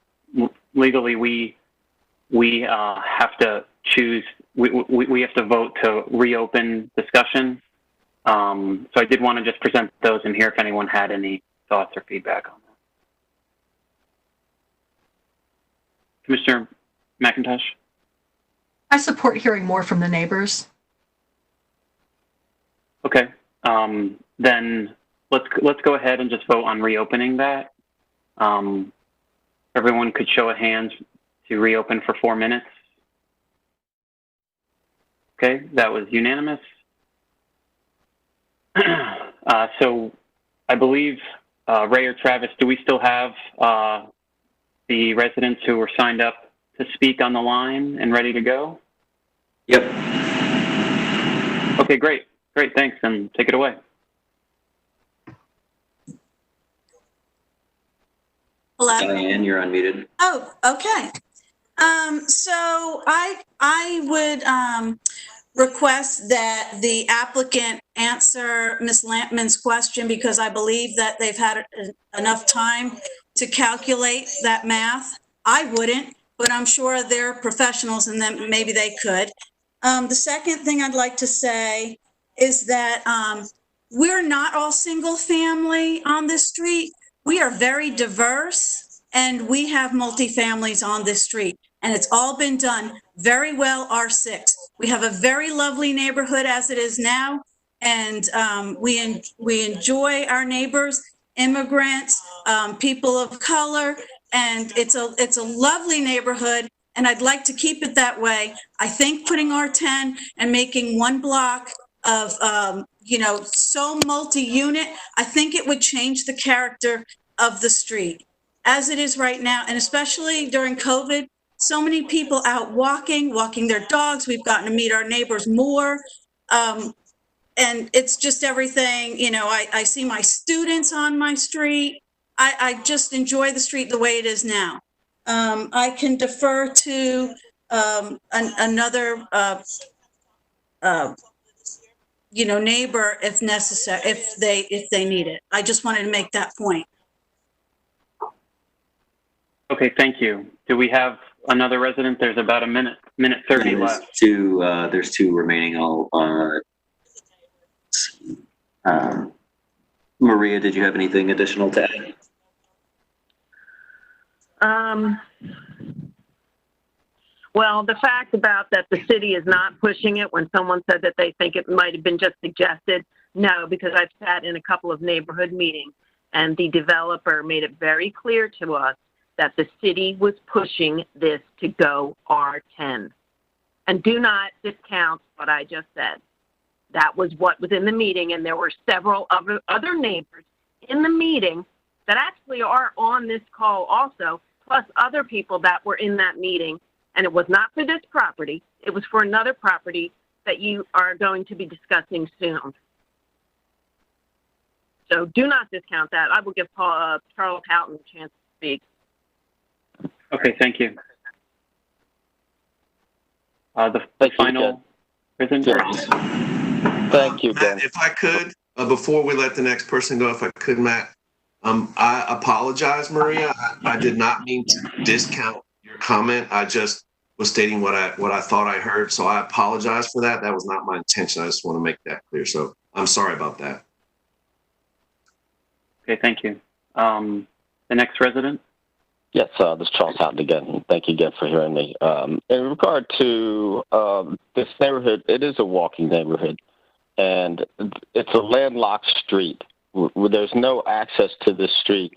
legally, we have to choose, we have to vote to reopen discussion. So I did want to just present those in here if anyone had any thoughts or feedback on that. Commissioner McIntosh? I support hearing more from the neighbors. Okay, then let's go ahead and just vote on reopening that. Everyone could show of hands to reopen for 4 minutes. Okay, that was unanimous. So I believe, Ray or Travis, do we still have the residents who were signed up to speak on the line and ready to go? Yep. Okay, great. Great, thanks, and take it away. Hello? Diane, you're unmuted. Oh, okay. So I would request that the applicant answer Ms. Lampman's question because I believe that they've had enough time to calculate that math. I wouldn't, but I'm sure they're professionals and then maybe they could. The second thing I'd like to say is that we're not all single family on this street. We are very diverse and we have multifamilies on this street and it's all been done very well R6. We have a very lovely neighborhood as it is now and we enjoy our neighbors, immigrants, people of color, and it's a lovely neighborhood and I'd like to keep it that way. I think putting R10 and making one block of, so multi-unit, I think it would change the character of the street as it is right now. And especially during COVID, so many people out walking their dogs. We've gotten to meet our neighbors more. And it's just everything, I see my students on my street. I just enjoy the street the way it is now. I can defer to another neighbor if necessary, if they need it. I just wanted to make that point. Okay, thank you. Do we have another resident? There's about a minute 30 left. There's two remaining. Maria, did you have anything additional to add? Well, the fact about that the city is not pushing it when someone said that they think it might have been just suggested, no, because I've sat in a couple of neighborhood meetings and the developer made it very clear to us that the city was pushing this to go R10. And do not discount what I just said. That was what was in the meeting, and there were several other neighbors in the meeting that actually are on this call also, plus other people that were in that meeting. And it was not for this property. It was for another property that you are going to be discussing soon. So do not discount that. I will give Charles Houghton a chance to speak. Okay, thank you. The final presentation. Thank you, Ben. Matt, if I could, before we let the next person go, if I could, Matt, I apologize, Maria. I did not mean to discount your comment. I just was stating what I thought I heard. So I apologize for that. That was not my intention. I just want to make that clear. So I'm sorry about that. Okay, thank you. The next resident. Yes, this is Charles Houghton again. Thank you again for hearing me. In regard to this neighborhood, it is a walking neighborhood, and it's a landlocked street. There's no access to this street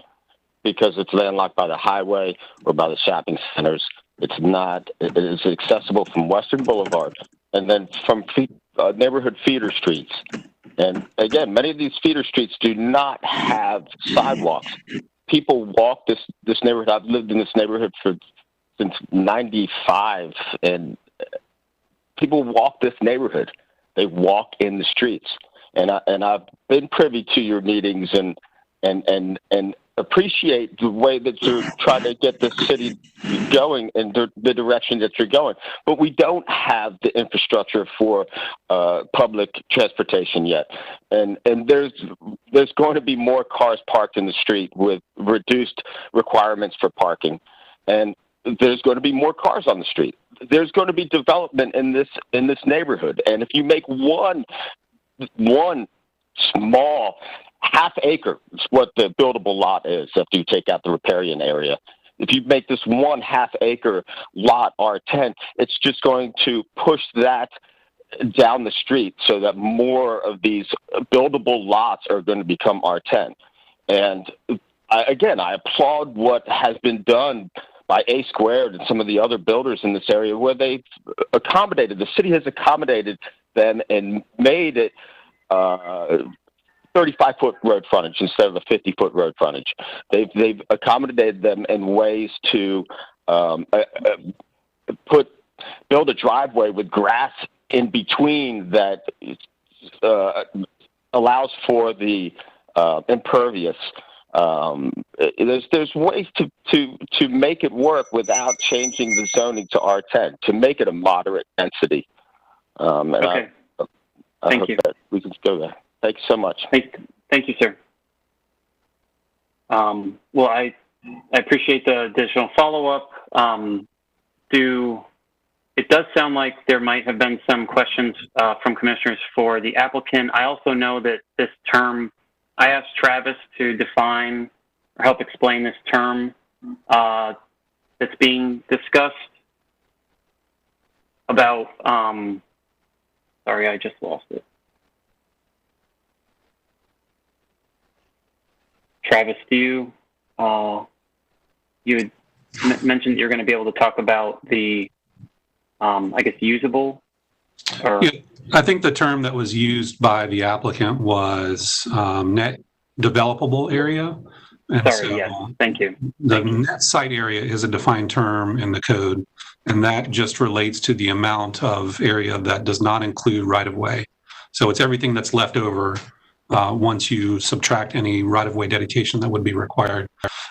because it's landlocked by the highway or by the shopping centers. It's not. It is accessible from Western Boulevard and then from neighborhood feeder streets. And again, many of these feeder streets do not have sidewalks. People walk this neighborhood. I've lived in this neighborhood since '95, and people walk this neighborhood. They walk in the streets, and I've been privy to your meetings, and appreciate the way that you're trying to get the city going in the direction that you're going, but we don't have the infrastructure for public transportation yet, and there's going to be more cars parked in the street with reduced requirements for parking, and there's going to be more cars on the street. There's going to be development in this neighborhood, and if you make one small half acre, is what the buildable lot is after you take out the riparian area. If you make this 1/2 acre lot R10, it's just going to push that down the street so that more of these buildable lots are going to become R10. And I applaud what has been done by A Squared and some of the other builders in this area where they've accommodated, the city has accommodated them and made it 35-foot road frontage instead of a 50-foot road frontage. They've accommodated them in ways to build a driveway with grass in between that allows for the impervious. There's ways to make it work without changing the zoning to R10 to make it a moderate density. Okay. I Thank hope you. that we can go there. Thank you so much. Thank you, sir. Well, I appreciate the additional follow-up. It does sound like there might have been some questions from commissioners for the applicant. I also know that this term, I asked Travis to define or help explain this term that's being discussed about, sorry, I just lost it. Travis, you had mentioned that you're going to be able to talk about the, I guess, usable? Or... Yeah, I think the term that was used by the applicant was net developable area. And Sorry, yes, thank you. The net site area is a defined term in the code, and that just relates to the amount of area that does not include right-of-way. So it's everything that's left over once you subtract any right-of-way dedication that would be required.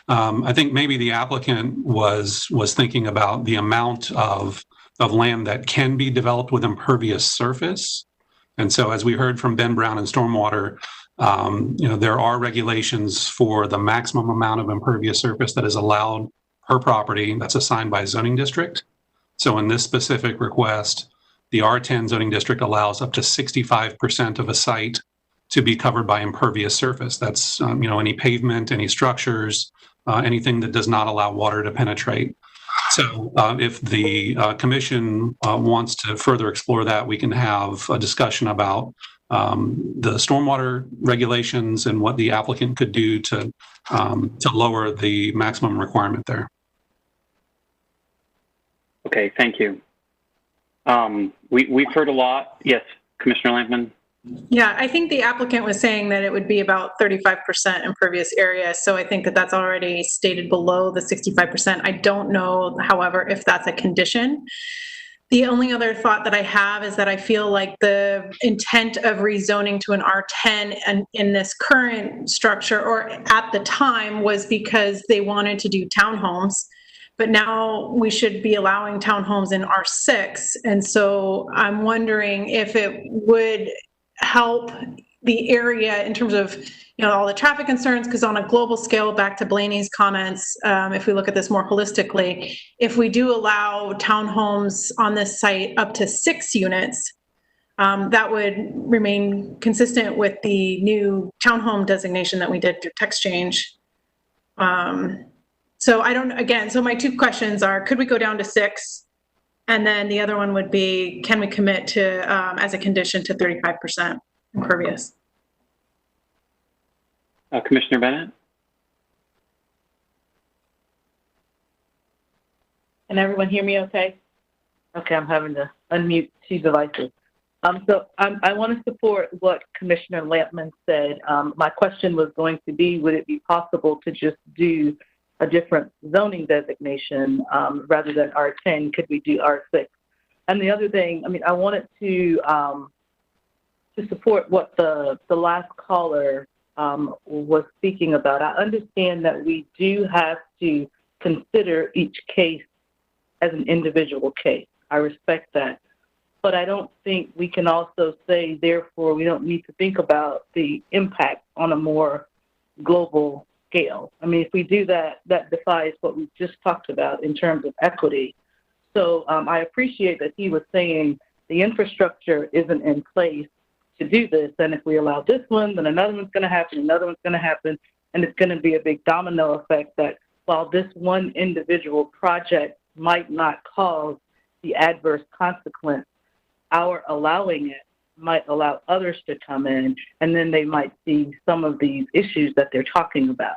I think maybe the applicant was thinking about the amount of land that can be developed with impervious surface. And so as we heard from Ben Brown and Stormwater, there are regulations for the maximum amount of impervious surface that is allowed per property that's assigned by zoning district. So in this specific request, the R10 zoning district allows up to 65% of a site to be covered by impervious surface. That's, any pavement, any structures, anything that does not allow water to penetrate. So if the commission wants to further explore that, we can have a discussion about the stormwater regulations and what the applicant could do to lower the maximum requirement there. Okay, thank you. We've heard a lot. Yes, Commissioner Lampman. Yeah, I think the applicant was saying that it would be about 35% impervious area. So I think that that's already stated below the 65%. I don't know, however, if that's a condition. The only other thought that I have is that I feel like the intent of rezoning to an R10 and in this current structure, or at the time, was because they wanted to do townhomes. But now we should be allowing townhomes in R6. And so I'm wondering if it would help the area in terms of, all the traffic concerns, because on a global scale, back to Blaney's comments, if we look at this more holistically, if we do allow townhomes on this site up to 6 units, that would remain consistent with the new townhome designation that we did through text change. So so my two questions are, could we go down to 6? And then the other one would be, can we commit to, as a condition, to 35% impervious? Commissioner Bennett? Can everyone hear me okay? Okay, I'm having to unmute 2 devices. So I want to support what Commissioner Lampman said. My question was going to be, would it be possible to just do a different zoning designation rather than R10? Could we do R6? And the other thing, I wanted to support what the last caller was speaking about. I understand that we do have to consider each case as an individual case. I respect that. But I don't think we can also say, therefore, we don't need to think about the impact on a more global scale. I mean, if we do that, that defies what we just talked about in terms of equity. So I appreciate that he was saying the infrastructure isn't in place to do this. And if we allow this one, then another one's going to happen, another one's going to happen, and it's going to be a big domino effect that while this one individual project might not cause the adverse consequence, our allowing it might allow others to come in, and then they might see some of these issues that they're talking about.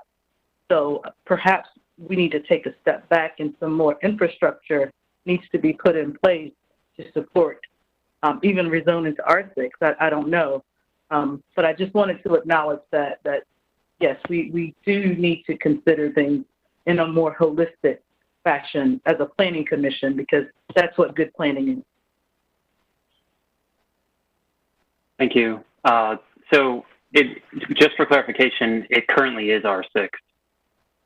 So perhaps we need to take a step back, and some more infrastructure needs to be put in place to support even rezoning to R6. I don't know. But I just wanted to acknowledge that yes, we do need to consider things in a more holistic fashion as a planning commission, because that's what good planning is. Thank you. So just for clarification, it currently is R6.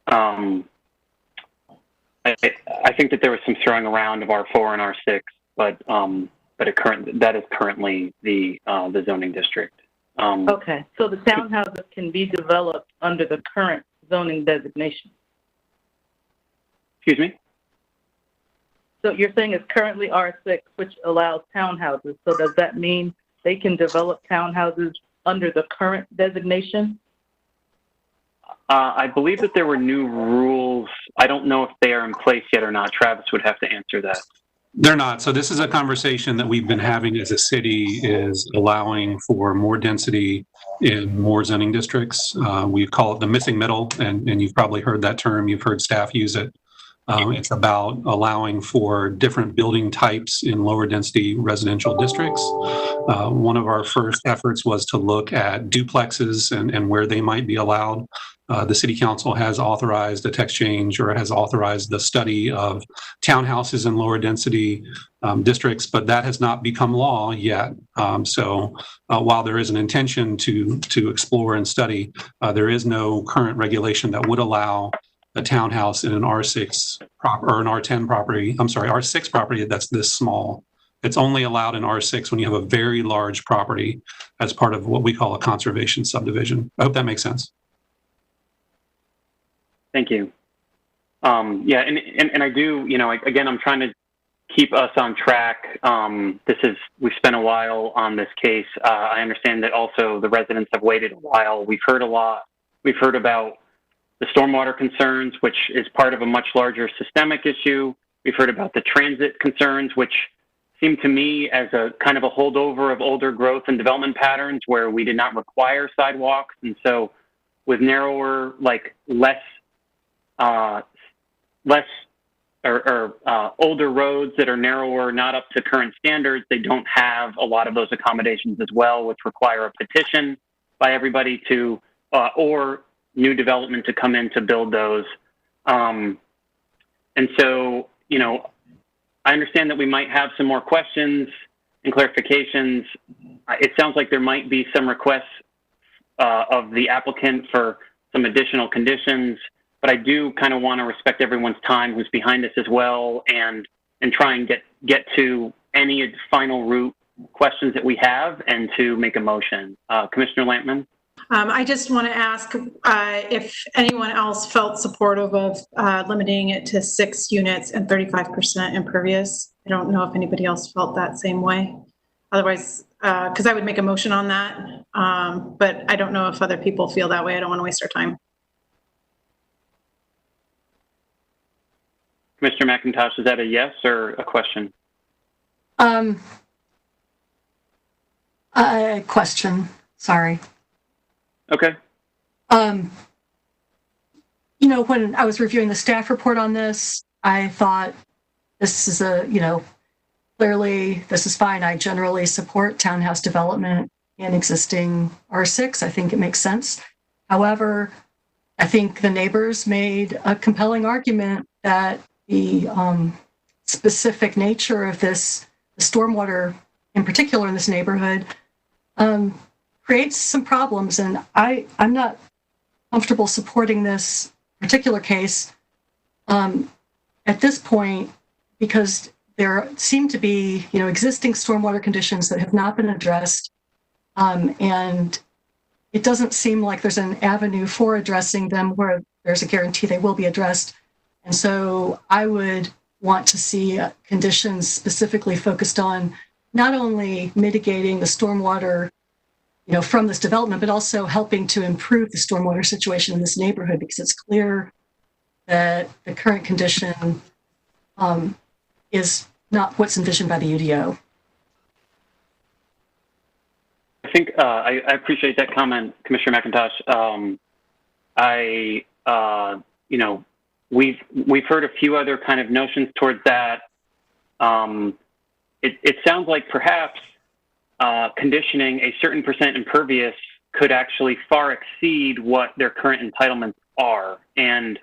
I think that there was some throwing around of R4 and R6, but that is currently the zoning district. Okay, so the townhouses can be developed under the current zoning designation. Excuse me? So you're saying it's currently R6, which allows townhouses. So does that mean they can develop townhouses under the current designation? I believe that there were new rules. I don't know if they are in place yet or not. Travis would have to answer that. They're not. So this is a conversation that we've been having as a city, is allowing for more density in more zoning districts. We call it the missing middle, and you've probably heard that term. You've heard staff use it. It's about allowing for different building types in lower density residential districts. One of our first efforts was to look at duplexes and where they might be allowed. The City Council has authorized a text change, or has authorized the study of townhouses in lower density districts, but that has not become law yet. So while there is an intention to explore and study, there is no current regulation that would allow a townhouse in an R6 or an R10 property, I'm sorry, R6 property that's this small. It's only allowed in R6 when you have a very large property as part of what we call a conservation subdivision. I hope that makes sense. Thank you. Yeah, and I do, again, I'm trying to keep us on track. We've spent a while on this case. I understand that also the residents have waited a while. We've heard a lot. We've heard about the stormwater concerns, which is part of a much larger systemic issue. We've heard about the transit concerns, which seem to me as a kind of a holdover of older growth and development patterns where we did not require sidewalks. And so with narrower, older roads that are narrower, not up to current standards, they don't have a lot of those accommodations as well, which require a petition by everybody to, or new development to come in to build those. And so, I understand that we might have some more questions and clarifications. It sounds like there might be some requests of the applicant for some additional conditions, but I do kind of want to respect everyone's time who's behind this as well, and try and get to any final root questions that we have and to make a motion. Commissioner Lampman? I just want to ask if anyone else felt supportive of limiting it to 6 units and 35% impervious. I don't know if anybody else felt that same way. Otherwise, because I would make a motion on that, but I don't know if other people feel that way. I don't want to waste our time. Commissioner McIntosh, is that a yes or a question? A question, sorry. Okay. When I was reviewing the staff report on this, I thought this is clearly this is fine. I generally support townhouse development in existing R6. I think it makes sense. However, I think the neighbors made a compelling argument that the specific nature of this, the stormwater in particular in this neighborhood, creates some problems, and I'm not comfortable supporting this particular case at this point, because there seem to be, existing stormwater conditions that have not been addressed, and it doesn't seem like there's an avenue for addressing them where there's a guarantee they will be addressed. And so I would want to see conditions specifically focused on not only mitigating the stormwater, from this development, but also helping to improve the stormwater situation in this neighborhood, because it's clear that the current condition is not what's envisioned by the UDO. I think I appreciate that comment, Commissioner McIntosh. We've heard a few other kind of notions towards that. It sounds like perhaps conditioning a certain percent impervious could actually far exceed what their current entitlements are. And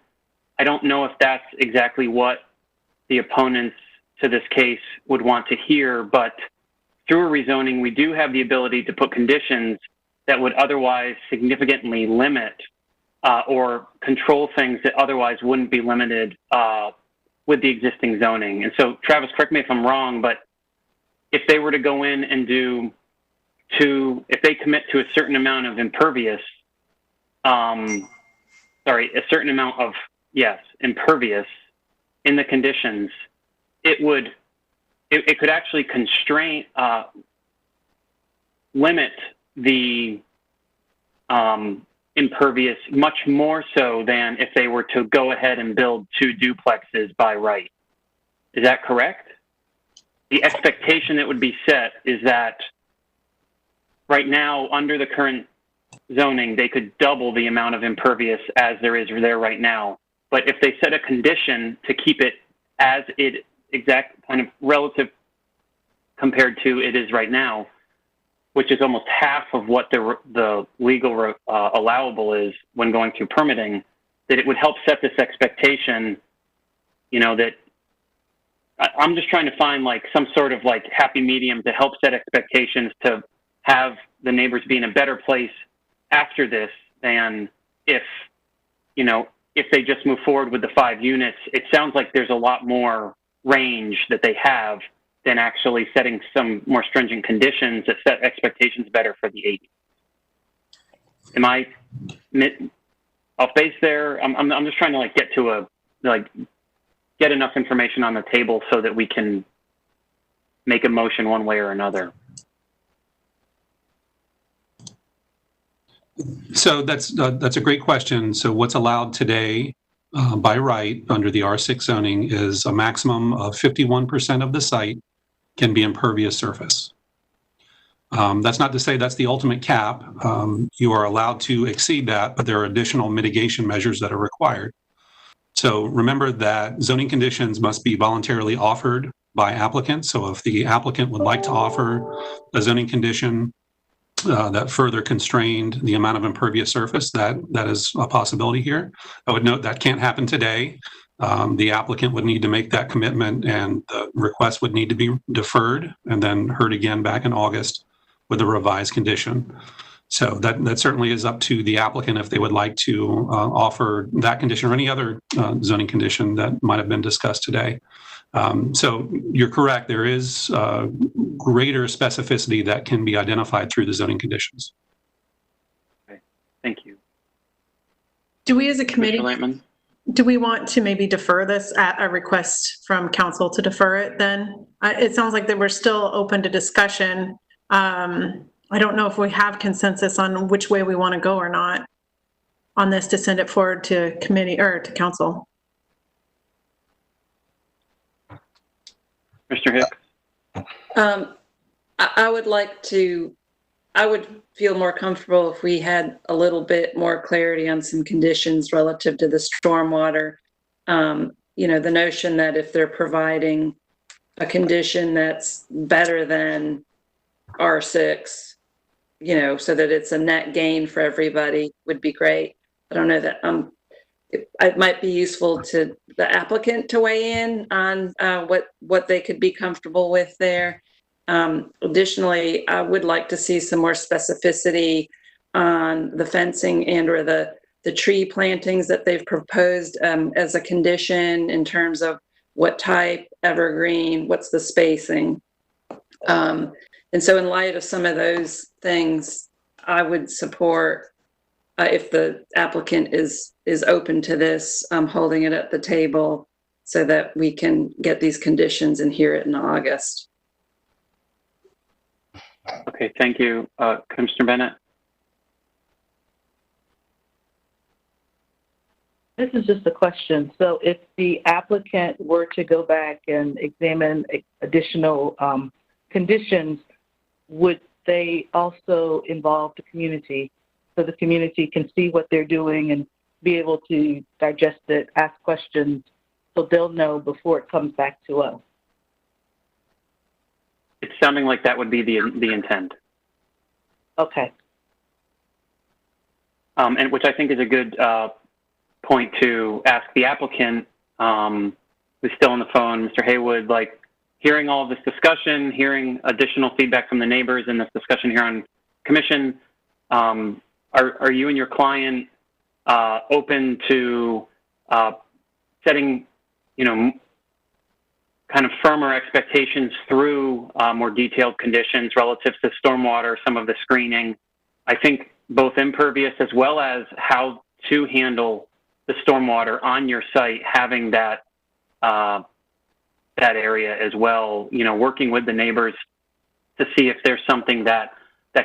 I don't know if that's exactly what the opponents to this case would want to hear, but through a rezoning, we do have the ability to put conditions that would otherwise significantly limit or control things that otherwise wouldn't be limited with the existing zoning. And so, Travis, correct me if I'm wrong, but if they were to go in and if they commit to a certain amount of impervious, a certain amount of, impervious in the conditions, it could actually limit the impervious much more so than if they were to go ahead and build 2 duplexes by right. Is that correct? The expectation that would be set is that right now, under the current zoning, they could double the amount of impervious as there is there right now. But if they set a condition to keep it as it exact kind of relative compared to it is right now, which is almost half of what the legal allowable is when going through permitting, that it would help set this expectation, that I'm just trying to find like some sort of like happy medium to help set expectations to have the neighbors be in a better place after this than if they just move forward with the 5 units. It sounds like there's a lot more range that they have than actually setting some more stringent conditions that set expectations better for the 80. Am I off base there? I'm just trying to get enough information on the table so that we can make a motion one way or another. So that's a great question. So what's allowed today by right under the R6 zoning is a maximum of 51% of the site can be impervious surface. That's not to say that's the ultimate cap. You are allowed to exceed that, but there are additional mitigation measures that are required. So remember that zoning conditions must be voluntarily offered by applicants. So if the applicant would like to offer a zoning condition that further constrained the amount of impervious surface, that is a possibility here. I would note that can't happen today. The applicant would need to make that commitment, and the request would need to be deferred and then heard again back in August with a revised condition. So that certainly is up to the applicant if they would like to offer that condition or any other zoning condition that might have been discussed today. So you're correct. There is greater specificity that can be identified through the zoning conditions. Okay. Thank you. Do we as a committee, do we want to maybe defer this at a request from council to defer it then? It sounds like that we're still open to discussion. I don't know if we have consensus on which way we want to go or not on this to send it forward to committee or to council. Mr. Hicks? I would feel more comfortable if we had a little bit more clarity on some conditions relative to the stormwater. The notion that if they're providing a condition that's better than R6, so that it's a net gain for everybody would be great. I don't know that it might be useful to the applicant to weigh in on what they could be comfortable with there. Additionally, I would like to see some more specificity on the fencing and or the tree plantings that they've proposed as a condition in terms of what type, evergreen, what's the spacing. And so in light of some of those things, I would support if the applicant is open to this, holding it at the table so that we can get these conditions and hear it in August. Okay, thank you. Commissioner Bennett? This is just a question. So if the applicant were to go back and examine additional conditions, would they also involve the community so the community can see what they're doing and be able to digest it, ask questions, so they'll know before it comes back to us? It's sounding like that would be the intent. Okay. And which I think is a good point to ask the applicant, who's still on the phone, Mr. Haywood, like hearing all of this discussion, hearing additional feedback from the neighbors in this discussion here on commission, are you and your client open to setting, kind of firmer expectations through more detailed conditions relative to stormwater, some of the screening? I think both impervious as well as how to handle the stormwater on your site, having that that area as well, working with the neighbors to see if there's something that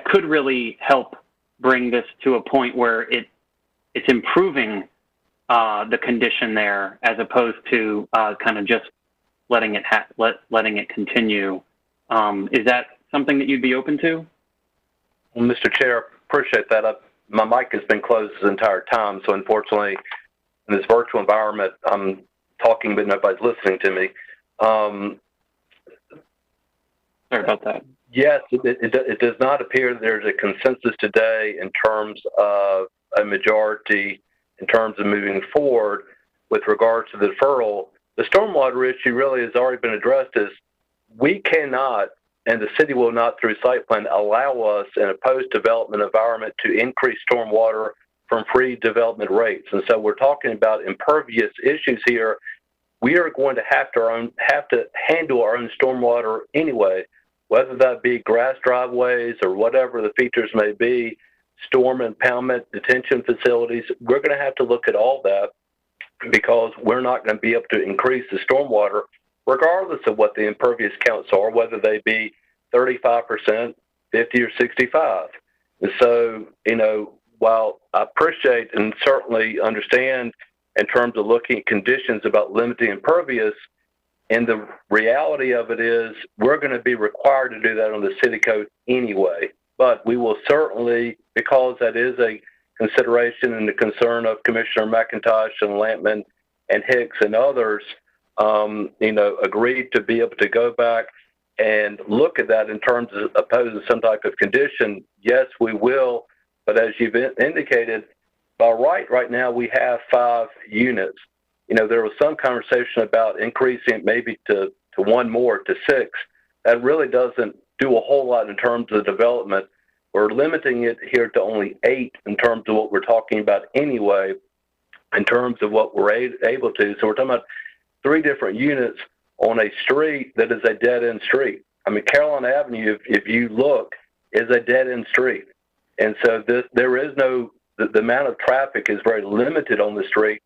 could really help bring this to a point where it's improving the condition there, as opposed to kind of just letting it continue. Is that something that you'd be open to? Well, Mr. Chair, appreciate that. My mic has been closed this entire time, so unfortunately, in this virtual environment, I'm talking, but nobody's listening to me. Sorry about that. Yes, it does not appear that there's a consensus today in terms of a majority, in terms of moving forward with regards to the deferral. The stormwater issue really has already been addressed. Is we cannot, and the city will not through site plan, allow us in a post-development environment to increase stormwater from pre-development rates. And so we're talking about impervious issues here. We are going to have to handle our own stormwater anyway, whether that be grass driveways or whatever the features may be, storm impoundment, detention facilities. We're going to have to look at all that because we're not going to be able to increase the stormwater regardless of what the impervious counts are, whether they be 35%, 50 or 65. And so, while I appreciate and certainly understand in terms of looking at conditions about limiting impervious, and the reality of it is we're going to be required to do that on the city code anyway. But we will certainly, because that is a consideration and the concern of Commissioner McIntosh and Lampman and Hicks and others, agreed to be able to go back and look at that in terms of opposing some type of condition. Yes, we will. But as you've indicated, by right now we have 5 units. There was some conversation about increasing it maybe to one more, to 6. That really doesn't do a whole lot in terms of development. We're limiting it here to only 8 in terms of what we're talking about anyway, in terms of what we're able to. So we're talking about 3 different units on a street that is a dead-end street. I mean, Carolina Avenue, if you look, is a dead-end street. And so there is the amount of traffic is very limited on the street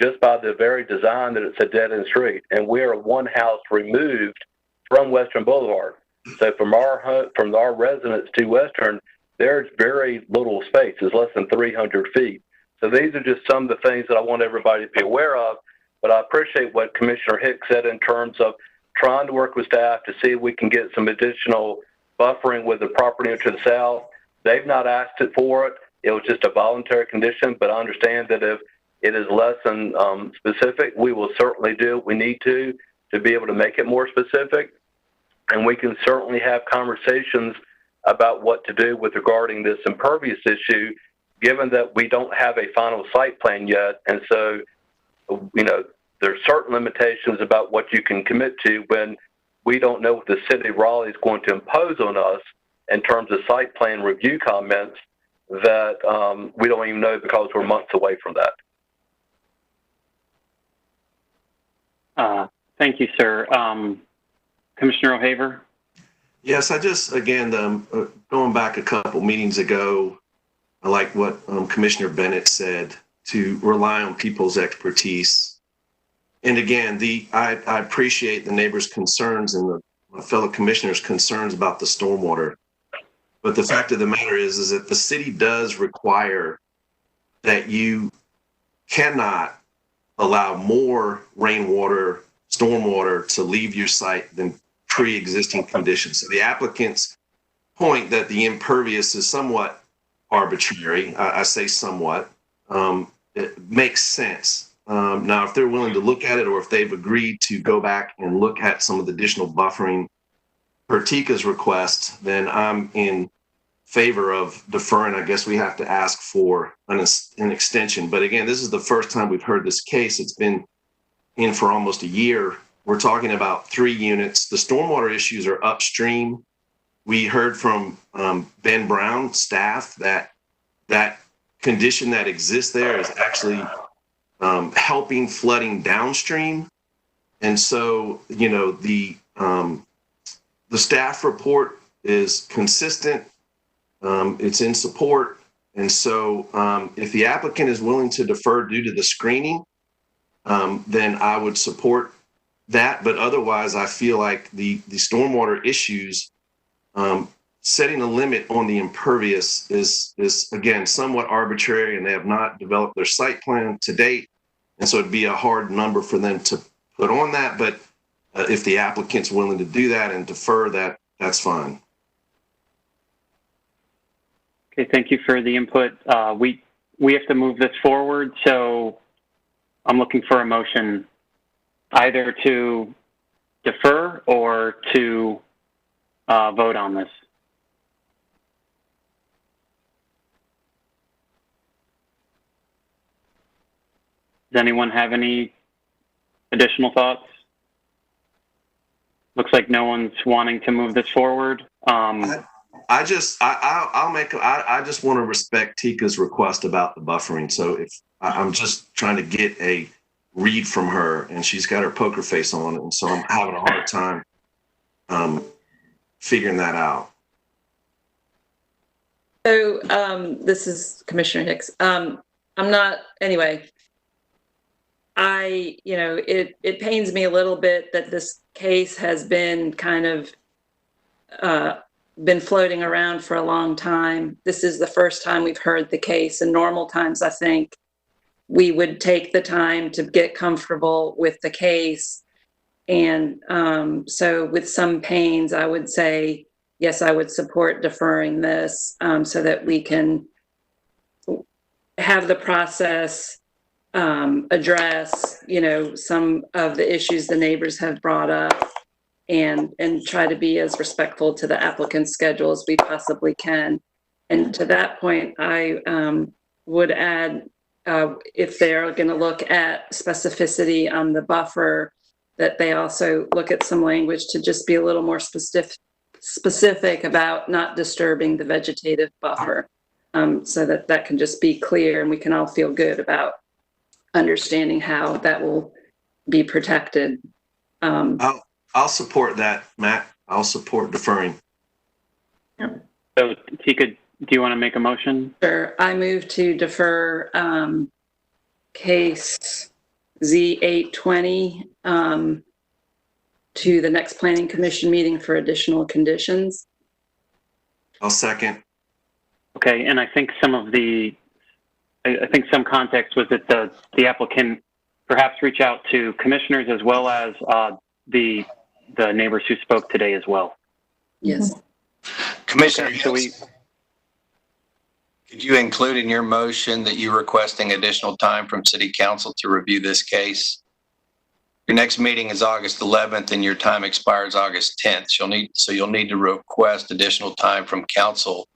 just by the very design that it's a dead-end street. And we are 1 house removed from Western Boulevard. So from our residence to Western, there's very little space. It's less than 300 feet. So these are just some of the things that I want everybody to be aware of. But I appreciate what Commissioner Hicks said in terms of trying to work with staff to see if we can get some additional buffering with the property to the south. They've not asked for it. It was just a voluntary condition, but I understand that if it is less than specific, we will certainly do what we need to be able to make it more specific. And we can certainly have conversations about what to do with regarding this impervious issue, given that we don't have a final site plan yet. And so, there's certain limitations about what you can commit to when we don't know what the city of Raleigh is going to impose on us in terms of site plan review comments that we don't even know because we're months away from that. Thank you, sir. Commissioner O'Haver? Yes, I just, again, going back a couple meetings ago, I like what Commissioner Bennett said, to rely on people's expertise. And again, I appreciate the neighbors' concerns and my fellow commissioners' concerns about the stormwater. But the fact of the matter is that the city does require that you cannot allow more rainwater, stormwater to leave your site than pre-existing conditions. So the applicant's point that the impervious is somewhat arbitrary, I say somewhat, it makes sense. Now, if they're willing to look at it, or if they've agreed to go back and look at some of the additional buffering per Tika's request, then I'm in favor of deferring. I guess we have to ask for an extension. But again, this is the first time we've heard this case. It's been in for almost a year. We're talking about 3 units. The stormwater issues are upstream. We heard from Ben Brown staff that that condition that exists there is actually helping flooding downstream. And so, you know, the staff report is consistent. It's in support. And so if the applicant is willing to defer due to the screening, then I would support that. But otherwise, I feel like the stormwater issues, setting a limit on the impervious is again, somewhat arbitrary, and they have not developed their site plan to date. And so it'd be a hard number for them to put on that. But if the applicant's willing to do that and defer that, that's fine. Okay, thank you for the input. We have to move this forward, so I'm looking for a motion either to defer or to vote on this. Does anyone have any additional thoughts? Looks like no one's wanting to move this forward. I just want to respect Tika's request about the buffering. So if I'm just trying to get a read from her, and she's got her poker face on, and so I'm having a hard time figuring that out. So this is Commissioner Hicks. I'm not, anyway, it pains me a little bit that this case has been kind of been floating around for a long time. This is the first time we've heard the case. In normal times, I think we would take the time to get comfortable with the case. And so with some pains, I would say, yes, I would support deferring this so that we can have the process address, some of the issues the neighbors have brought up, and try to be as respectful to the applicant's schedule as we possibly can. And to that point, I would add, if they're going to look at specificity on the buffer, that they also look at some language to just be a little more specific about not disturbing the vegetative buffer, so that can just be clear and we can all feel good about understanding how that will be protected. I'll support that, Matt. I'll support deferring. So Tika, do you want to make a motion? Sure. I move to defer case Z820 to the next Planning Commission meeting for additional conditions. I'll second. Okay, and I think some context was that the applicant perhaps reach out to commissioners as well as the neighbors who spoke today as well. Yes. Commissioner, okay, so could you include in your motion that you're requesting additional time from City Council to review this case? Your next meeting is August 11th and your time expires August 10th. You'll need to request additional time from Council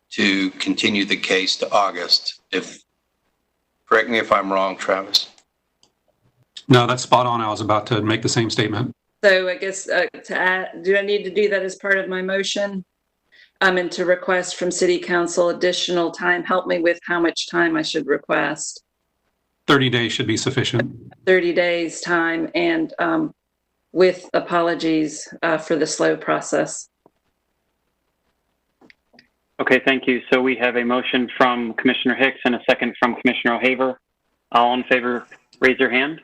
to continue the case to August. Correct me if I'm wrong, Travis. No, that's spot on. I was about to make the same statement. So I guess to add, do I need to do that as part of my motion? And to request from City Council additional time, help me with how much time I should request. 30 days should be sufficient. 30 days time, and with apologies for the slow process. Okay, thank you. So we have a motion from Commissioner Hicks and a second from Commissioner O'Haver. All in favor, raise your hand.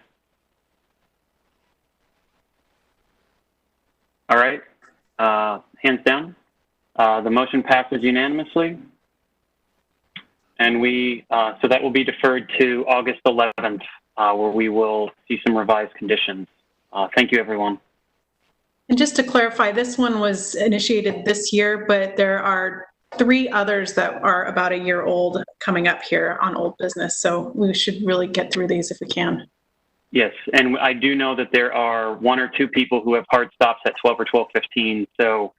All right, hands down. The motion passes unanimously. And so that will be deferred to August 11th, where we will see some revised conditions. Thank you, everyone. And just to clarify, this one was initiated this year, but there are 3 others that are about a year old coming up here on old business. So we should really get through these if we can. Yes, and I do know that there are 1 or 2 people who have hard stops at 12 or 12:15. So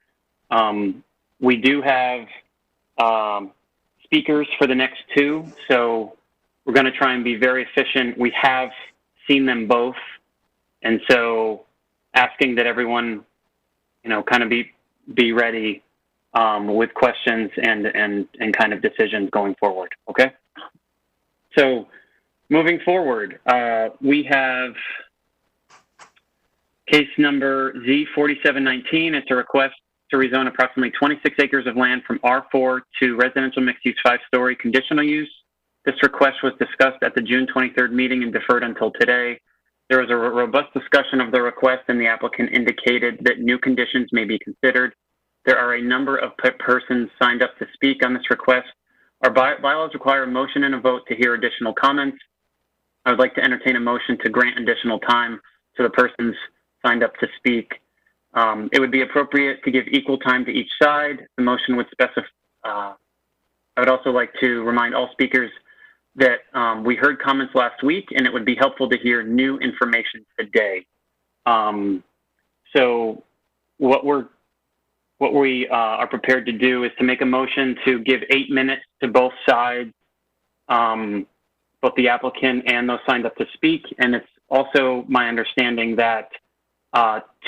we do have speakers for the next 2. So we're going to try and be very efficient. We have seen them both. And so asking that everyone, kind of be ready with questions and kind of decisions going forward. Okay. So moving forward, we have case number Z4719. It's a request to rezone approximately 26 acres of land from R4 to residential mixed-use 5-story conditional use. This request was discussed at the June 23rd meeting and deferred until today. There was a robust discussion of the request, and the applicant indicated that new conditions may be considered. There are a number of persons signed up to speak on this request. Our bylaws require a motion and a vote to hear additional comments. I would like to entertain a motion to grant additional time to the persons signed up to speak. It would be appropriate to give equal time to each side. The motion would specify. I would also like to remind all speakers that we heard comments last week, and it would be helpful to hear new information today. So what we are prepared to do is to make a motion to give 8 minutes to both sides, both the applicant and those signed up to speak. And it's also my understanding that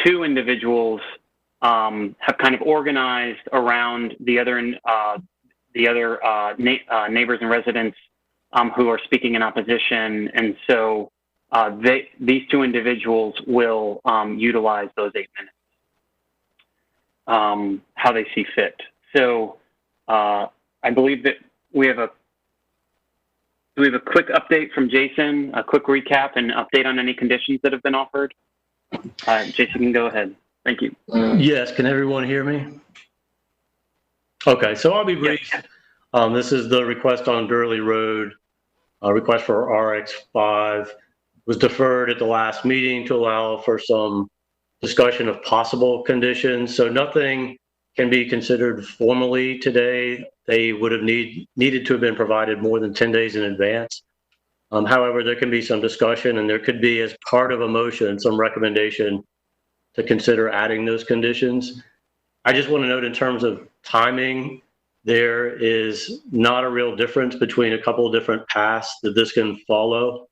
2 individuals have kind of organized around the other neighbors and residents who are speaking in opposition, and so these 2 individuals will utilize those 8 minutes how they see fit. So I believe that we have a quick update from Jason, a quick recap and update on any conditions that have been offered. Jason, you can go ahead. Thank you. Yes, can everyone hear me? Okay, so I'll be brief. This is the request on Durley Road. A request for RX5 was deferred at the last meeting to allow for some discussion of possible conditions. So nothing can be considered formally today. They would have needed to have been provided more than 10 days in advance. However, there can be some discussion, and there could be, as part of a motion, some recommendation to consider adding those conditions. I just want to note, in terms of timing, there is not a real difference between a couple of different paths that this can follow.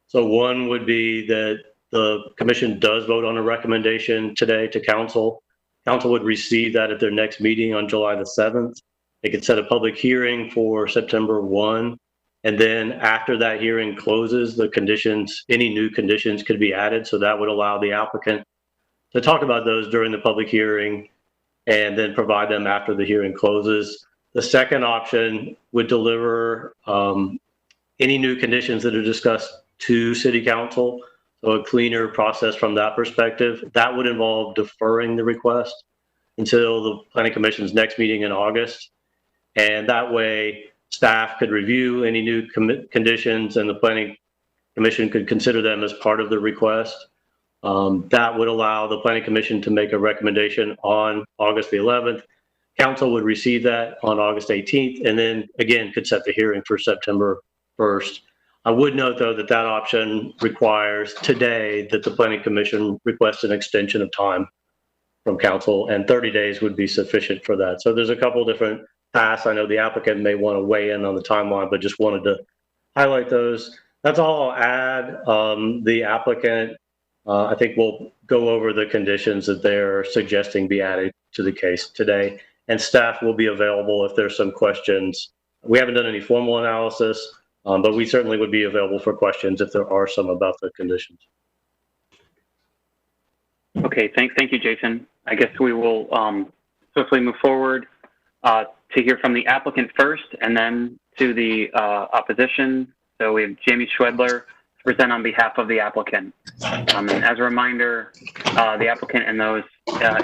So one would be that the commission does vote on a recommendation today to council. Council would receive that at their next meeting on July the 7th. They could set a public hearing for September 1. And then after that hearing closes, the conditions, any new conditions could be added. So that would allow the applicant to talk about those during the public hearing and then provide them after the hearing closes. The second option would deliver any new conditions that are discussed to City Council. So a cleaner process from that perspective. That would involve deferring the request until the Planning Commission's next meeting in August. And that way staff could review any new conditions and the Planning Commission could consider them as part of the request. That would allow the Planning Commission to make a recommendation on August the 11th. Council would receive that on August 18th, and then again could set the hearing for September 1st. I would note, though, that that option requires today that the Planning Commission request an extension of time from Council, and 30 days would be sufficient for that. So there's a couple different paths. I know the applicant may want to weigh in on the timeline, but just wanted to highlight those. That's all I'll add. The applicant I think we'll go over the conditions that they're suggesting be added to the case today, and staff will be available if there's some questions. We haven't done any formal analysis, but we certainly would be available for questions if there are some about the conditions. Okay, thank you, Jason. I guess we will swiftly move forward to hear from the applicant first and then to the opposition. So we have Jamie Schwedler to present on behalf of the applicant. And as a reminder, the applicant and those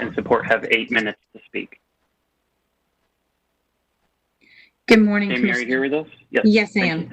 in support have 8 minutes to speak. Good morning, Jamie, are you here with us? Yes, I am.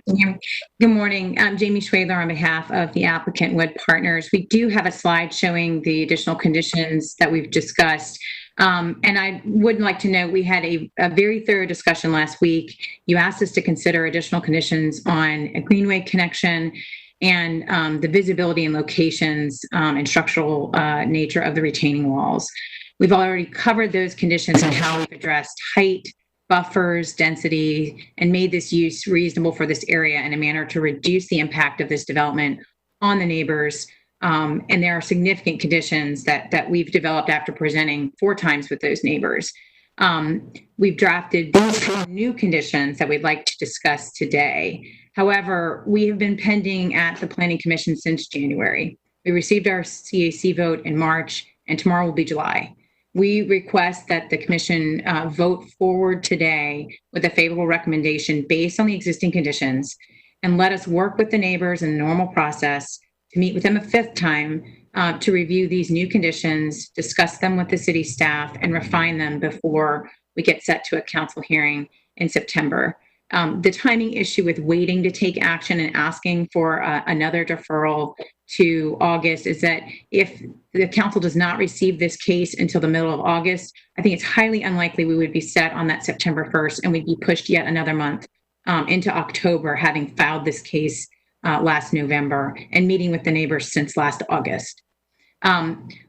Good morning. I'm Jamie Schwedler on behalf of the applicant Wood Partners. We do have a slide showing the additional conditions that we've discussed. And I would like to note we had a very thorough discussion last week. You asked us to consider additional conditions on a greenway connection and the visibility and locations and structural nature of the retaining walls. We've already covered those conditions and how we've addressed height, buffers, density, and made this use reasonable for this area in a manner to reduce the impact of this development on the neighbors. And there are significant conditions that we've developed after presenting 4 times with those neighbors. We've drafted these new conditions that we'd like to discuss today. However, we have been pending at the Planning Commission since January. We received our CAC vote in March, and tomorrow will be July. We request that the Commission vote forward today with a favorable recommendation based on the existing conditions, and let us work with the neighbors in the normal process to meet with them a 5th time to review these new conditions, discuss them with the city staff, and refine them before we get set to a council hearing in September. The timing issue with waiting to take action and asking for another deferral to August is that if the council does not receive this case until the middle of August, I think it's highly unlikely we would be set on that September 1st, and we'd be pushed yet another month into October, having filed this case last November and meeting with the neighbors since last August.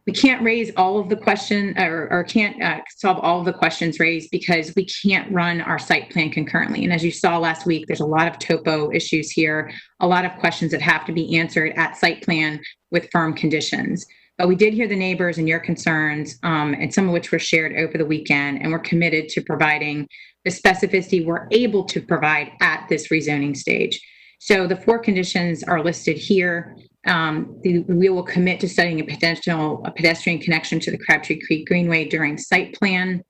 We can't raise all of the questions or can't solve all of the questions raised because we can't run our site plan concurrently. And as you saw last week, there's a lot of topo issues here, a lot of questions that have to be answered at site plan with firm conditions. But we did hear the neighbors and your concerns, and some of which were shared over the weekend, and we're committed to providing the specificity we're able to provide at this rezoning stage. So the 4 conditions are listed here. We will commit to studying a pedestrian connection to the Crabtree Creek Greenway during site plan,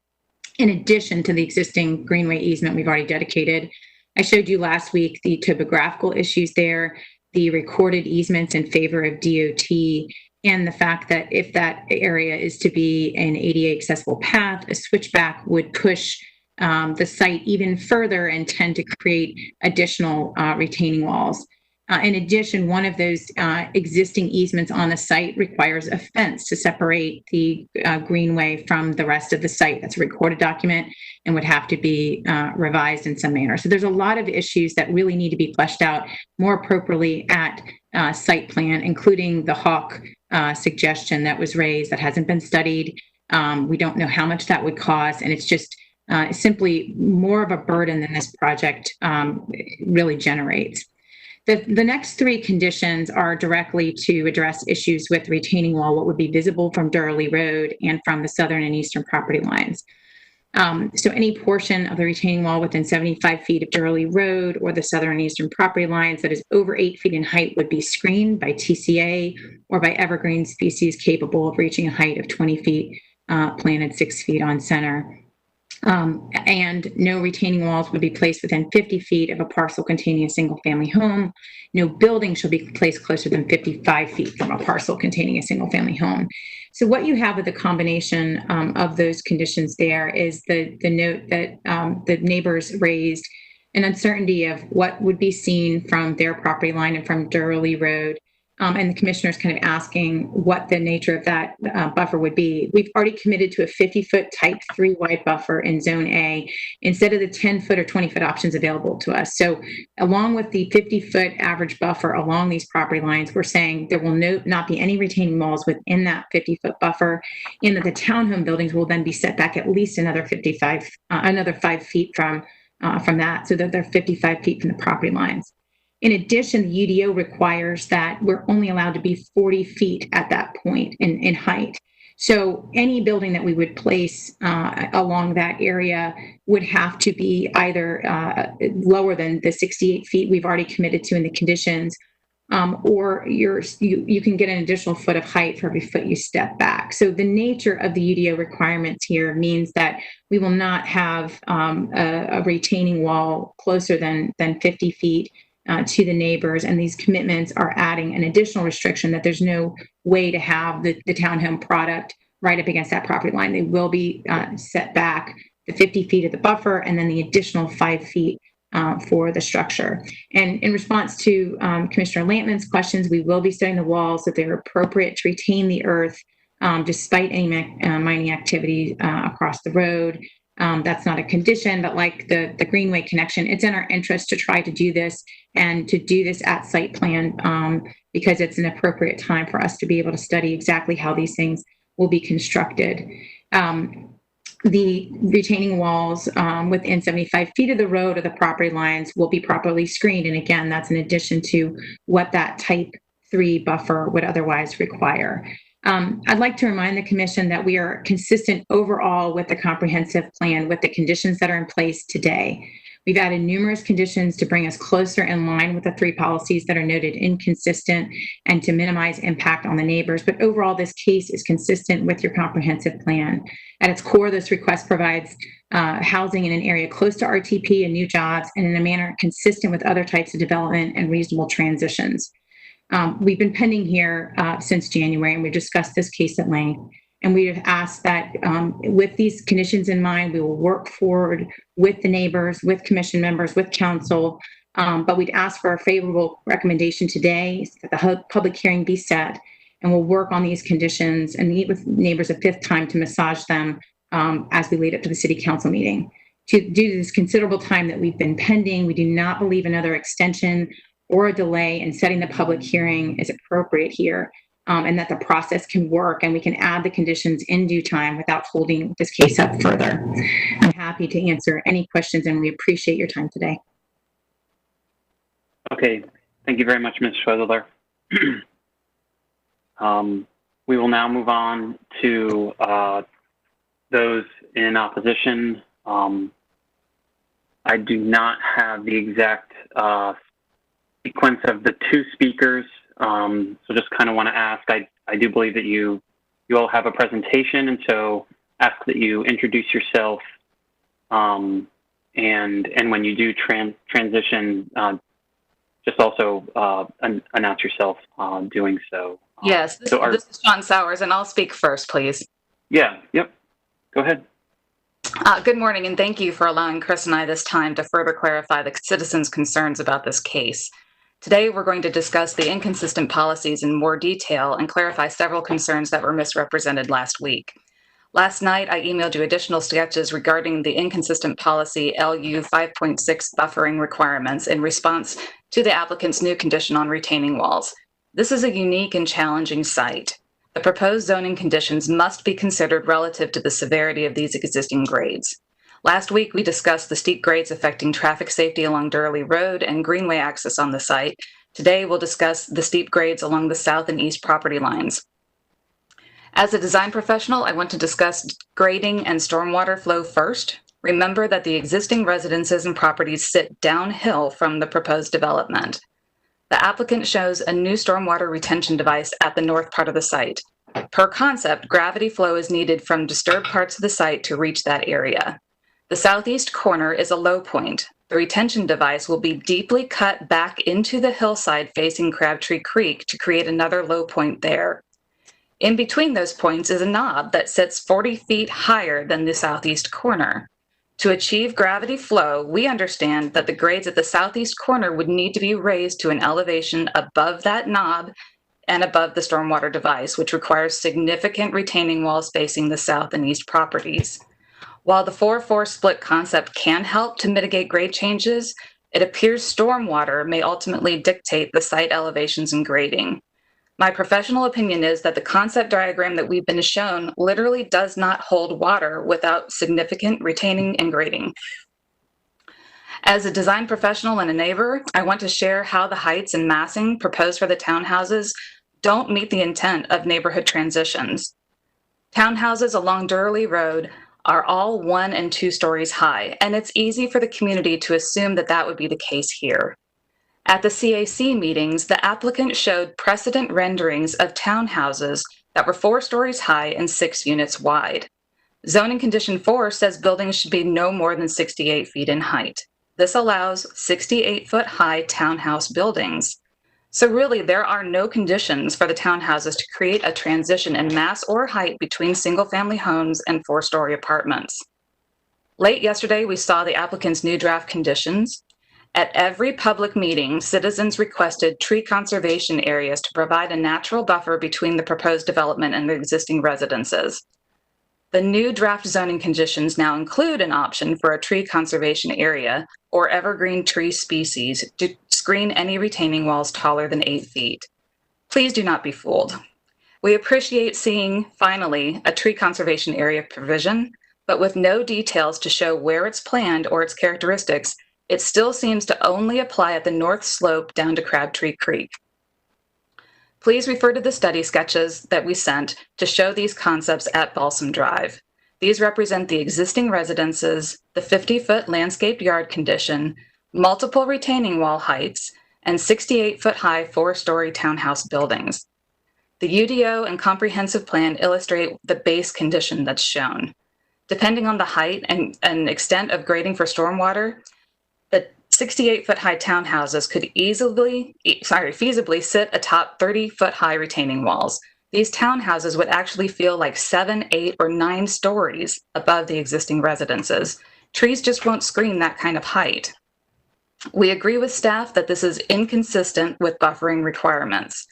in addition to the existing greenway easement we've already dedicated. I showed you last week the topographical issues there, the recorded easements in favor of DOT, and the fact that if that area is to be an ADA accessible path, a switchback would push the site even further and tend to create additional retaining walls. In addition, one of those existing easements on the site requires a fence to separate the greenway from the rest of the site. That's a recorded document and would have to be revised in some manner. So there's a lot of issues that really need to be fleshed out more appropriately at site plan, including the Hawk suggestion that was raised that hasn't been studied. We don't know how much that would cost, and it's just simply more of a burden than this project really generates. The next 3 conditions are directly to address issues with retaining wall, what would be visible from Raleigh Road and from the southern and eastern property lines. So any portion of the retaining wall within 75 feet of Raleigh Road or the southern and eastern property lines that is over 8 feet in height would be screened by TCA or by evergreen species capable of reaching a height of 20 feet, planted 6 feet on center. And no retaining walls would be placed within 50 feet of a parcel containing a single-family home. No building shall be placed closer than 55 feet from a parcel containing a single-family home. So what you have with the combination of those conditions there is the note that the neighbors raised an uncertainty of what would be seen from their property line and from Raleigh Road. And the commissioner's kind of asking what the nature of that buffer would be. We've already committed to a 50-foot type 3 wide buffer in zone A instead of the 10-foot or 20-foot options available to us. So along with the 50-foot average buffer along these property lines, we're saying there will not be any retaining walls within that 50-foot buffer, and that the townhome buildings will then be set back at least another 5 feet from that, so that they're 55 feet from the property lines. In addition, the UDO requires that we're only allowed to be 40 feet at that point in height. So any building that we would place along that area would have to be either lower than the 68 feet we've already committed to in the conditions, or you can get an additional foot of height for every foot you step back. So the nature of the UDO requirements here means that we will not have a retaining wall closer than 50 feet to the neighbors. And these commitments are adding an additional restriction that there's no way to have the townhome product right up against that property line. They will be set back the 50 feet of the buffer and then the additional 5 feet for the structure. And in response to Commissioner Lampman's questions, we will be setting the walls so they're appropriate to retain the earth despite any mining activity across the road. That's not a condition, but like the Greenway connection, it's in our interest to try to do this and to do this at site plan because it's an appropriate time for us to be able to study exactly how these things will be constructed. The retaining walls within 75 feet of the road or the property lines will be properly screened. And again, that's in addition to what that type 3 buffer would otherwise require. I'd like to remind the commission that we are consistent overall with the comprehensive plan with the conditions that are in place today. We've added numerous conditions to bring us closer in line with the 3 policies that are noted inconsistent and to minimize impact on the neighbors. But overall, this case is consistent with your comprehensive plan. At its core, this request provides housing in an area close to RTP and new jobs and in a manner consistent with other types of development and reasonable transitions. We've been pending here since January, and we've discussed this case at length. And we have asked that with these conditions in mind, we will work forward with the neighbors, with commission members, with council. But we'd ask for a favorable recommendation today so that the public hearing be set, and we'll work on these conditions and meet with neighbors a 5th time to massage them as we lead up to the city council meeting. Due to this considerable time that we've been pending, we do not believe another extension or a delay in setting the public hearing is appropriate here. And that the process can work and we can add the conditions in due time without holding this case up further. I'm happy to answer any questions and we appreciate your time today. Okay, thank you very much, Ms. Schwedler. We will now move on to those in opposition. I do not have the exact sequence of the 2 speakers. So just kind of want to ask, I do believe that you all have a presentation, and so ask that you introduce yourself, and when you do transition, just also announce yourself doing so. Yes, this is Sean Sowers, and I'll speak first, please. Yeah, yep, go ahead. Good morning, and thank you for allowing Chris and I this time to further clarify the citizens' concerns about this case. Today, we're going to discuss the inconsistent policies in more detail and clarify several concerns that were misrepresented last week. Last night, I emailed you additional sketches regarding the inconsistent policy LU 5.6 buffering requirements in response to the applicant's new condition on retaining walls. This is a unique and challenging site. The proposed zoning conditions must be considered relative to the severity of these existing grades. Last week, we discussed the steep grades affecting traffic safety along Raleigh Road and Greenway access on the site. Today, we'll discuss the steep grades along the south and east property lines. As a design professional, I want to discuss grading and stormwater flow first. Remember that the existing residences and properties sit downhill from the proposed development. The applicant shows a new stormwater retention device at the north part of the site. Per concept, gravity flow is needed from disturbed parts of the site to reach that area. The southeast corner is a low point. The retention device will be deeply cut back into the hillside facing Crabtree Creek to create another low point there. In between those points is a knob that sits 40 feet higher than the southeast corner. To achieve gravity flow, we understand that the grades at the southeast corner would need to be raised to an elevation above that knob and above the stormwater device, which requires significant retaining walls facing the south and east properties. While the 4-4 split concept can help to mitigate grade changes, it appears stormwater may ultimately dictate the site elevations and grading. My professional opinion is that the concept diagram that we've been shown literally does not hold water without significant retaining and grading. As a design professional and a neighbor, I want to share how the heights and massing proposed for the townhouses don't meet the intent of neighborhood transitions. Townhouses along Durley Road are all 1 and 2 stories high, and it's easy for the community to assume that that would be the case here. At the CAC meetings, the applicant showed precedent renderings of townhouses that were 4 stories high and 6 units wide. Zoning Condition 4 says buildings should be no more than 68 feet in height. This allows 68-foot high townhouse buildings. So really, there are no conditions for the townhouses to create a transition in mass or height between single-family homes and 4-story apartments. Late yesterday, we saw the applicant's new draft conditions. At every public meeting, citizens requested tree conservation areas to provide a natural buffer between the proposed development and the existing residences. The new draft zoning conditions now include an option for a tree conservation area or evergreen tree species to screen any retaining walls taller than 8 feet. Please do not be fooled. We appreciate seeing, finally, a tree conservation area provision, but with no details to show where it's planned or its characteristics, it still seems to only apply at the north slope down to Crabtree Creek. Please refer to the study sketches that we sent to show these concepts at Balsam Drive. These represent the existing residences, the 50-foot landscaped yard condition, multiple retaining wall heights, and 68-foot high 4-story townhouse buildings. The UDO and comprehensive plan illustrate the base condition that's shown. Depending on the height and extent of grading for stormwater, the 68-foot high townhouses could feasibly sit atop 30-foot high retaining walls. These townhouses would actually feel like 7, 8, or 9 stories above the existing residences. Trees just won't screen that kind of height. We agree with staff that this is inconsistent with buffering requirements.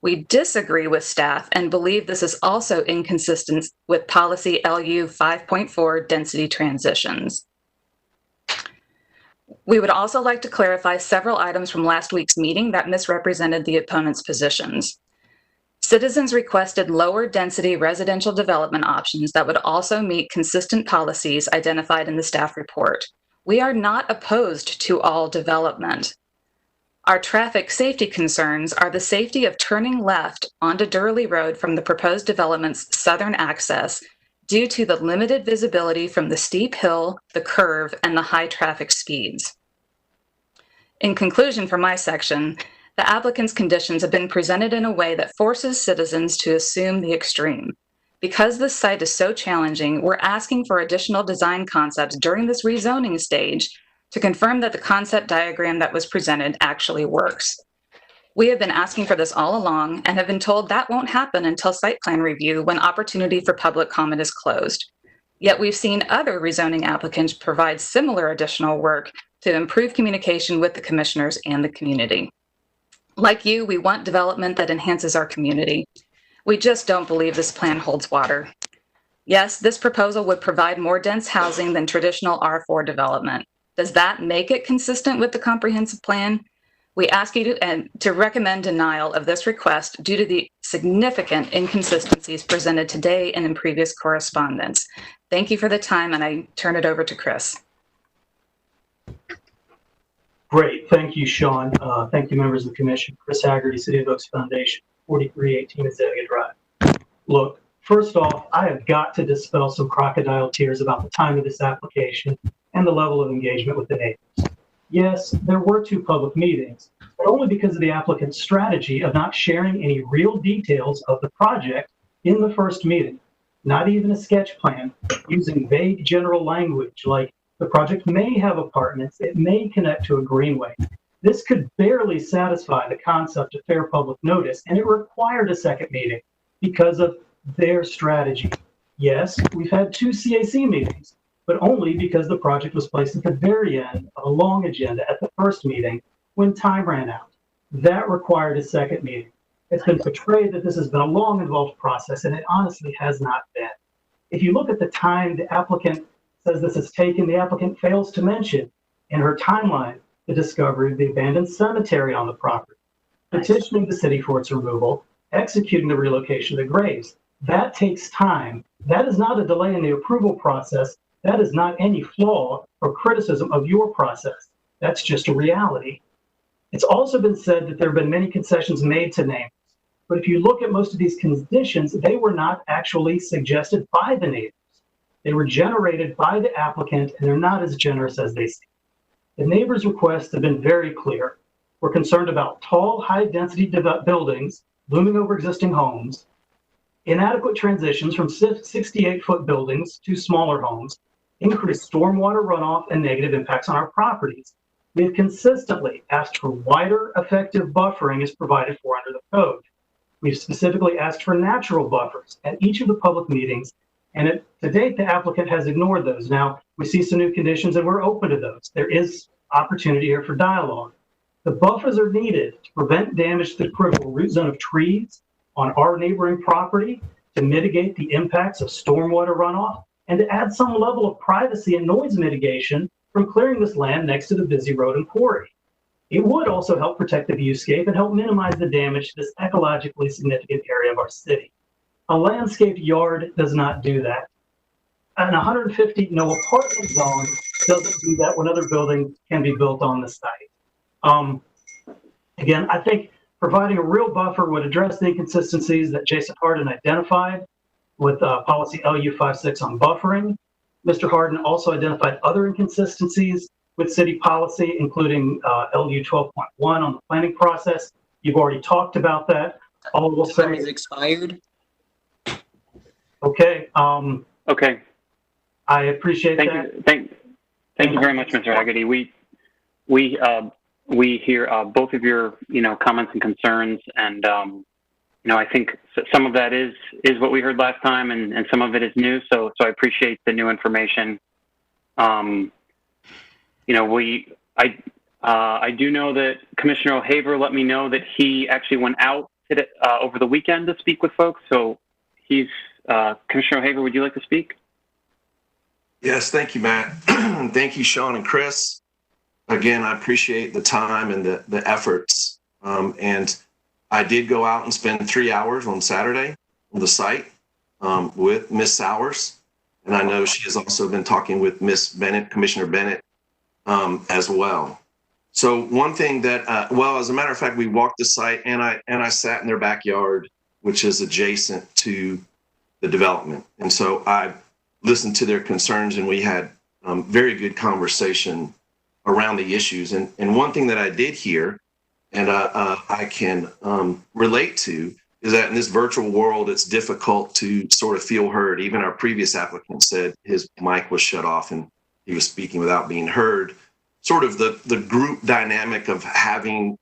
We disagree with staff and believe this is also inconsistent with policy LU 5.4 density transitions. We would also like to clarify several items from last week's meeting that misrepresented the opponent's positions. Citizens requested lower density residential development options that would also meet consistent policies identified in the staff report. We are not opposed to all development. Our traffic safety concerns are the safety of turning left onto Durley Road from the proposed development's southern access due to the limited visibility from the steep hill, the curve, and the high traffic speeds. In conclusion for my section, the applicant's conditions have been presented in a way that forces citizens to assume the extreme. Because this site is so challenging, we're asking for additional design concepts during this rezoning stage to confirm that the concept diagram that was presented actually works. We have been asking for this all along and have been told that won't happen until site plan review when opportunity for public comment is closed. Yet we've seen other rezoning applicants provide similar additional work to improve communication with the commissioners and the community. Like you, we want development that enhances our community. We just don't believe this plan holds water. Yes, this proposal would provide more dense housing than traditional R4 development. Does that make it consistent with the comprehensive plan? We ask you to recommend denial of this request due to the significant inconsistencies presented today and in previous correspondence. Thank you for the time, and I turn it over to Chris. Great. Thank you, Sean. Thank you, members of the commission. Chris Haggerty, City of Oaks Foundation, 4318 Azalea Drive. Look, first off, I have got to dispel some crocodile tears about the time of this application and the level of engagement with the neighbors. Yes, there were 2 public meetings, but only because of the applicant's strategy of not sharing any real details of the project in the first meeting. Not even a sketch plan, using vague general language like the project may have apartments, it may connect to a greenway. This could barely satisfy the concept of fair public notice, and it required a second meeting because of their strategy. Yes, we've had 2 CAC meetings, but only because the project was placed at the very end of a long agenda at the first meeting when time ran out. That required a second meeting. It's been portrayed that this has been a long, involved process, and it honestly has not been. If you look at the time the applicant says this has taken, the applicant fails to mention in her timeline the discovery of the abandoned cemetery on the property, petitioning the city for its removal, executing the relocation of the graves. That takes time. That is not a delay in the approval process. That is not any flaw or criticism of your process. That's just a reality. It's also been said that there have been many concessions made to neighbors, But if you look at most of these conditions, they were not actually suggested by the neighbors. They were generated by the applicant, and they're not as generous as they seem. The neighbors' requests have been very clear. We're concerned about tall, high-density buildings looming over existing homes, inadequate transitions from 68-foot buildings to smaller homes, increased stormwater runoff, and negative impacts on our properties. We have consistently asked for wider effective buffering as provided for under the code. We've specifically asked for natural buffers at each of the public meetings, and to date, the applicant has ignored those. Now, we see some new conditions and we're open to those. There is opportunity here for dialogue. The buffers are needed to prevent damage to the critical root zone of trees on our neighboring property, to mitigate the impacts of stormwater runoff, and to add some level of privacy and noise mitigation from clearing this land next to the busy road and quarry. It would also help protect the viewscape and help minimize the damage to this ecologically significant area of our city. A landscaped yard does not do that. An 150 no apartment zone doesn't do that when other buildings can be built on the site. Again, I think providing a real buffer would address the inconsistencies that Jason Harden identified with policy LU56 on buffering. Mr. Harden also identified other inconsistencies with city policy, including LU 12.1 on the planning process. You've already talked about that. All we'll say is expired. Okay. Okay. I appreciate that. Thank you very much, Mr. Haggerty. We hear both of your comments and concerns, and I think some of that is what we heard last time, and some of it is new. So I appreciate the new information. I do know that Commissioner O'Haver let me know that he actually went out today, over the weekend to speak with folks. So he's Commissioner O'Haver, would you like to speak? Yes, thank you, Matt. Thank you, Sean and Chris. Again, I appreciate the time and the efforts. And I did go out and spend 3 hours on Saturday on the site with Miss Sowers. And I know she has also been talking with Miss Bennett, Commissioner Bennett, as well. So one thing that, as a matter of fact, we walked the site and I sat in their backyard, which is adjacent to the development. And so I listened to their concerns, and we had very good conversation around the issues. And one thing that I did hear, and I can relate to, is that in this virtual world, it's difficult to sort of feel heard. Even our previous applicant said his mic was shut off and he was speaking without being heard. Sort of the group dynamic of having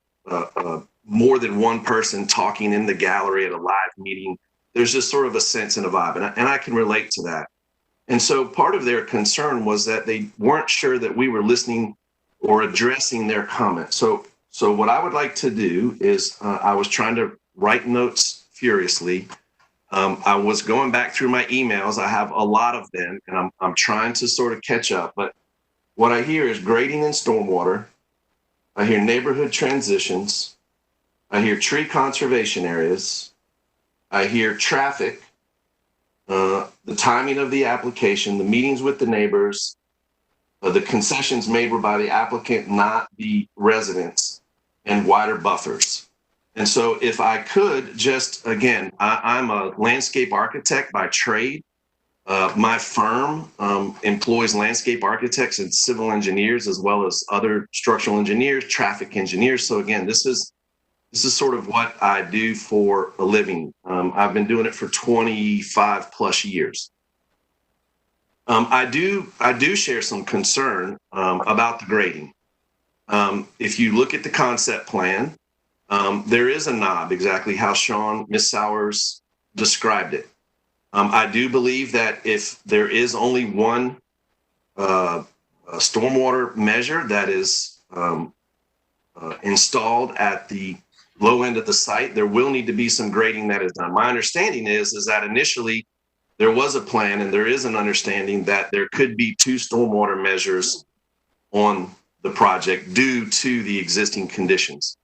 more than one person talking in the gallery at a live meeting. There's just sort of a sense and a vibe, and I can relate to that. And so part of their concern was that they weren't sure that we were listening or addressing their comments. So what I would like to do is, I was trying to write notes furiously. I was going back through my emails. I have a lot of them, and I'm trying to sort of catch up. But what I hear is grading and stormwater. I hear neighborhood transitions. I hear tree conservation areas. I hear traffic, the timing of the application, the meetings with the neighbors, the concessions made were by the applicant, not the residents, and wider buffers. And so if I could just, again, I'm a landscape architect by trade. My firm employs landscape architects and civil engineers, as well as other structural engineers, traffic engineers. So again, this is sort of what I do for a living. I've been doing it for 25 plus years. I do share some concern about the grading. If you look at the concept plan, there is a knob, exactly how Miss Sowers described it. I do believe that if there is only one stormwater measure that is installed at the low end of the site, there will need to be some grading that is done. My understanding is that initially there was a plan, and there is an understanding that there could be 2 stormwater measures on the project due to the existing conditions.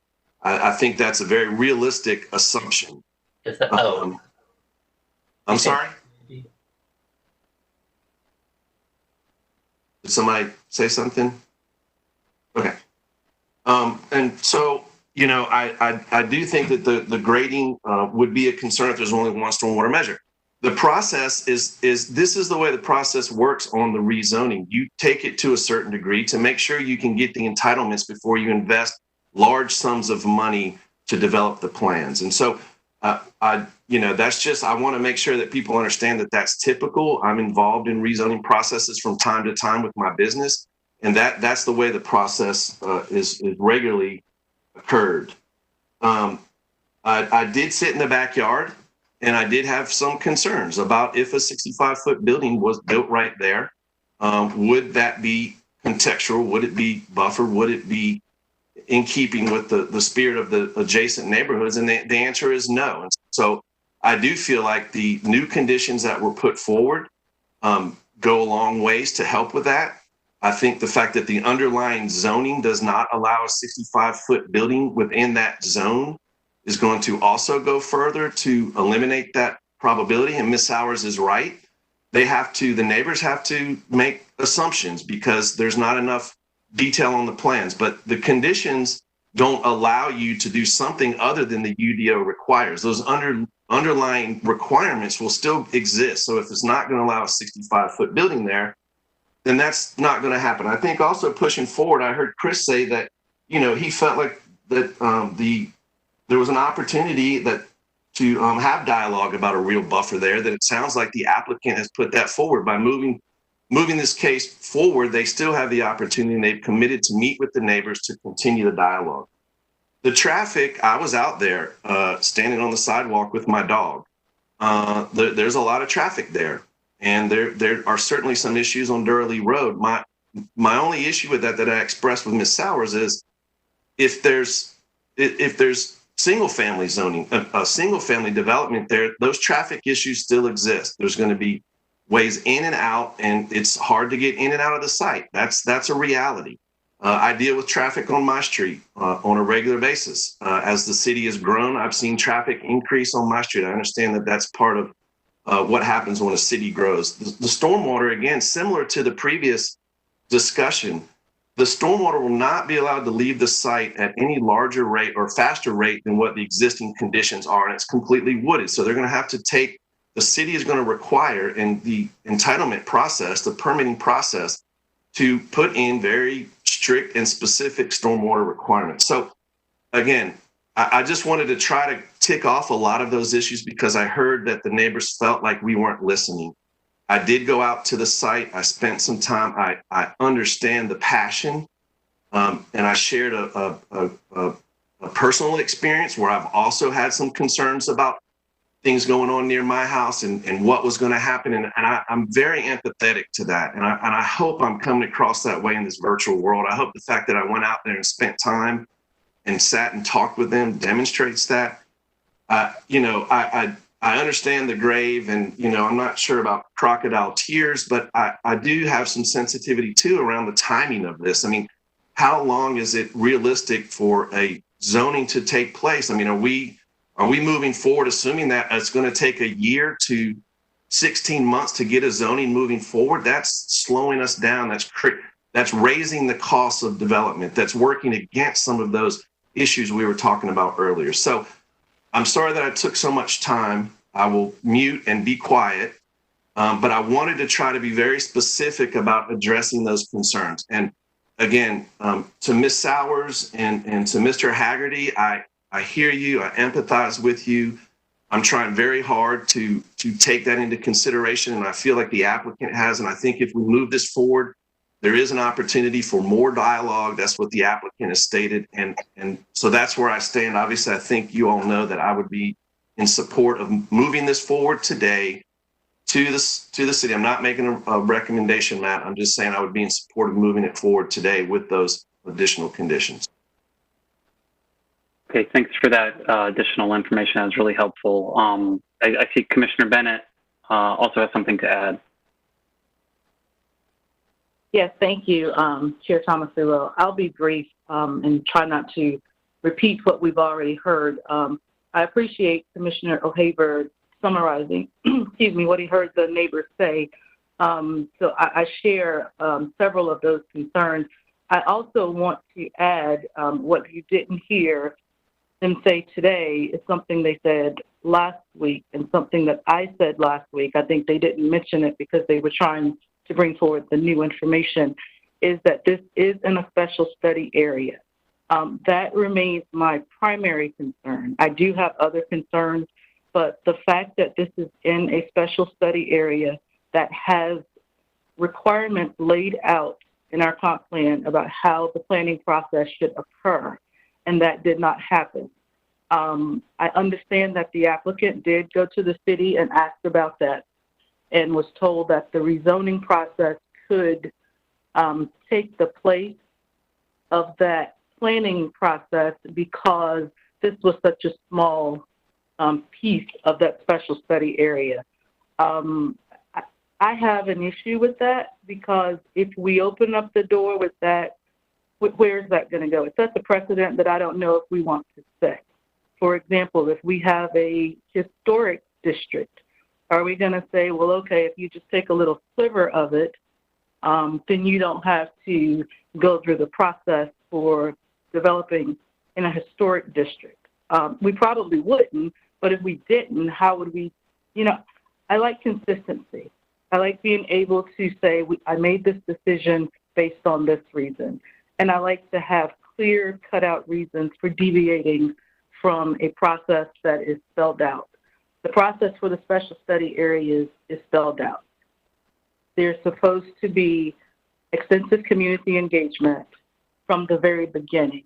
I think that's a very realistic assumption. I'm sorry? Did somebody say something? Okay. And so, I do think that the grading would be a concern if there's only one stormwater measure. The process is this is the way the process works on the rezoning. You take it to a certain degree to make sure you can get the entitlements before you invest large sums of money to develop the plans. And so, that's just, I want to make sure that people understand that that's typical. I'm involved in rezoning processes from time to time with my business, and that's the way the process is regularly occurred. I did sit in the backyard, and I did have some concerns about if a 65-foot building was built right there, would that be contextual? Would it be buffered? Would it be in keeping with the spirit of the adjacent neighborhoods? And the answer is no. And so I do feel like the new conditions that were put forward go a long ways to help with that. I think the fact that the underlying zoning does not allow a 65-foot building within that zone is going to also go further to eliminate that probability. And Ms. Sowers is right. The neighbors have to make assumptions because there's not enough detail on the plans, but the conditions don't allow you to do something other than the UDO requires. Those underlying requirements will still exist. So if it's not going to allow a 65-foot building there, then that's not going to happen. I think also pushing forward, I heard Chris say that, he felt like that there was an opportunity to have dialogue about a real buffer there, that it sounds like the applicant has put that forward by moving this case forward. They still have the opportunity, and they've committed to meet with the neighbors to continue the dialogue. The traffic, I was out there standing on the sidewalk with my dog. There's a lot of traffic there, and there are certainly some issues on Raleigh Road. My only issue with that I expressed with Ms. Sowers is if there's single family zoning, a single family development there, those traffic issues still exist. There's going to be ways in and out, and it's hard to get in and out of the site. That's a reality. I deal with traffic on my street on a regular basis. As the city has grown, I've seen traffic increase on my street. I understand that that's part of what happens when a city grows. The stormwater, again, similar to the previous discussion, the stormwater will not be allowed to leave the site at any larger rate or faster rate than what the existing conditions are, and it's completely wooded. So they're going to have to take, the city is going to require in the entitlement process, the permitting process, to put in very strict and specific stormwater requirements. So again, I just wanted to try to tick off a lot of those issues because I heard that the neighbors felt like we weren't listening. I did go out to the site. I spent some time. I understand the passion, and I shared a personal experience where I've also had some concerns about things going on near my house and what was going to happen. And I'm very empathetic to that. And I hope I'm coming across that way in this virtual world. I hope the fact that I went out there and spent time and sat and talked with them demonstrates that. I understand the grave, and I'm not sure about crocodile tears, but I do have some sensitivity too around the timing of this. I mean, how long is it realistic for a zoning to take place? I mean, are we moving forward assuming that it's going to take a year to 16 months to get a zoning moving forward? That's slowing us down. That's raising the cost of development. That's working against some of those issues we were talking about earlier. So I'm sorry that I took so much time. I will mute and be quiet, but I wanted to try to be very specific about addressing those concerns. And again, to Ms. Sowers and to Mr. Haggerty, I hear you. I empathize with you. I'm trying very hard to take that into consideration, and I feel like the applicant has. And I think if we move this forward, there is an opportunity for more dialogue. That's what the applicant has stated. And so that's where I stand. Obviously, I think you all know that I would be in support of moving this forward today to the city. I'm not making a recommendation, Matt. I'm just saying I would be in support of moving it forward today with those additional conditions. Okay, thanks for that additional information. That was really helpful. I see Commissioner Bennett also has something to add. Yes, thank you, Chair Thomas-Rillo. I'll be brief and try not to repeat what we've already heard. I appreciate Commissioner O'Haver summarizing, excuse me, what he heard the neighbors say. So I share several of those concerns. I also want to add what you didn't hear them say today is something they said last week and something that I said last week. I think they didn't mention it because they were trying to bring forward the new information, is that this is in a special study area. That remains my primary concern. I do have other concerns, but the fact that this is in a special study area that has requirements laid out in our comp plan about how the planning process should occur, and that did not happen. I understand that the applicant did go to the city and asked about that and was told that the rezoning process could take the place of that planning process because this was such a small piece of that special study area. I have an issue with that because if we open up the door with that, where is that going to go? It sets a precedent that I don't know if we want to set. For example, if we have a historic district, are we going to say, well, okay, if you just take a little sliver of it, then you don't have to go through the process for developing in a historic district? We probably wouldn't, but if we didn't, how would we, I like consistency. I like being able to say, I made this decision based on this reason. And I like to have clear cutout reasons for deviating from a process that is spelled out. The process for the special study areas is spelled out. There's supposed to be extensive community engagement from the very beginning.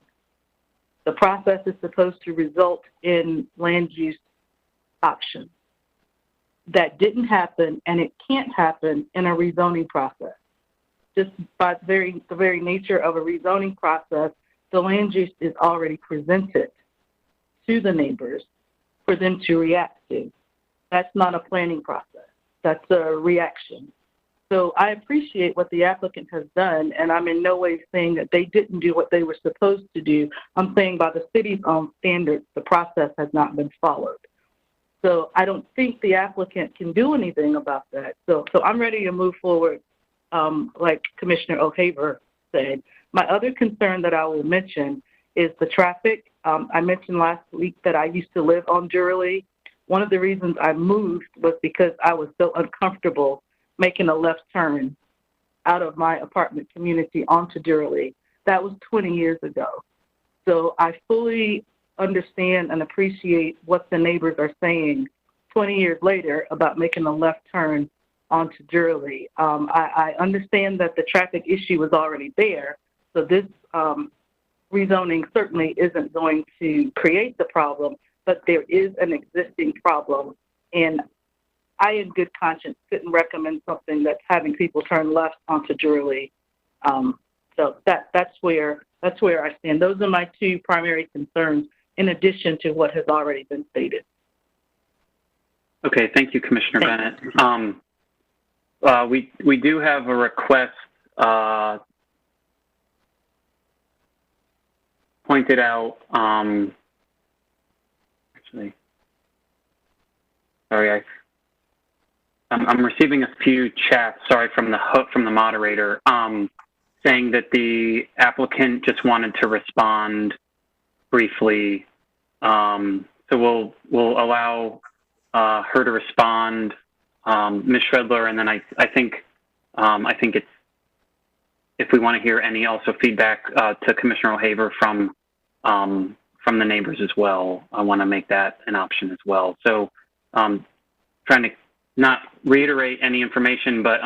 The process is supposed to result in land use options. That didn't happen, and it can't happen in a rezoning process. Just by the very nature of a rezoning process, the land use is already presented to the neighbors for them to react to. That's not a planning process. That's a reaction. So I appreciate what the applicant has done, and I'm in no way saying that they didn't do what they were supposed to do. I'm saying by the city's own standards, the process has not been followed. So I don't think the applicant can do anything about that. So I'm ready to move forward, like Commissioner O'Haver said. My other concern that I will mention is the traffic. I mentioned last week that I used to live on Raleigh. One of the reasons I moved was because I was so uncomfortable making a left turn out of my apartment community onto Raleigh. That was 20 years ago. So I fully understand and appreciate what the neighbors are saying 20 years later about making a left turn onto Raleigh. I understand that the traffic issue was already there, so this rezoning certainly isn't going to create the problem, but there is an existing problem, and I, in good conscience, couldn't recommend something that's having people turn left onto Raleigh. So that's where I stand. Those are my two primary concerns, in addition to what has already been stated. Okay, thank you, Commissioner Bennett. We do have a request pointed out. Actually, sorry, I'm receiving a few chats. Sorry, from the moderator, saying that the applicant just wanted to respond briefly. So we'll allow her to respond, Ms. Shredler, and then I think it's, if we want to hear any also feedback to Commissioner O'Haver from the neighbors as well, I want to make that an option as well. So trying to not reiterate any information, but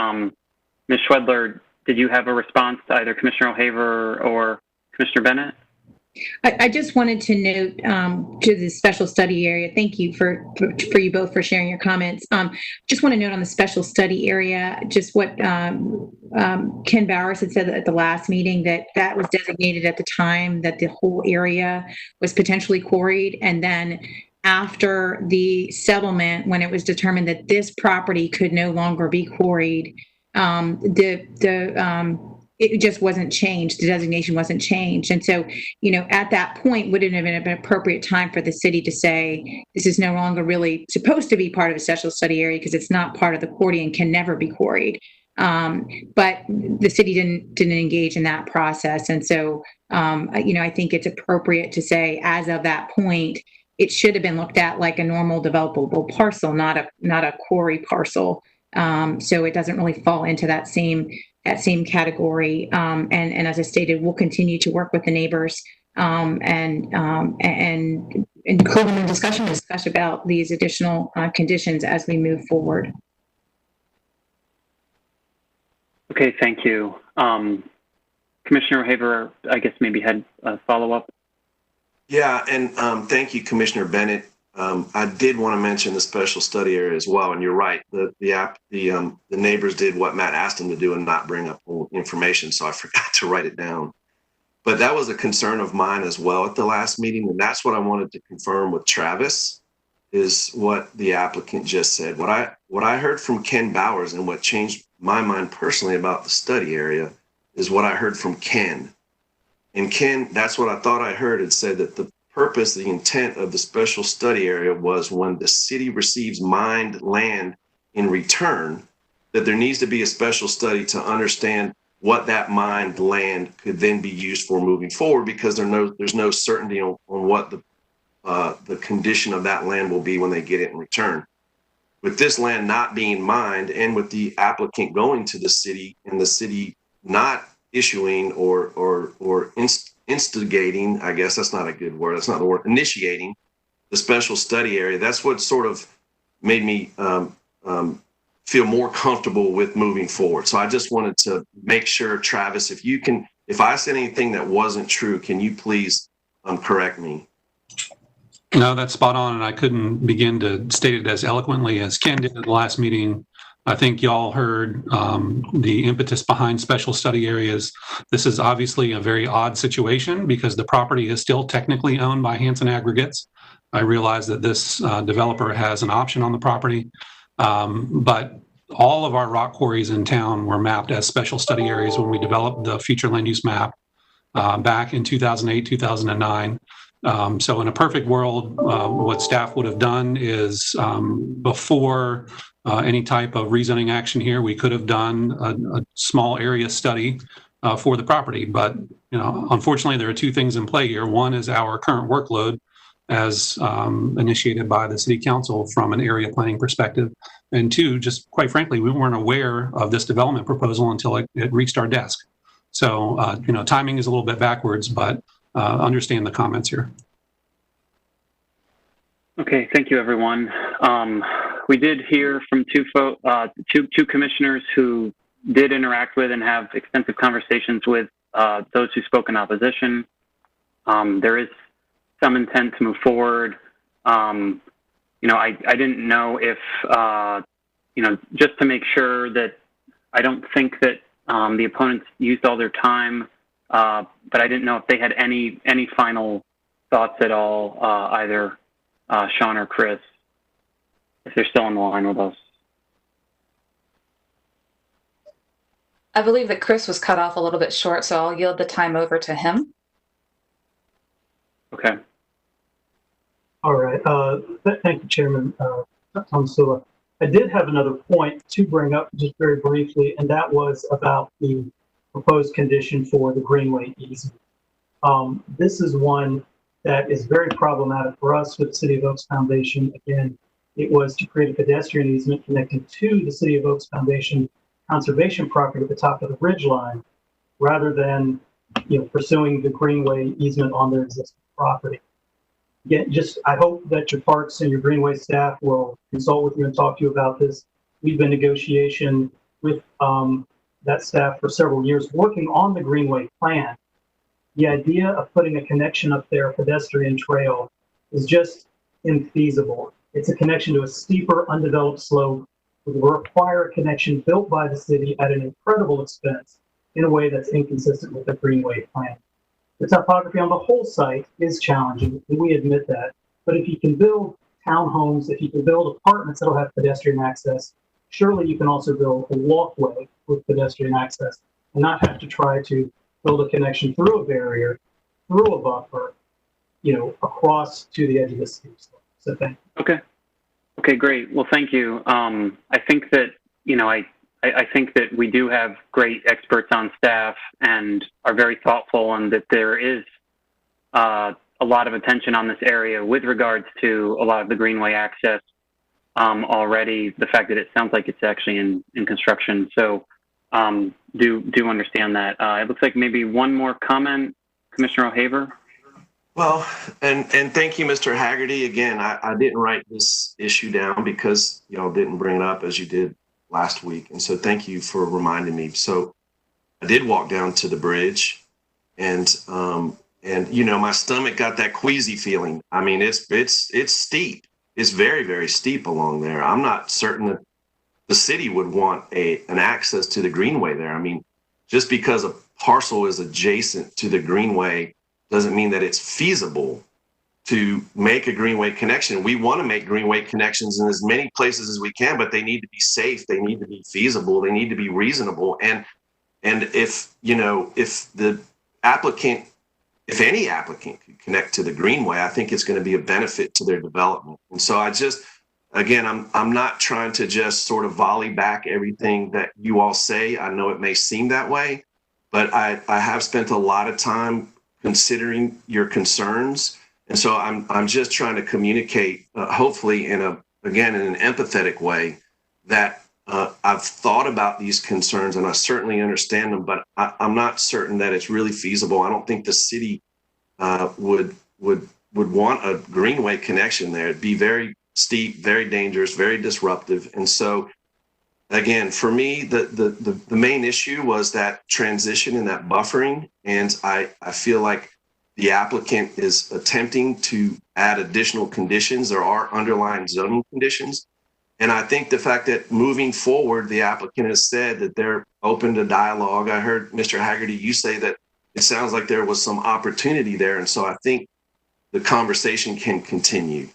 Ms. Shredler, did you have a response to either Commissioner O'Haver or Commissioner Bennett? I just wanted to note to the special study area, thank you for you both for sharing your comments. Just want to note on the special study area, just what Ken Bowers had said at the last meeting, that was designated at the time that the whole area was potentially quarried. And then after the settlement, when it was determined that this property could no longer be quarried, it just wasn't changed. The designation wasn't changed. And so, at that point, wouldn't have been an appropriate time for the city to say, this is no longer really supposed to be part of a special study area because it's not part of the quarry and can never be quarried. But the city didn't engage in that process. And so, I think it's appropriate to say, as of that point, it should have been looked at like a normal developable parcel, not a quarry parcel. So it doesn't really fall into that same category. And as I stated, we'll continue to work with the neighbors and include them in discuss about these additional conditions as we move forward. Okay, thank you. Commissioner Haver, I guess maybe had a follow-up. Yeah, and thank you, Commissioner Bennett. I did want to mention the special study area as well, and you're right. The neighbors did what Matt asked them to do and not bring up information, so I forgot to write it down. But that was a concern of mine as well at the last meeting, and that's what I wanted to confirm with Travis, is what the applicant just said. What I heard from Ken Bowers, and what changed my mind personally about the study area, is what I heard from Ken. And Ken, that's what I thought I heard. It said that the purpose, the intent of the special study area was when the city receives mined land in return, that there needs to be a special study to understand what that mined land could then be used for moving forward, because there's no certainty on what the condition of that land will be when they get it in return. With this land not being mined, and with the applicant going to the city and the city not issuing or instigating, I guess that's not a good word, that's not the word, initiating the special study area, that's what sort of made me feel more comfortable with moving forward. So I just wanted to make sure, Travis, if I said anything that wasn't true, can you please correct me? No, that's spot on, and I couldn't begin to state it as eloquently as Ken did at the last meeting. I think y'all heard the impetus behind special study areas. This is obviously a very odd situation because the property is still technically owned by Hanson Aggregates. I realize that this developer has an option on the property, but all of our rock quarries in town were mapped as special study areas when we developed the future land use map back in 2008, 2009. So in a perfect world, what staff would have done is before any type of rezoning action here, we could have done a small area study for the property. But unfortunately, there are two things in play here. One is our current workload as initiated by the city council from an area planning perspective. And two, just quite frankly, we weren't aware of this development proposal until it reached our desk. So, timing is a little bit backwards, but understand the comments here. Okay, thank you, everyone. We did hear from two commissioners who did interact with and have extensive conversations with those who spoke in opposition. There is some intent to move forward. I didn't know if, just to make sure that I don't think that the opponents used all their time, but I didn't know if they had any final thoughts at all, either Sean or Chris, if they're still on the line with us. I believe that Chris was cut off a little bit short, so I'll yield the time over to him. Okay. All right. Thank you, Chairman Tom Sula. I did have another point to bring up just very briefly, and that was about the proposed condition for the Greenway easement. This is one that is very problematic for us with the City of Oaks Foundation. Again, it was to create a pedestrian easement connecting to the City of Oaks Foundation conservation property at the top of the ridge line, rather than pursuing the Greenway easement on their existing property. Again, I hope that your parks and your Greenway staff will consult with you and talk to you about this. We've been in negotiation with that staff for several years, working on the Greenway plan. The idea of putting a connection up there, a pedestrian trail, is just infeasible. It's a connection to a steeper, undeveloped slope. It will require a connection built by the city at an incredible expense in a way that's inconsistent with the Greenway plan. The topography on the whole site is challenging, and we admit that. But if you can build townhomes, if you can build apartments that'll have pedestrian access, surely you can also build a walkway with pedestrian access and not have to try to build a connection through a barrier, through a buffer, across to the edge of the steep slope. So thank you. Okay, great. Well, thank you. I think that, I think that we do have great experts on staff and are very thoughtful, and that there is a lot of attention on this area with regards to a lot of the greenway access already. The fact that it sounds like it's actually in construction. So do understand that. It looks like maybe one more comment, Commissioner O'Haver. Well, and thank you, Mr. Haggerty. Again, I didn't write this issue down because y'all didn't bring it up as you did last week. And so thank you for reminding me. So I did walk down to the bridge, and you know, my stomach got that queasy feeling. I mean, it's steep. It's very, very steep along there. I'm not certain that the city would want an access to the greenway there. I mean, just because a parcel is adjacent to the greenway doesn't mean that it's feasible to make a greenway connection. We want to make greenway connections in as many places as we can, but they need to be safe. They need to be feasible. They need to be reasonable. And if, you know, if the applicant, if any applicant could connect to the greenway, I think it's going to be a benefit to their development. And so I just, again, I'm not trying to just sort of volley back everything that you all say. I know it may seem that way, but I have spent a lot of time considering your concerns. And so I'm just trying to communicate, hopefully in an empathetic way, that I've thought about these concerns and I certainly understand them, but I'm not certain that it's really feasible. I don't think the city would want a greenway connection there. It'd be very steep, very dangerous, very disruptive. And so, again, for me, the main issue was that transition and that buffering. And I feel like the applicant is attempting to add additional conditions. There are underlying zoning conditions. And I think the fact that moving forward, the applicant has said that they're open to dialogue. I heard Mr. Haggerty, you say that it sounds like there was some opportunity there. And so I think the conversation can continue.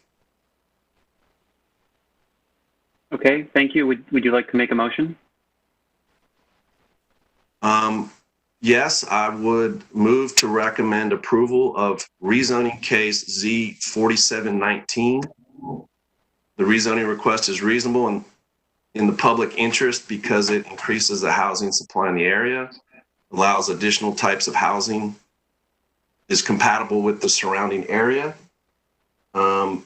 Okay, thank you. Would you like to make a motion? Yes, I would move to recommend approval of rezoning case Z4719. The rezoning request is reasonable and in the public interest because it increases the housing supply in the area, allows additional types of housing, is compatible with the surrounding area. And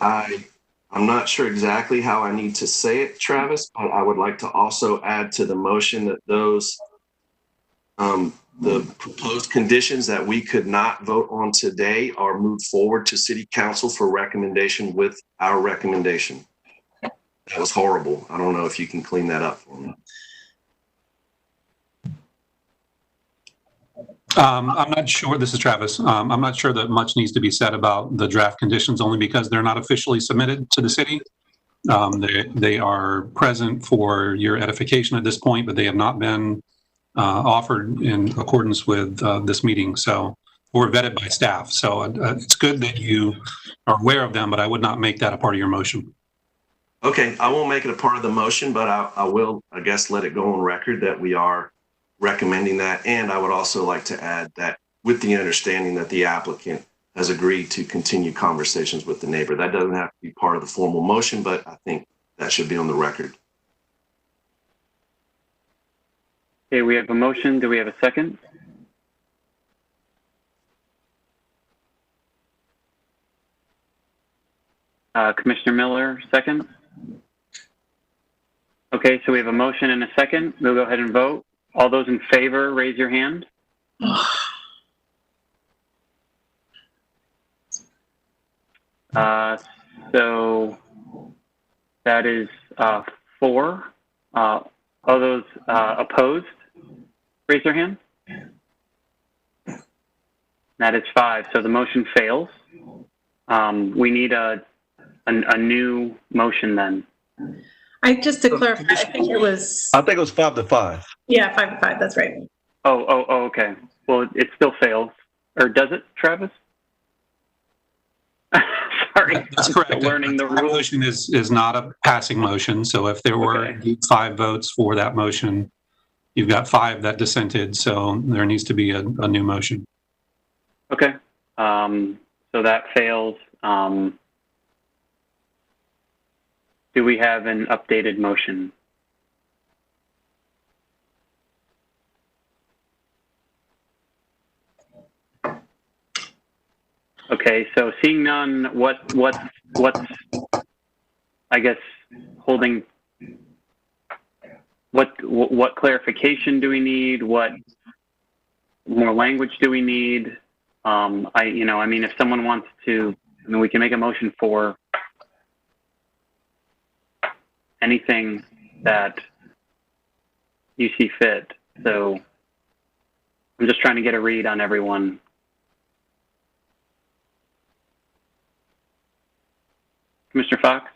I'm not sure exactly how I need to say it, Travis, but I would like to also add to the motion that those the proposed conditions that we could not vote on today are moved forward to City Council for recommendation with our recommendation. That was horrible. I don't know if you can clean that up for me. I'm not sure, this is Travis. I'm not sure that much needs to be said about the draft conditions only because they're not officially submitted to the city. They are present for your edification at this point, but they have not been offered in accordance with this meeting. So, or vetted by staff. So it's good that you are aware of them, but I would not make that a part of your motion. Okay, I won't make it a part of the motion, but I will, I guess, let it go on record that we are recommending that. And I would also like to add that with the understanding that the applicant has agreed to continue conversations with the neighbor. That doesn't have to be part of the formal motion, but I think that should be on the record. Okay, we have a motion. Do we have a second? Commissioner Miller, second. Okay, so we have a motion and a second. We'll go ahead and vote. All those in favor, raise your hand. So that is 4. All those opposed, raise your hand. That is 5. So the motion fails. We need a new motion then. Just to clarify, I think it was 5-5. Yeah, 5-5. That's right. Oh, okay. Well, it still fails. Or does it, Travis? Sorry. That's correct. Learning the rules. Motion is not a passing motion. So if there were 5 votes for that motion, you've got 5 that dissented. So there needs to be a new motion. Okay. So that fails. Do we have an updated motion? Okay, so seeing none, what's I guess holding, what clarification do we need? What more language do we need? I mean, if someone wants to, I mean, we can make a motion for anything that you see fit. So I'm just trying to get a read on everyone. Commissioner Fox?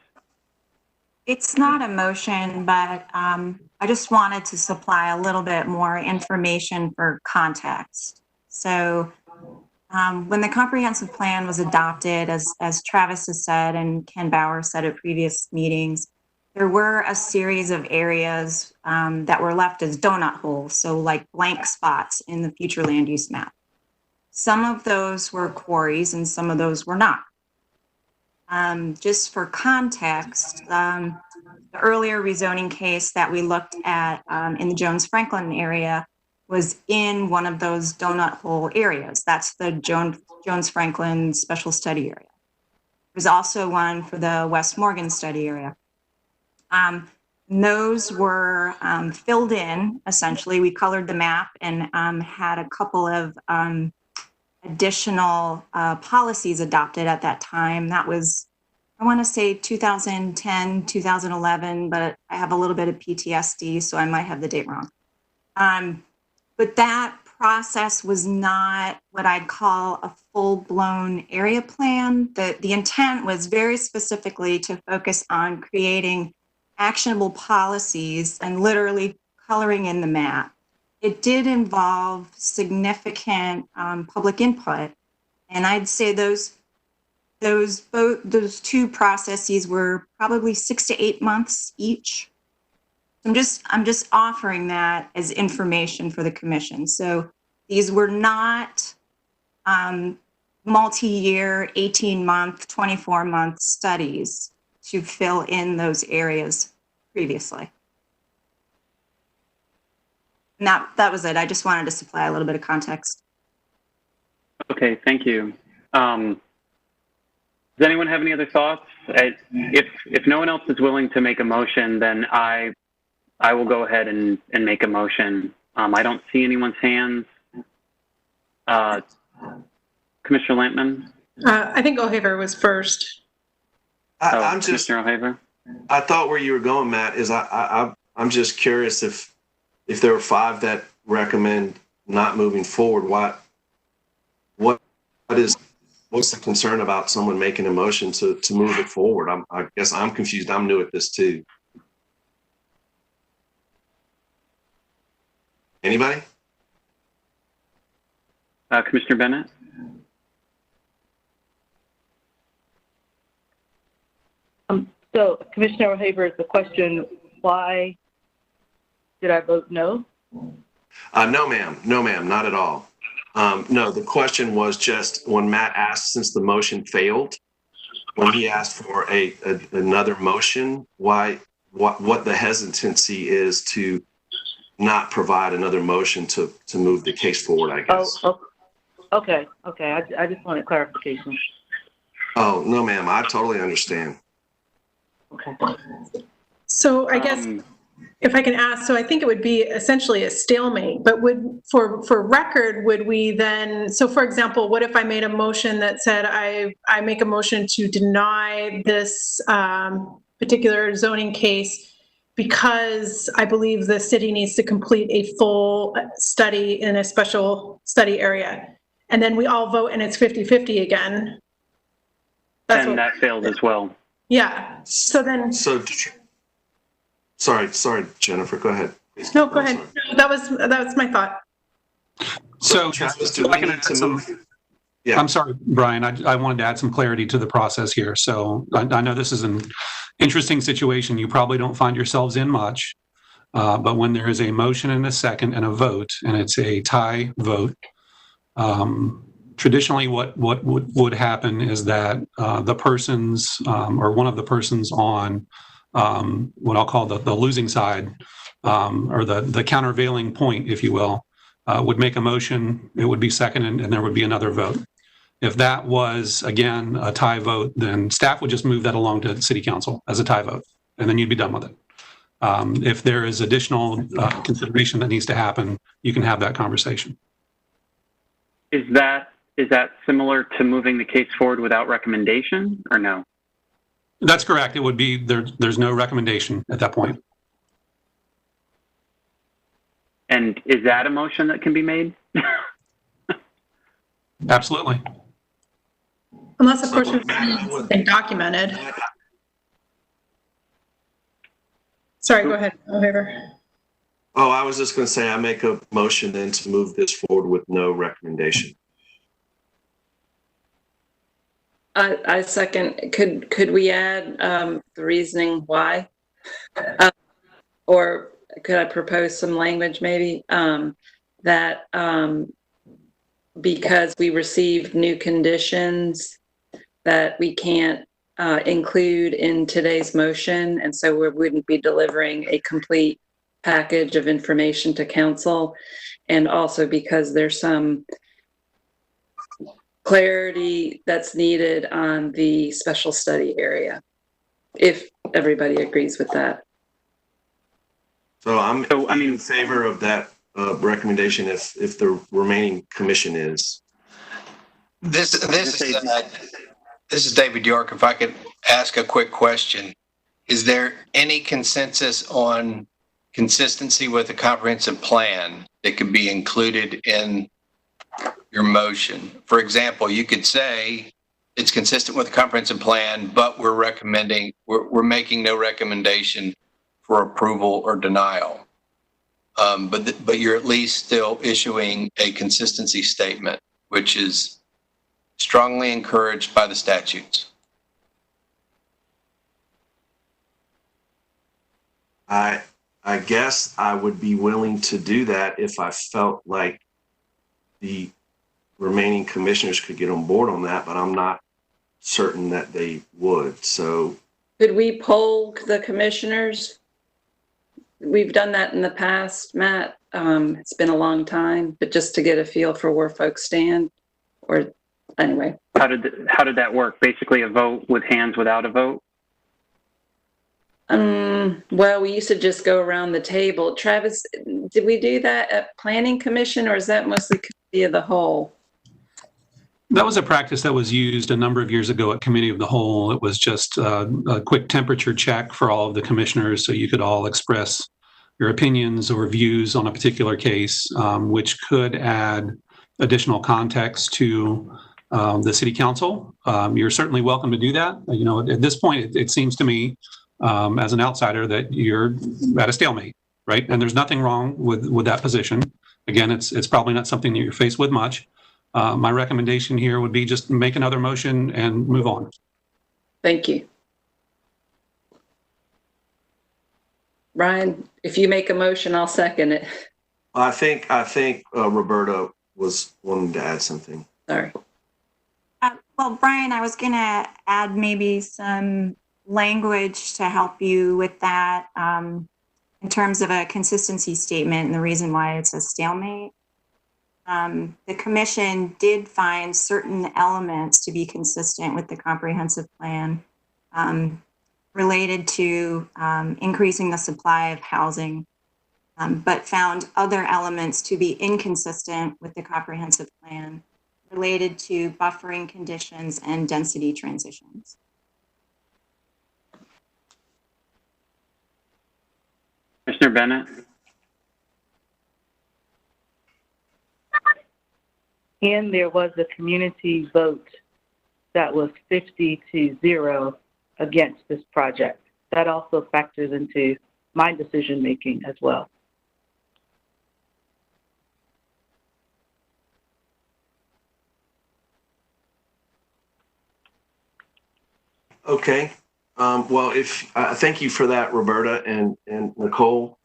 It's not a motion, but I just wanted to supply a little bit more information for context. So when the comprehensive plan was adopted, as Travis has said and Ken Bauer said at previous meetings, there were a series of areas that were left as donut holes, so like blank spots in the future land use map. Some of those were quarries and some of those were not. Just for context, the earlier rezoning case that we looked at in the Jones-Franklin area was in one of those donut hole areas. That's the Jones-Franklin Special Study Area. There's also one for the West Morgan Study Area. Those were filled in, essentially. We colored the map and had a couple of additional policies adopted at that time. That was, I want to say 2010, 2011, but I have a little bit of PTSD, so I might have the date wrong. But that process was not what I'd call a full-blown area plan. The intent was very specifically to focus on creating actionable policies and literally coloring in the map. It did involve significant public input, and I'd say those two processes were probably 6 to 8 months each. I'm just offering that as information for the commission. So these were not multi-year, 18-month, 24-month studies to fill in those areas previously. And that was it. I just wanted to supply a little bit of context. Okay, thank you. Does anyone have any other thoughts? If no one else is willing to make a motion, then I will go ahead and make a motion. I don't see anyone's hands. Commissioner Lampman? I think O'Haver was first. I'm just, Commissioner O'Haver? I thought where you were going, Matt, is I'm just curious if there were 5 that recommend not moving forward, what's the concern about someone making a motion to move it forward? I guess I'm confused. I'm new at this too. Anybody? Commissioner Bennett? So Commissioner O'Haver, the question, why did I vote no? No, ma'am. No, ma'am. Not at all. No, the question was just when Matt asked, since the motion failed, when he asked for another motion, what the hesitancy is to not provide another motion to move the case forward, I guess. Oh, okay. I just wanted clarification. Oh, no, ma'am. I totally understand. Okay. So I guess if I can ask, so I think it would be essentially a stalemate, but for record, would we then, so for example, what if I made a motion that said I make a motion to deny this particular zoning case because I believe the city needs to complete a full study in a special study area, and then we all vote and it's 50-50 again? And that failed as well. Yeah. So then. Sorry, Jennifer. Go ahead. Please. No, go ahead. That was my thought. So Travis, do we need to move? Yeah. I'm sorry, Brian. I wanted to add some clarity to the process here. So I know this is an interesting situation you probably don't find yourselves in much, but when there is a motion and a second and a vote, and it's a tie vote, traditionally what would happen is that the persons or one of the persons on what I'll call the losing side or the countervailing point, if you will, would make a motion. It would be seconded and there would be another vote. If that was, again, a tie vote, then staff would just move that along to City Council as a tie vote, and then you'd be done with it. If there is additional consideration that needs to happen, you can have that conversation. Is that similar to moving the case forward without recommendation, or no? That's correct. It would be, there's no recommendation at that point. And is that a motion that can be made? Absolutely. Unless, of course, it's something documented. Sorry, go ahead, O'Haver. Oh, I was just going to say, I make a motion then to move this forward with no recommendation. I second. Could we add the reasoning why? Or could I propose some language maybe that because we received new conditions that we can't include in today's motion, and so we wouldn't be delivering a complete package of information to council, and also because there's some clarity that's needed on the special study area, if everybody agrees with that. So I'm in favor of that recommendation if the remaining commission is. This is David York. If I could ask a quick question. Is there any consensus on consistency with the comprehensive plan that could be included in your motion? For example, you could say it's consistent with the comprehensive plan, but we're making no recommendation for approval or denial. But you're at least still issuing a consistency statement, which is strongly encouraged by the statutes. I guess I would be willing to do that if I felt like the remaining commissioners could get on board on that, but I'm not certain that they would. So Could we poll the commissioners? We've done that in the past, Matt. It's been a long time, but just to get a feel for where folks stand, or anyway. How did that work? Basically a vote with hands without a vote? Well, we used to just go around the table. Travis, did we do that at Planning Commission, or is that mostly Committee of the Whole? That was a practice that was used a number of years ago at Committee of the Whole. It was just a quick temperature check for all of the commissioners so you could all express your opinions or views on a particular case, which could add additional context to the City Council. You're certainly welcome to do that. You know, at this point, it seems to me, as an outsider, that you're at a stalemate, right? And there's nothing wrong with that position. Again, it's probably not something that you're faced with much. My recommendation here would be just make another motion and move on. Thank you. Ryan, if you make a motion, I'll second it. I think Roberta was wanting to add something. Sorry. Well, Brian, I was going to add maybe some language to help you with that in terms of a consistency statement and the reason why it's a stalemate. The commission did find certain elements to be consistent with the comprehensive plan related to increasing the supply of housing, but found other elements to be inconsistent with the comprehensive plan related to buffering conditions and density transitions. Commissioner Bennett? And there was a community vote that was 50-0 against this project. That also factors into my decision making as well. Okay. Well, thank you for that, Roberta and Nicole.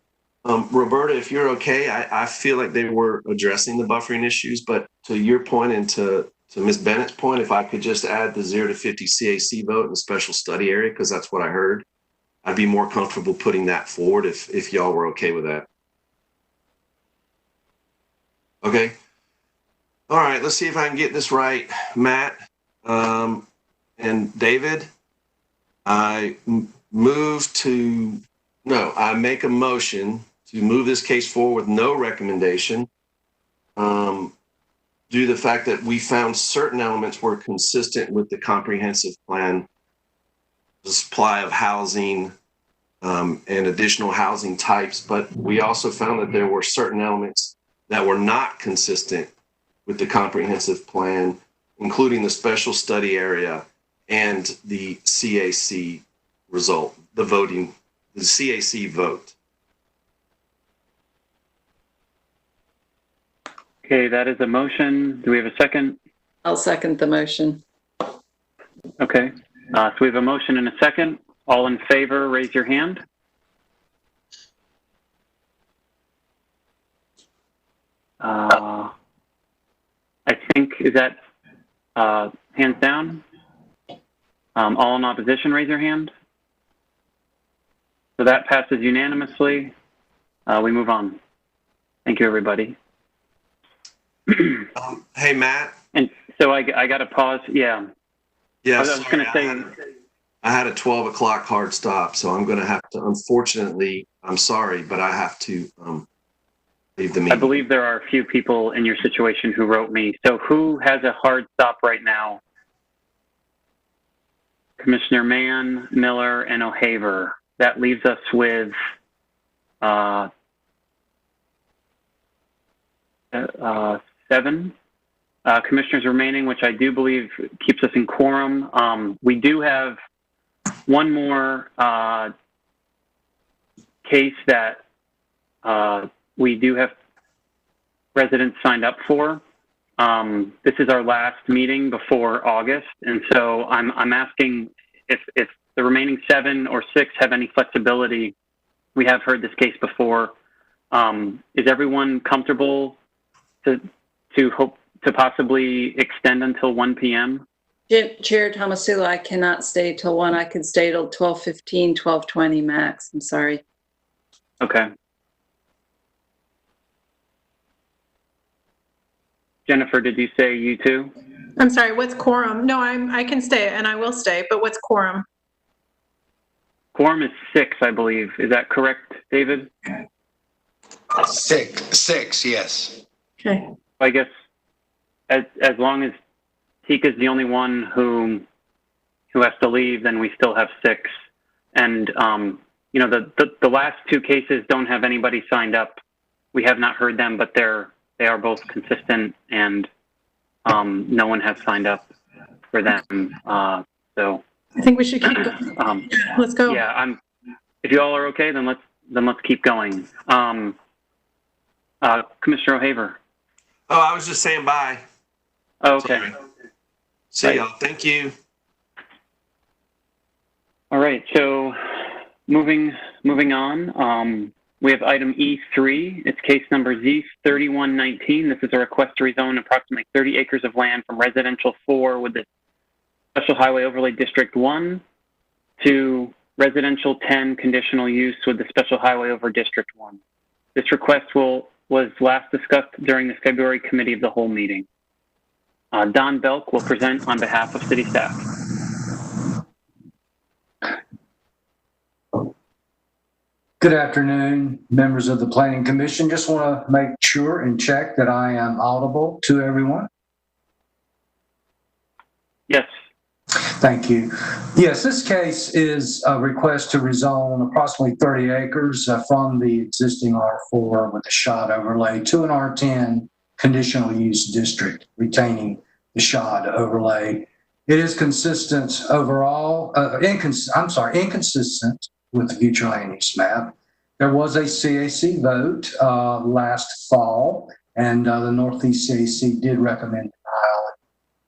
Roberta, if you're okay, I feel like they were addressing the buffering issues, but to your point and to Ms. Bennett's point, if I could just add the 0 to 50 CAC vote in the special study area, because that's what I heard, I'd be more comfortable putting that forward if y'all were okay with that. Okay. All right, let's see if I can get this right. Matt and David, I make a motion to move this case forward with no recommendation due to the fact that we found certain elements were consistent with the comprehensive plan, the supply of housing and additional housing types, but we also found that there were certain elements that were not consistent with the comprehensive plan, including the special study area and the CAC result, the CAC vote. Okay, that is a motion. Do we have a second? I'll second the motion. Okay, so we have a motion and a second. All in favor, raise your hand. I think, is that hands down? All in opposition, raise your hand. So that passes unanimously. We move on. Thank you, everybody. Hey, Matt. And so I got to pause. Yeah. Yeah, I was going to say, I had a 12 o'clock hard stop, so I'm going to have to, unfortunately, I'm sorry, but I have to leave the meeting. I believe there are a few people in your situation who wrote me. So who has a hard stop right now? Commissioner Mann, Miller, and O'Haver. That leaves us with 7 commissioners remaining, which I do believe keeps us in quorum. We do have one more case that we do have residents signed up for. This is our last meeting before August, and so I'm asking if the remaining 7 or 6 have any flexibility. We have heard this case before. Is everyone comfortable to hope to possibly extend until 1 p.m.? Chair Tomasula, I cannot stay till 1. I can stay till 12:15, 12:20 max. I'm sorry. Okay. Jennifer, did you say you too? I'm sorry, what's quorum? No, I can stay and I will stay, but what's quorum? Quorum is 6, I believe. Is that correct, David? 6, yes. Okay. I guess as long as Tika's the only one who has to leave, then we still have 6. And you know, the last 2 cases don't have anybody signed up. We have not heard them, but they are both consistent, and no one has signed up for them. So I think we should keep going. Let's go. Yeah, if you all are okay, then let's keep going. Commissioner O'Haver. Oh, I was just saying bye. Oh, okay. Sorry. See y'all. Thank you. All right. So moving on. We have item E3. It's case number Z3119. This is a request to rezone approximately 30 acres of land from residential 4 with the Special Highway Overlay District 1 to residential 10 conditional use with the Special Highway Over District 1. This request was last discussed during the February Committee of the Whole meeting. Don Belk will present on behalf of City staff. Good afternoon, members of the Planning Commission. Just want to make sure and check that I am audible to everyone. Yes. Thank you. Yes, this case is a request to rezone approximately 30 acres from the existing R4 with a SHOD overlay to an R10 conditional use district, retaining the SHOD overlay. It is consistent overall, inconsistent with the future land use map. There was a CAC vote last fall, and the Northeast CAC did recommend denial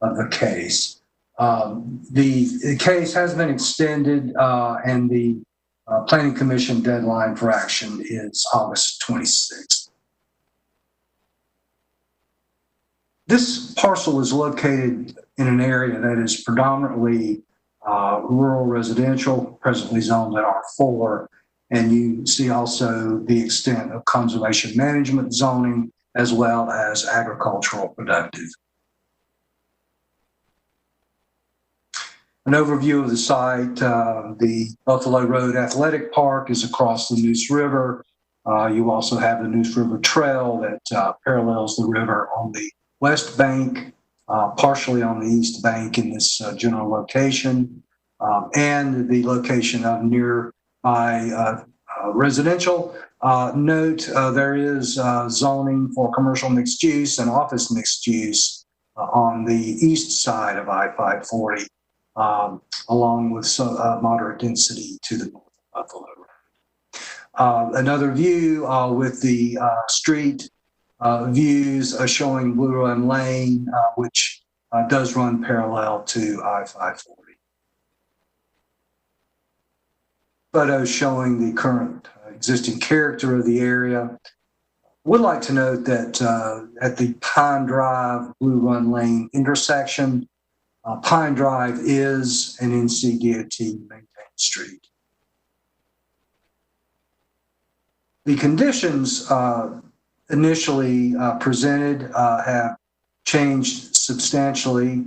of the case. The case has been extended, and the Planning Commission deadline for action is August 26th. This parcel is located in an area that is predominantly rural residential, presently zoned at R4, and you see also the extent of conservation management zoning as well as agricultural productive. An overview of the site, the Buffalo Road Athletic Park is across the Neuse River. You also have the Neuse River Trail that parallels the river on the west bank, partially on the east bank in this general location, and the location of nearby residential. Note there is zoning for commercial mixed use and office mixed use on the east side of I-540. Along with some moderate density to the north of Buffalo Road. Another view with the street views showing Blue Run Lane, which does run parallel to I-540. Photos showing the current existing character of the area. Would like to note that at the Pine Drive Blue Run Lane intersection, Pine Drive is an NCDOT maintained street. The conditions initially presented have changed substantially,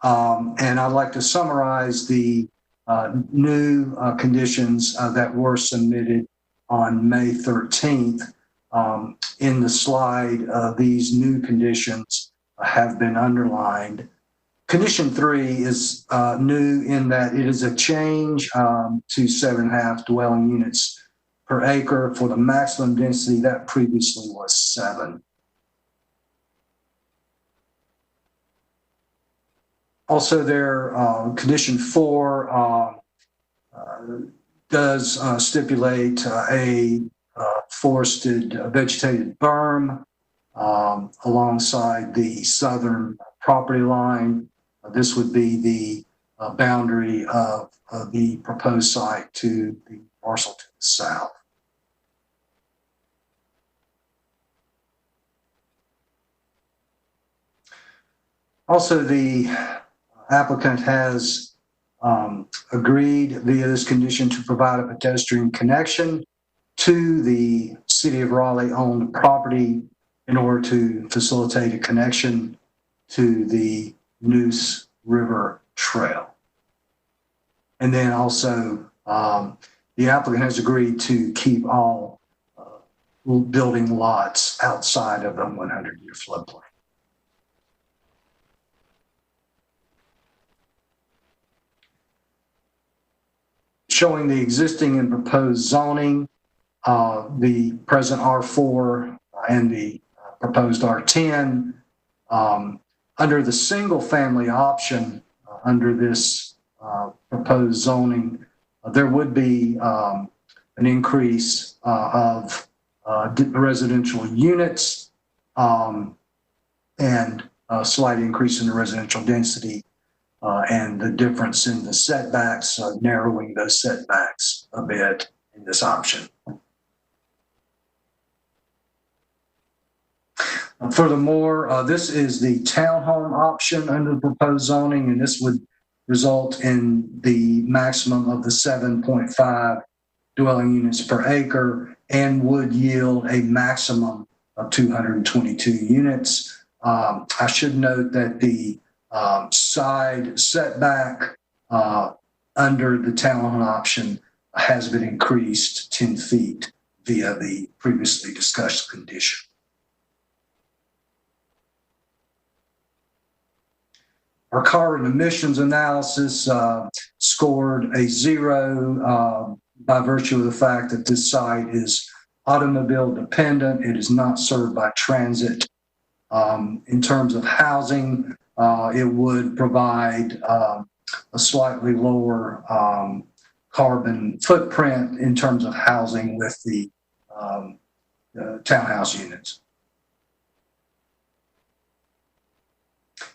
and I'd like to summarize the new conditions that were submitted on May 13th. In the slide, these new conditions have been underlined. Condition 3 is new in that it is a change to 7.5 dwelling units per acre for the maximum density that previously was 7. Also there, condition 4 does stipulate a forested vegetated berm alongside the southern property line. This would be the boundary of the proposed site to the parcel to the south. Also, the applicant has agreed via this condition to provide a pedestrian connection to the City of Raleigh owned property in order to facilitate a connection to the Neuse River Trail. And then also the applicant has agreed to keep all building lots outside of the 100-year floodplain. Showing the existing and proposed zoning, the present R4 and the proposed R10. Under the single family option, under this proposed zoning, there would be an increase of residential units and a slight increase in the residential density and the difference in the setbacks, narrowing those setbacks a bit in this option. Furthermore, this is the townhome option under the proposed zoning, and this would result in the maximum of the 7.5 dwelling units per acre and would yield a maximum of 222 units. I should note that the side setback under the townhome option has been increased 10 feet via the previously discussed condition. Our carbon emissions analysis scored a 0 by virtue of the fact that this site is automobile dependent. It is not served by transit. In terms of housing, it would provide a slightly lower carbon footprint in terms of housing with the townhouse units.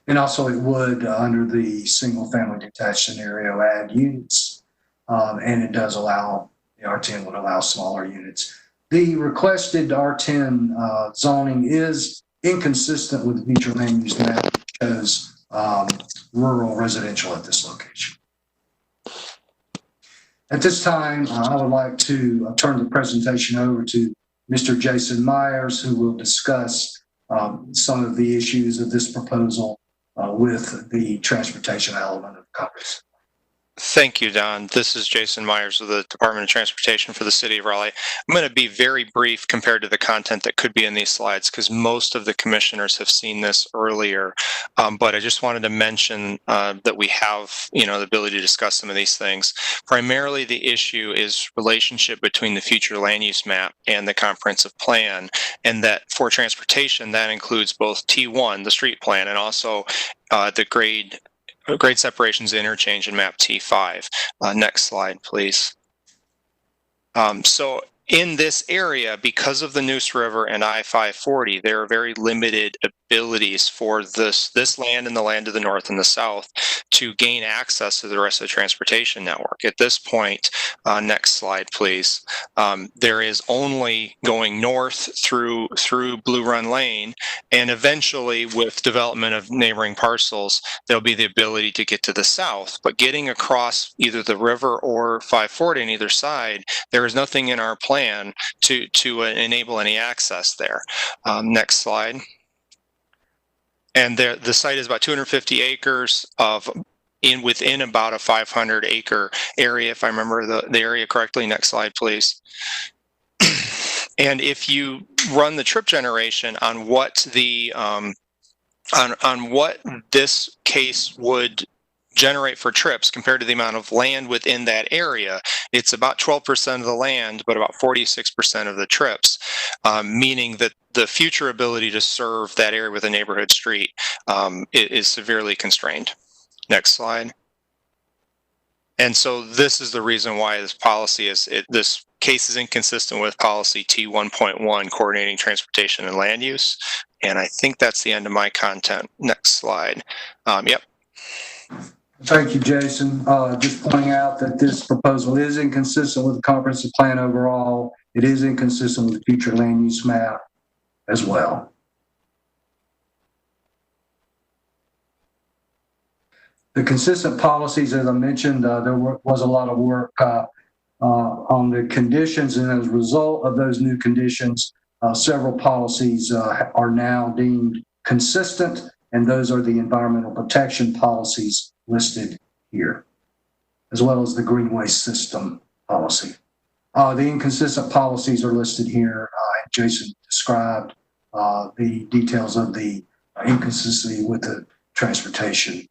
And also it would, under the single family detached scenario, add units. And it does allow, the R10 would allow smaller units. The requested R10 zoning is inconsistent with the future land use map, which shows rural residential at this location. At this time, I would like to turn the presentation over to Mr. Jason Myers, who will discuss some of the issues of this proposal with the transportation element of Congress. Thank you, Don. This is Jason Myers with the Department of Transportation for the City of Raleigh. I'm going to be very brief compared to the content that could be in these slides because most of the commissioners have seen this earlier. But I just wanted to mention that we have, the ability to discuss some of these things. Primarily, the issue is relationship between the future land use map and the comprehensive plan, and that for transportation, that includes both T1, the street plan, and also the grade separations interchange in map T5. Next slide, please. So in this area, because of the Neuse River and I-540, there are very limited abilities for this land and the land to the north and the south to gain access to the rest of the transportation network. At this point, next slide, please. There is only going north through Blue Run Lane, and eventually with development of neighboring parcels, there'll be the ability to get to the south. But getting across either the river or 540 on either side, there is nothing in our plan to enable any access there. Next slide. And the site is about 250 acres within about a 500 acre area, if I remember the area correctly. Next slide, please. And if you run the trip generation on what on what this case would generate for trips compared to the amount of land within that area, it's about 12% of the land, but about 46% of the trips, meaning that the future ability to serve that area with a neighborhood street is severely constrained. Next slide. And so this is the reason why this policy this case is inconsistent with policy T1.1, coordinating transportation and land use. And I think that's the end of my content. Next slide. Yep. Thank you, Jason. Just pointing out that this proposal is inconsistent with the comprehensive plan overall. It is inconsistent with the future land use map as well. The consistent policies, as I mentioned, there was a lot of work on the conditions, and as a result of those new conditions, several policies are now deemed consistent, and those are the environmental protection policies listed here, as well as the greenway system policy. The inconsistent policies are listed here. Jason described the details of the inconsistency with the transportation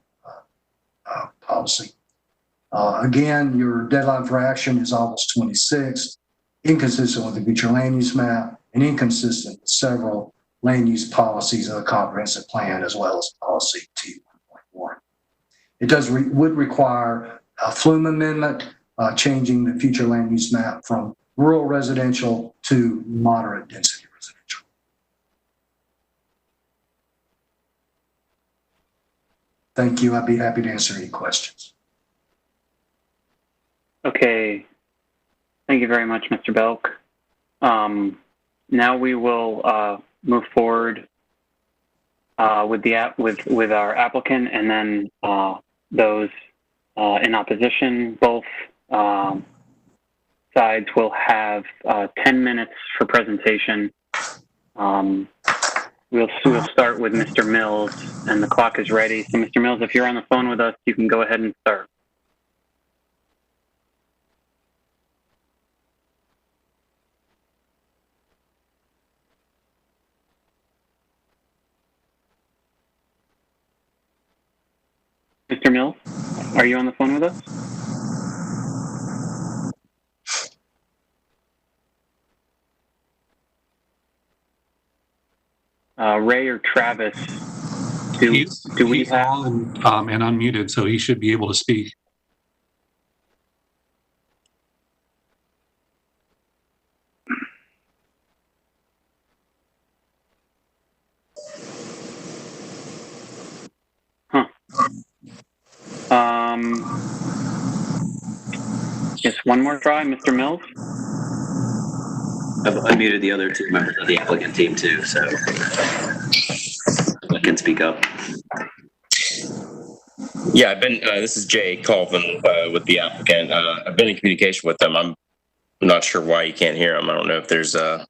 policy. Again, your deadline for action is August 26th, inconsistent with the future land use map, and inconsistent with several land use policies of the comprehensive plan, as well as policy T1.1. It would require a flume amendment, changing the future land use map from rural residential to moderate density residential. Thank you. I'd be happy to answer any questions. Okay. Thank you very much, Mr. Belk. Now we will move forward with our applicant, and then those in opposition. Both sides will have 10 minutes for presentation. We'll start with Mr. Mills, and the clock is ready. So, Mr. Mills, if you're on the phone with us, you can go ahead and start. Mr. Mills, are you on the phone with us? Ray or Travis, do we have? And unmuted, so he should be able to speak. Huh. Just one more try, Mr. Mills. I've unmuted the other two members of the applicant team too, so I can speak up. Yeah, I've been. This is Jay Colvin with the applicant. I've been in communication with them. I'm not sure why you can't hear them. I don't know if there's a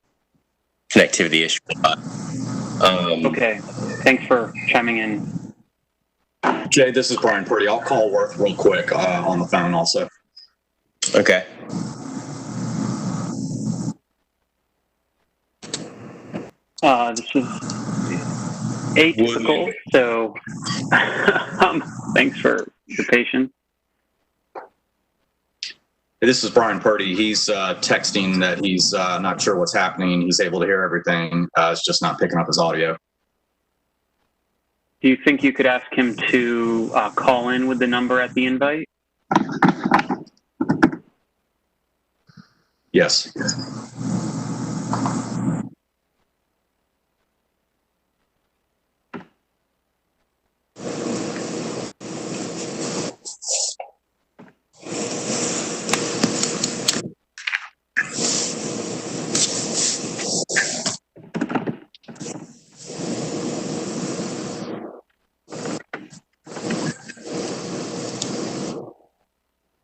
connectivity issue. Okay, thanks for chiming in. Jay, this is Brian Purdy. I'll call Worth real quick on the phone also. Okay. This is atypical, so thanks for your patience. This is Brian Purdy. He's texting that he's not sure what's happening. He's able to hear everything. It's just not picking up his audio. Do you think you could ask him to call in with the number at the invite? Yes.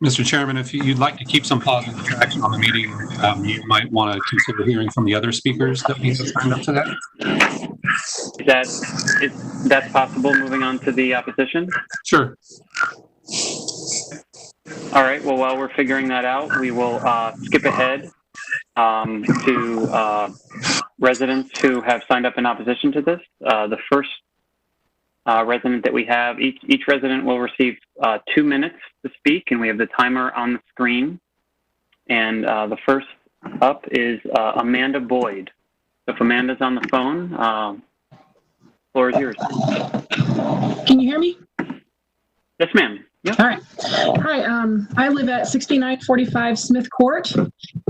Mr. Chairman, if you'd like to keep some positive traction on the meeting, you might want to consider hearing from the other speakers that we have signed up to that. That's possible, moving on to the opposition? Sure. All right, well, while we're figuring that out, we will skip ahead to residents who have signed up in opposition to this. The first resident that we have, each resident will receive 2 minutes to speak, and we have the timer on the screen. And the first up is Amanda Boyd. So if Amanda's on the phone, floor is yours. Can you hear me? Yes, ma'am. Yep. All right. Hi, I live at 6945 Smith Court,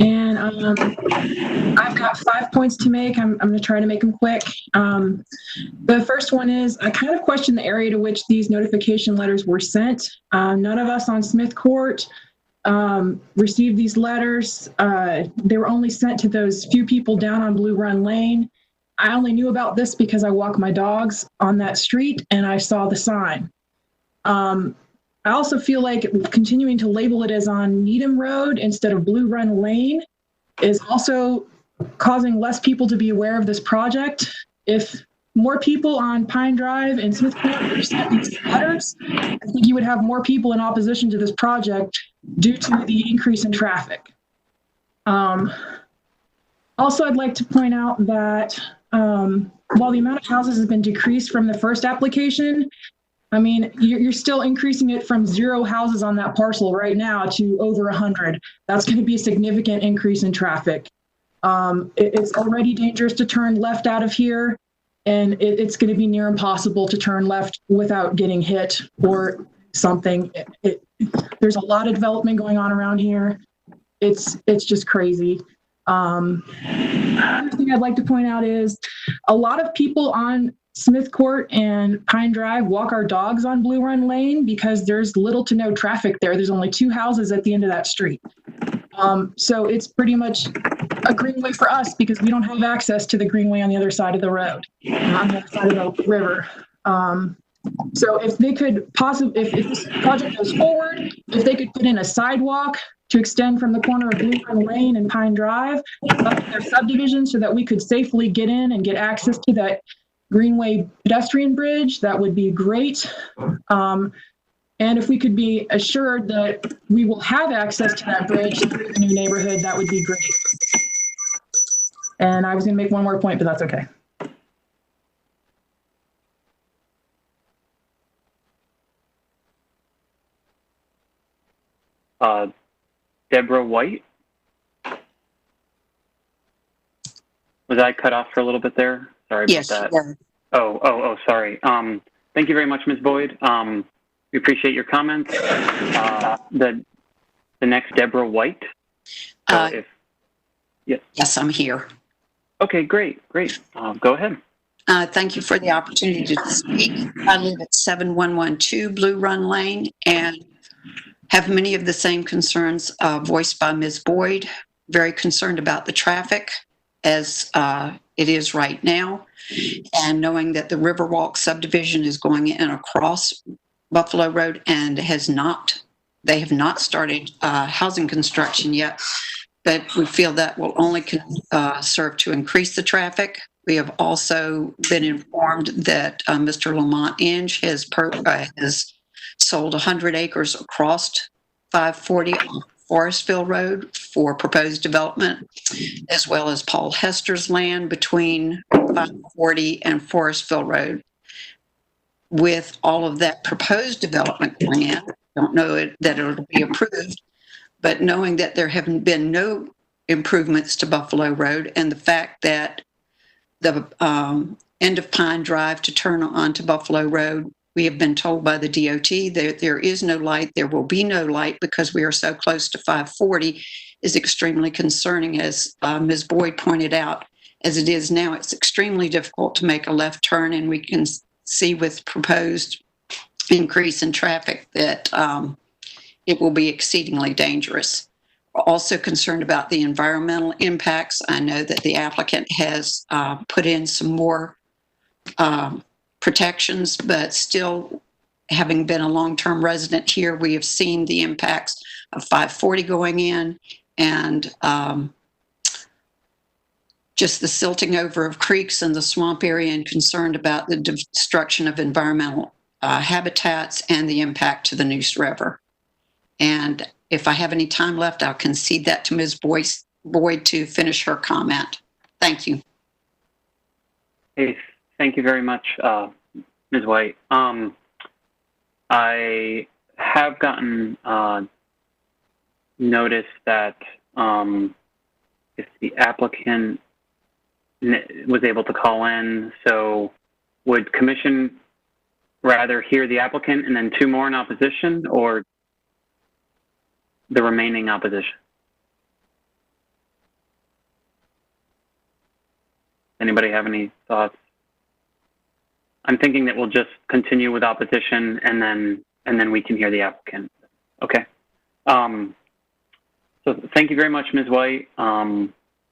and I've got 5 points to make. I'm going to try to make them quick. The first one is I kind of question the area to which these notification letters were sent. None of us on Smith Court received these letters. They were only sent to those few people down on Blue Run Lane. I only knew about this because I walk my dogs on that street and I saw the sign. I also feel like continuing to label it as on Needham Road instead of Blue Run Lane is also causing less people to be aware of this project. If more people on Pine Drive and Smith Court received these letters, I think you would have more people in opposition to this project due to the increase in traffic. Also, I'd like to point out that while the amount of houses has been decreased from the first application, I mean, you're still increasing it from 0 houses on that parcel right now to over 100. That's going to be a significant increase in traffic. It's already dangerous to turn left out of here, and it's going to be near impossible to turn left without getting hit or something. There's a lot of development going on around here. It's just crazy. Another thing I'd like to point out is a lot of people on Smith Court and Pine Drive walk our dogs on Blue Run Lane because there's little to no traffic there. There's only 2 houses at the end of that street. So it's pretty much a greenway for us because we don't have access to the greenway on the other side of the road, on the other side of the river. So if they could possibly, if this project goes forward, if they could put in a sidewalk to extend from the corner of Blue Run Lane and Pine Drive up to their subdivision so that we could safely get in and get access to that Greenway pedestrian bridge, that would be great. And if we could be assured that we will have access to that bridge through the new neighborhood, that would be great. And I was going to make one more point, but that's okay. Deborah White. Was I cut off for a little bit there? Sorry about that. Yeah. Oh, sorry. Thank you very much, Ms. Boyd. We appreciate your comments. The next, Deborah White. Yes, I'm here. Okay, great. Go ahead. Thank you for the opportunity to speak. I live at 7112 Blue Run Lane and have many of the same concerns voiced by Ms. Boyd. Very concerned about the traffic as it is right now, and knowing that the Riverwalk subdivision is going in across Buffalo Road and they have not started housing construction yet, but we feel that will only serve to increase the traffic. We have also been informed that Mr. Lamont Inge has sold 100 acres across 540 on Forestville Road for proposed development, as well as Paul Hester's land between 540 and Forestville Road. With all of that proposed development going in, don't know that it'll be approved, but knowing that there haven't been no improvements to Buffalo Road and the fact that the end of Pine Drive to turn onto Buffalo Road, we have been told by the DOT that there is no light, there will be no light because we are so close to 540 is extremely concerning, as Ms. Boyd pointed out. As it is now, it's extremely difficult to make a left turn, and we can see with proposed increase in traffic that it will be exceedingly dangerous. We're also concerned about the environmental impacts. I know that the applicant has put in some more protections, but still, having been a long-term resident here, we have seen the impacts of 540 going in and just the silting over of creeks in the swamp area, and concerned about the destruction of environmental habitats and the impact to the Neuse River. And if I have any time left, I'll concede that to Ms. Boyd to finish her comment. Thank you. Hey, thank you very much, Ms. White. I have gotten notice that if the applicant was able to call in, so would commission rather hear the applicant and then two more in opposition, or the remaining opposition? Anybody have any thoughts? I'm thinking that we'll just continue with opposition and then we can hear the applicant. Okay. So thank you very much, Ms. White.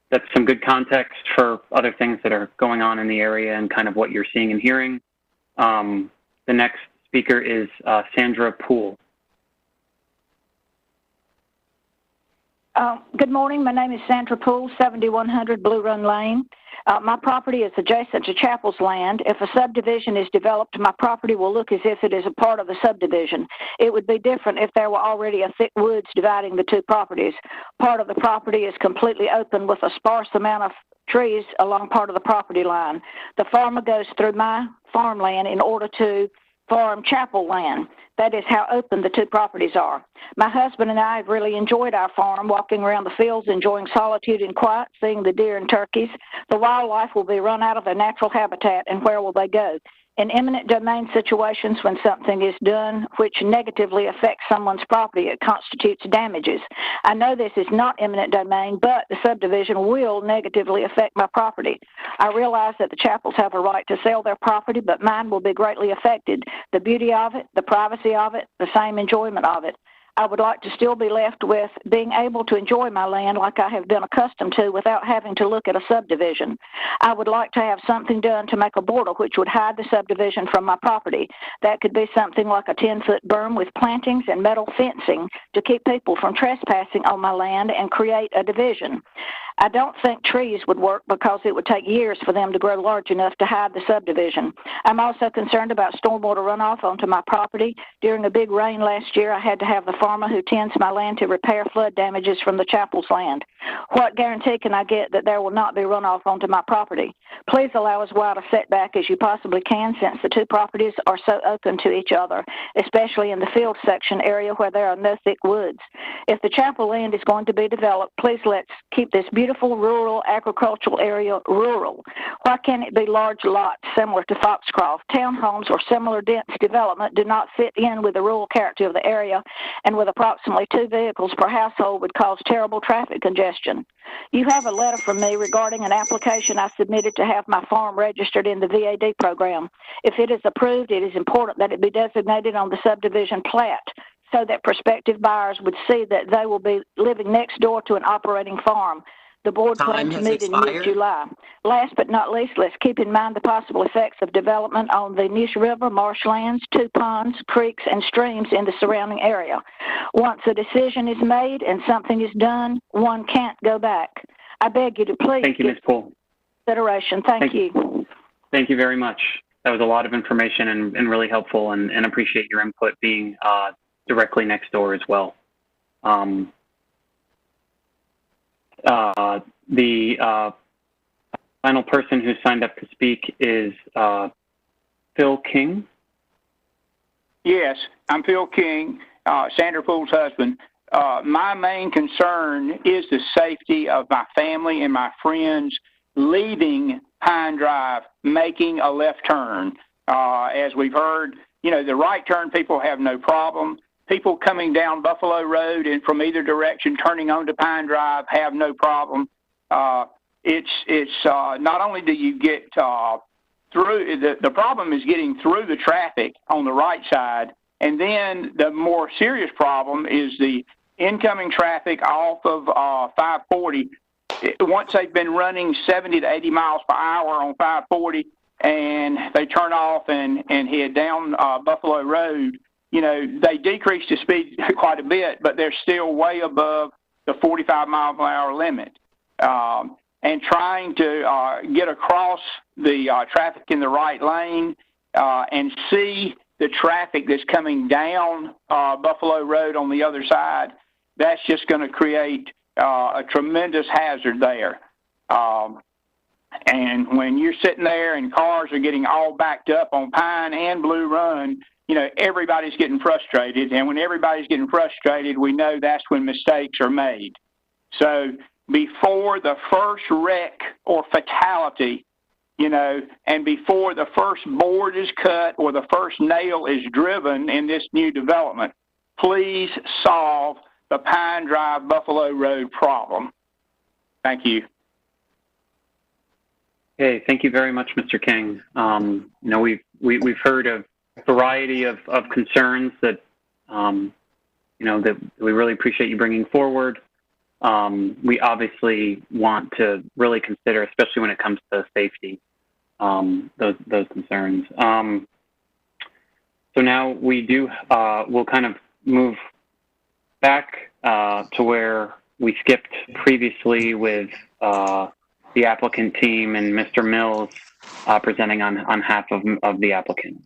That's some good context for other things that are going on in the area and kind of what you're seeing and hearing. The next speaker is Sandra Poole. Good morning. My name is Sandra Poole, 7100 Blue Run Lane. My property is adjacent to Chapel's land. If a subdivision is developed, my property will look as if it is a part of the subdivision. It would be different if there were already a thick woods dividing the two properties. Part of the property is completely open with a sparse amount of trees along part of the property line. The farmer goes through my farmland in order to farm Chapel land. That is how open the two properties are. My husband and I have really enjoyed our farm, walking around the fields, enjoying solitude and quiet, seeing the deer and turkeys. The wildlife will be run out of their natural habitat, and where will they go? In eminent domain situations, when something is done which negatively affects someone's property, it constitutes damages. I know this is not eminent domain, but the subdivision will negatively affect my property. I realize that the Chapels have a right to sell their property, but mine will be greatly affected. The beauty of it, the privacy of it, the same enjoyment of it. I would like to still be left with being able to enjoy my land like I have been accustomed to without having to look at a subdivision. I would like to have something done to make a border which would hide the subdivision from my property. That could be something like a 10-foot berm with plantings and metal fencing to keep people from trespassing on my land and create a division. I don't think trees would work because it would take years for them to grow large enough to hide the subdivision. I'm also concerned about stormwater runoff onto my property. During a big rain last year, I had to have the farmer who tends my land to repair flood damages from the Chapel's land. What guarantee can I get that there will not be runoff onto my property? Please allow as wide a setback as you possibly can, since the two properties are so open to each other, especially in the field section area where there are no thick woods. If the Chapel land is going to be developed, please let's keep this beautiful rural agricultural area rural. Why can't it be large lots similar to Foxcroft? Townhomes or similar dense development do not fit in with the rural character of the area, and with approximately 2 vehicles per household would cause terrible traffic congestion. You have a letter from me regarding an application I submitted to have my farm registered in the VAD program. If it is approved, it is important that it be designated on the subdivision plat, so that prospective buyers would see that they will be living next door to an operating farm. The board planned to meet in mid-July. Last but not least, let's keep in mind the possible effects of development on the Neuse River, marshlands, 2 ponds, creeks, and streams in the surrounding area. Once a decision is made and something is done, one can't go back. I beg you to please. Thank you, Ms. Poole. consideration. Thank you. Thank you very much. That was a lot of information and really helpful, and appreciate your input being directly next door as well. The final person who signed up to speak is Phil King. Yes, I'm Phil King, Sandra Poole's husband. My main concern is the safety of my family and my friends leaving Pine Drive, making a left turn. As we've heard, you know, the right turn people have no problem. People coming down Buffalo Road and from either direction turning onto Pine Drive have no problem. It's not only do you get through, the problem is getting through the traffic on the right side, and then the more serious problem is the incoming traffic off of 540. Once they've been running 70 to 80 miles per hour on 540 and they turn off and head down Buffalo Road, you know, they decrease the speed quite a bit, but they're still way above the 45 mile per hour limit. And trying to get across the traffic in the right lane and see the traffic that's coming down Buffalo Road on the other side, that's just going to create a tremendous hazard there. And when you're sitting there and cars are getting all backed up on Pine and Blue Run, you know, everybody's getting frustrated. And when everybody's getting frustrated, we know that's when mistakes are made. So before the first wreck or fatality, you know, and before the first board is cut or the first nail is driven in this new development, please solve the Pine Drive Buffalo Road problem. Thank you. Okay, thank you very much, Mr. King. You know, we've heard a variety of concerns that you know, that we really appreciate you bringing forward. We obviously want to really consider, especially when it comes to safety, those concerns. So now we do, we'll kind of move back to where we skipped previously with the applicant team and Mr. Mills presenting on behalf of the applicant.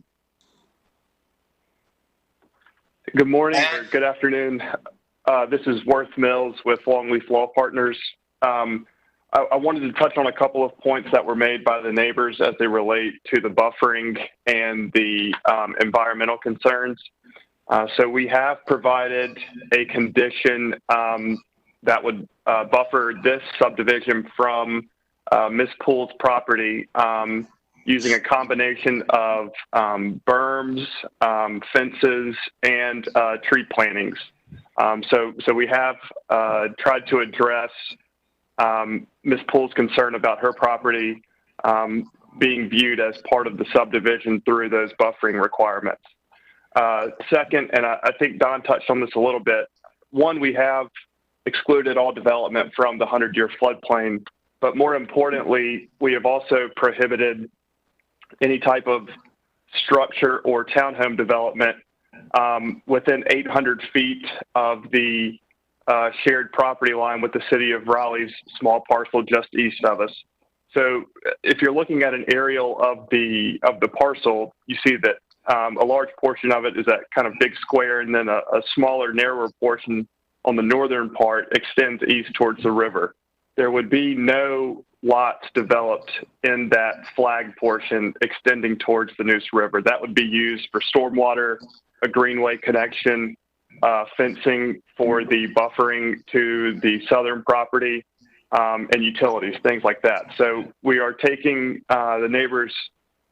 Good morning or good afternoon. This is Worth Mills with Longleaf Law Partners. I wanted to touch on a couple of points that were made by the neighbors as they relate to the buffering and the environmental concerns. So we have provided a condition that would buffer this subdivision from Ms. Poole's property using a combination of berms, fences, and tree plantings. So we have tried to address Ms. Poole's concern about her property being viewed as part of the subdivision through those buffering requirements. Second, and I think Don touched on this a little bit, one, we have excluded all development from the 100-year floodplain, but more importantly, we have also prohibited any type of structure or townhome development within 800 feet of the shared property line with the city of Raleigh's small parcel just east of us. So if you're looking at an aerial of the parcel, you see that a large portion of it is that kind of big square, and then a smaller, narrower portion on the northern part extends east towards the river. There would be no lots developed in that flag portion extending towards the Neuse River. That would be used for stormwater, a greenway connection, fencing for the buffering to the southern property, and utilities, things like that. So we are taking the neighbors'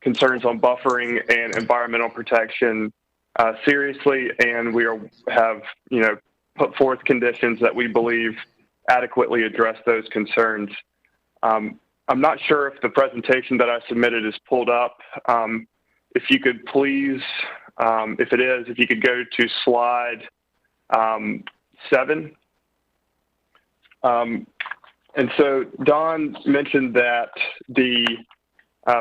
concerns on buffering and environmental protection seriously, and we have put forth conditions that we believe adequately address those concerns. I'm not sure if the presentation that I submitted is pulled up. If you could please, if it is, if you could go to slide 7. And so Don mentioned that the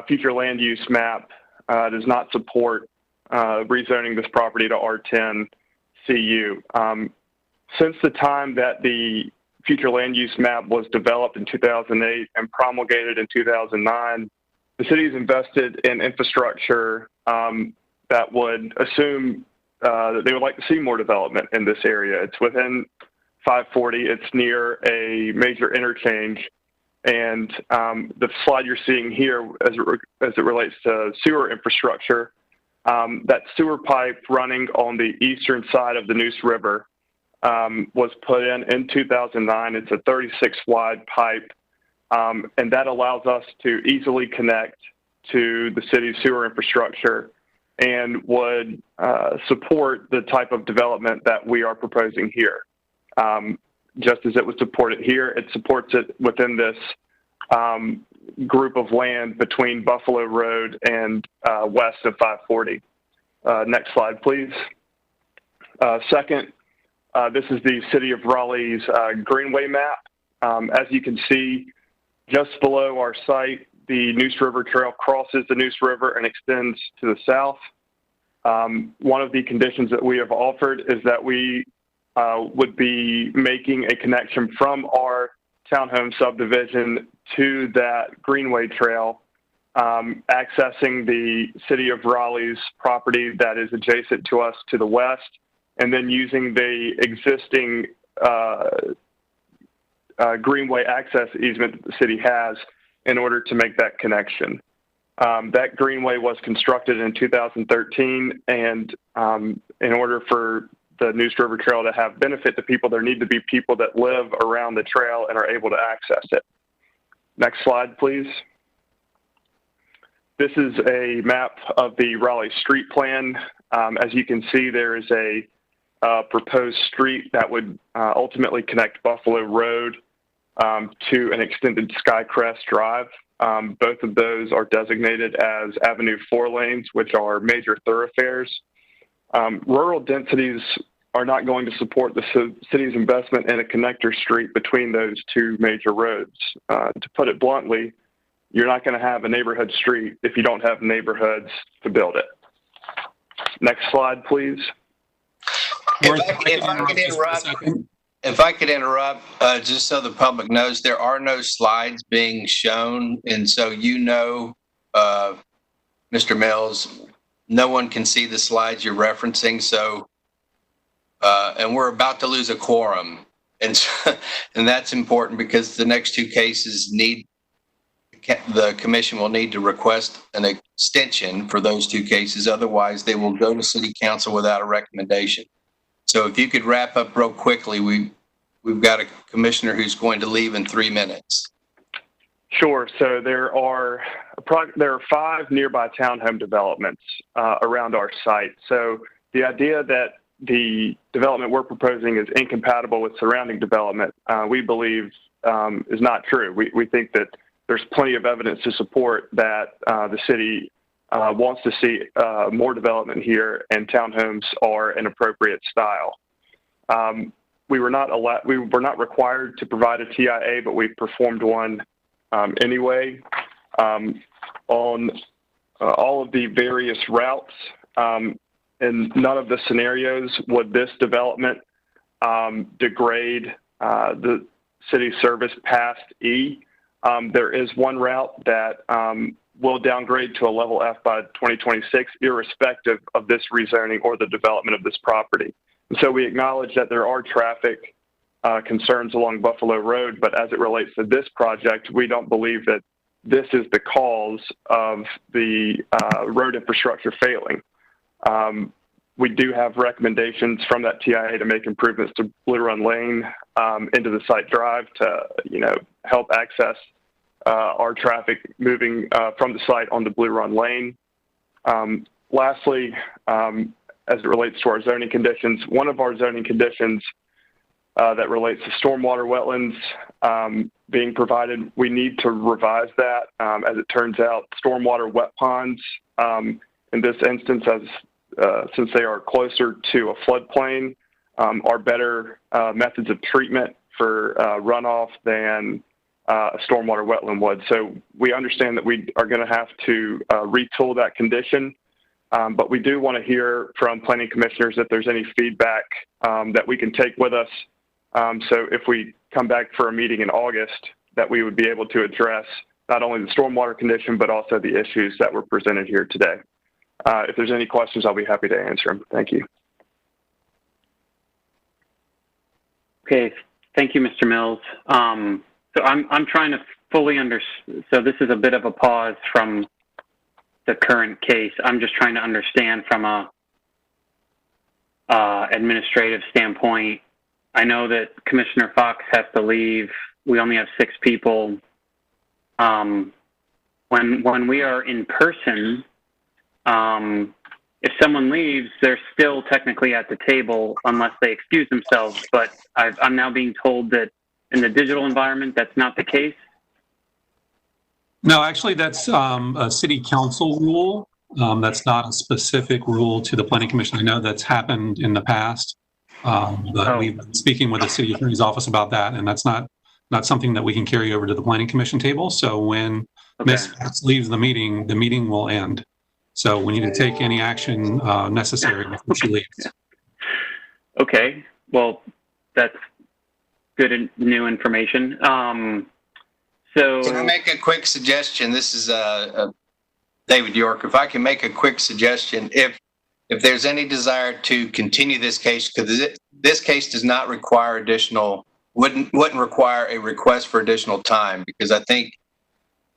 future land use map does not support rezoning this property to R10 CU. Since the time that the future land use map was developed in 2008 and promulgated in 2009, the city's invested in infrastructure that would assume that they would like to see more development in this area. It's within 540. It's near a major interchange. And the slide you're seeing here as it relates to sewer infrastructure, that sewer pipe running on the eastern side of the Neuse River was put in 2009. It's a 36 wide pipe, and that allows us to easily connect to the city's sewer infrastructure and would support the type of development that we are proposing here. Just as it would support it here, it supports it within this group of land between Buffalo Road and west of 540. Next slide, please. Second, this is the City of Raleigh's Greenway map. As you can see, just below our site, the Neuse River Trail crosses the Neuse River and extends to the south. One of the conditions that we have offered is that we would be making a connection from our townhome subdivision to that Greenway Trail, accessing the City of Raleigh's property that is adjacent to us to the west, and then using the existing Greenway access easement that the city has in order to make that connection. That Greenway was constructed in 2013, and in order for the Neuse River Trail to have benefit to people, there need to be people that live around the trail and are able to access it. Next slide, please. This is a map of the Raleigh street plan. As you can see, there is a proposed street that would ultimately connect Buffalo Road to an extended Skycrest Drive. Both of those are designated as Avenue 4 lanes, which are major thoroughfares. Rural densities are not going to support the city's investment in a connector street between those two major roads. To put it bluntly, you're not going to have a neighborhood street if you don't have neighborhoods to build it. Next slide, please. If I could interrupt, just so the public knows, there are no slides being shown. And so, Mr. Mills, no one can see the slides you're referencing. So, and we're about to lose a quorum. And that's important because the next two cases the commission will need to request an extension for those two cases. Otherwise, they will go to city council without a recommendation. So if you could wrap up real quickly, we've got a commissioner who's going to leave in 3 minutes. Sure. So there are 5 nearby townhome developments around our site. So the idea that the development we're proposing is incompatible with surrounding development, we believe is not true. We think that there's plenty of evidence to support that the city wants to see more development here, and townhomes are an appropriate style. We were not required to provide a TIA, but we performed one anyway. On all of the various routes, in none of the scenarios would this development degrade the city service past E. There is one route that will downgrade to a level F by 2026, irrespective of this rezoning or the development of this property. And so we acknowledge that there are traffic concerns along Buffalo Road, but as it relates to this project, we don't believe that this is the cause of the road infrastructure failing. We do have recommendations from that TIA to make improvements to Blue Run Lane into the site drive to, help access our traffic moving from the site onto Blue Run Lane. Lastly, as it relates to our zoning conditions, one of our zoning conditions that relates to stormwater wetlands being provided, we need to revise that. As it turns out, stormwater wet ponds, in this instance, since they are closer to a floodplain, are better methods of treatment for runoff than a stormwater wetland would. So we understand that we are going to have to retool that condition, but we do want to hear from planning commissioners if there's any feedback that we can take with us So if we come back for a meeting in August, that we would be able to address not only the stormwater condition, but also the issues that were presented here today. If there's any questions, I'll be happy to answer them. Thank you. Okay, thank you, Mr. Mills. So I'm trying to fully understand. So this is a bit of a pause from the current case. I'm just trying to understand from a administrative standpoint. I know that Commissioner Fox has to leave. We only have 6 people. When we are in person, if someone leaves, they're still technically at the table unless they excuse themselves. But I'm now being told that in the digital environment, that's not the case. No, actually, that's a city council rule. That's not a specific rule to the planning commission. I know that's happened in the past, but we've been speaking with the city attorney's office about that, and that's not something that we can carry over to the planning commission table. So when Ms. Fox leaves the meeting will end. So we need to take any action necessary before she leaves. Okay, well, that's good and new information. So can I make a quick suggestion? This is David York. If I can make a quick suggestion, if there's any desire to continue this case, because this case does not require wouldn't require a request for additional time, because I think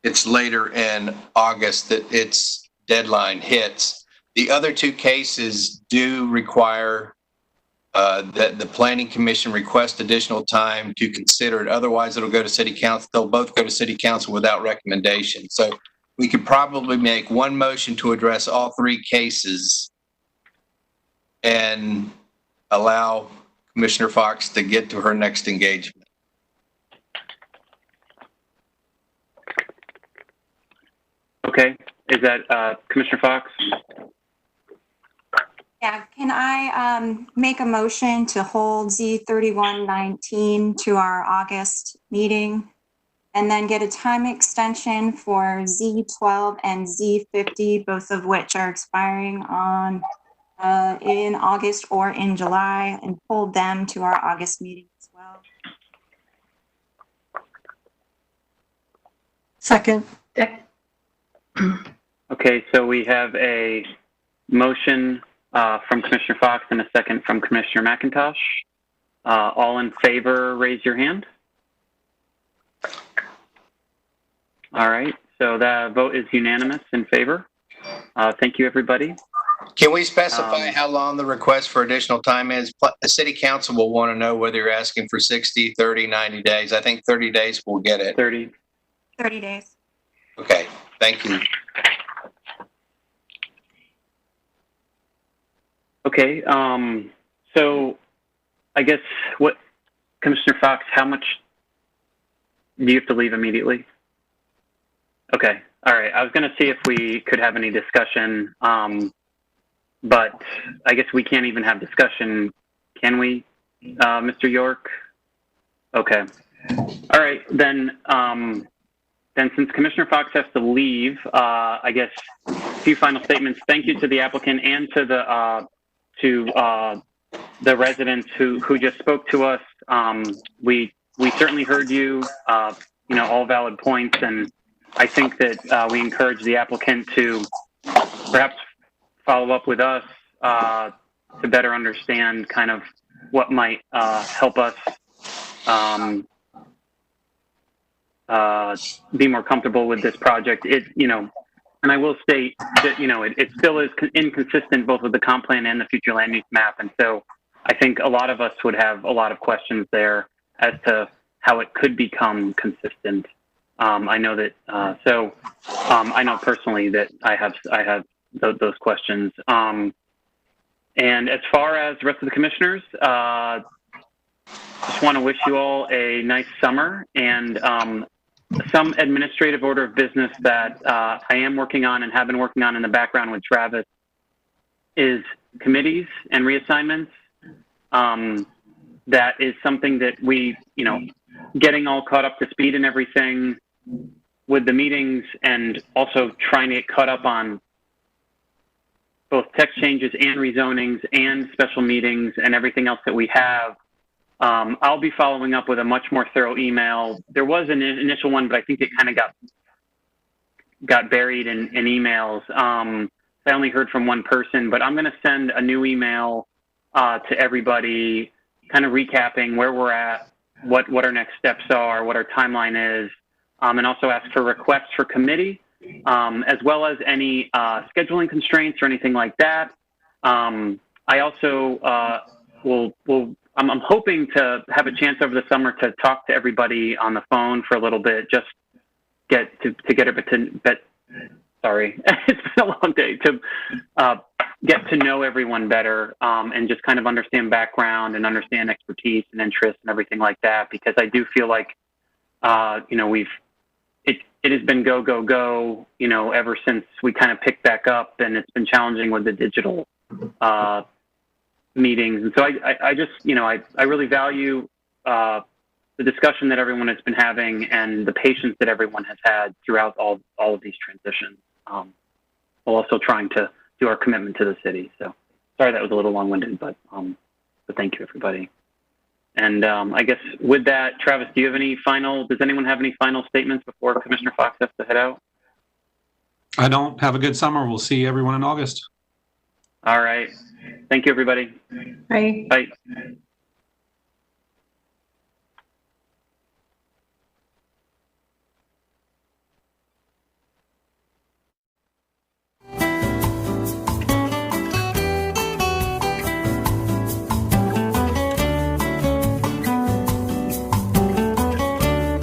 it's later in August that its deadline hits. The other 2 cases do require that the Planning Commission request additional time to consider it. Otherwise, it'll go to City Council. They'll both go to City Council without recommendation. So we could probably make one motion to address all 3 cases and allow Commissioner Fox to get to her next engagement. okay, is that Commissioner Fox? Yeah, can I make a motion to hold Z3119 to our August meeting and then get a time extension for Z12 and Z50, both of which are expiring on in August or in July, and hold them to our August meeting as well? Second. Okay, so we have a motion from Commissioner Fox and a second from Commissioner McIntosh. All in favor, raise your hand. All right, so the vote is unanimous in favor. Thank you, everybody. Can we specify how long the request for additional time is? The City Council will want to know whether you're asking for 60, 30, 90 days. I think 30 days will get it. 30. 30 days. Okay, thank you. Okay, so I guess Commissioner Fox, how much do you have to leave immediately? Okay, all right. I was going to see if we could have any discussion, but I guess we can't even have discussion, can we, Mr. York? Okay. All right, then since Commissioner Fox has to leave, I guess a few final statements. Thank you to the applicant and to the residents who just spoke to us. We certainly heard you, all valid points, and I think that we encourage the applicant to perhaps follow up with us to better understand kind of what might help us be more comfortable with this project. And I will state that, it still is inconsistent both with the comp plan and the future land use map. And so I think a lot of us would have a lot of questions there as to how it could become consistent. I know that, I know personally that I have those questions. And as far as the rest of the commissioners, just want to wish you all a nice summer, and some administrative order of business that I am working on and have been working on in the background with Travis is committees and reassignments. That is something that we, getting all caught up to speed and everything with the meetings, and also trying to get caught up on both text changes and rezonings and special meetings and everything else that we have. I'll be following up with a much more thorough email. There was an initial one, but I think it kind of got buried in emails. I only heard from one person, but I'm going to send a new email to everybody, kind of recapping where we're at, what our next steps are, what our timeline is, and also ask for requests for committee, as well as any scheduling constraints or anything like that. I also I'm hoping to have a chance over the summer to talk to everybody on the phone for a little bit, just sorry, it's been a long day, to get to know everyone better, and just kind of understand background and understand expertise and interest and everything like that, because I do feel like, it has been go, ever since we kind of picked back up, and it's been challenging with the digital meetings. And so I just, I really value the discussion that everyone has been having and the patience that everyone has had throughout all of these transitions, while also trying to do our commitment to the city. So sorry that was a little long-winded, but thank you, everybody. And I guess with that, Travis, does anyone have any final statements before Commissioner Fox has to head out? I don't. Have a good summer. We'll see everyone in August. All right. Thank you, everybody. Bye. Bye.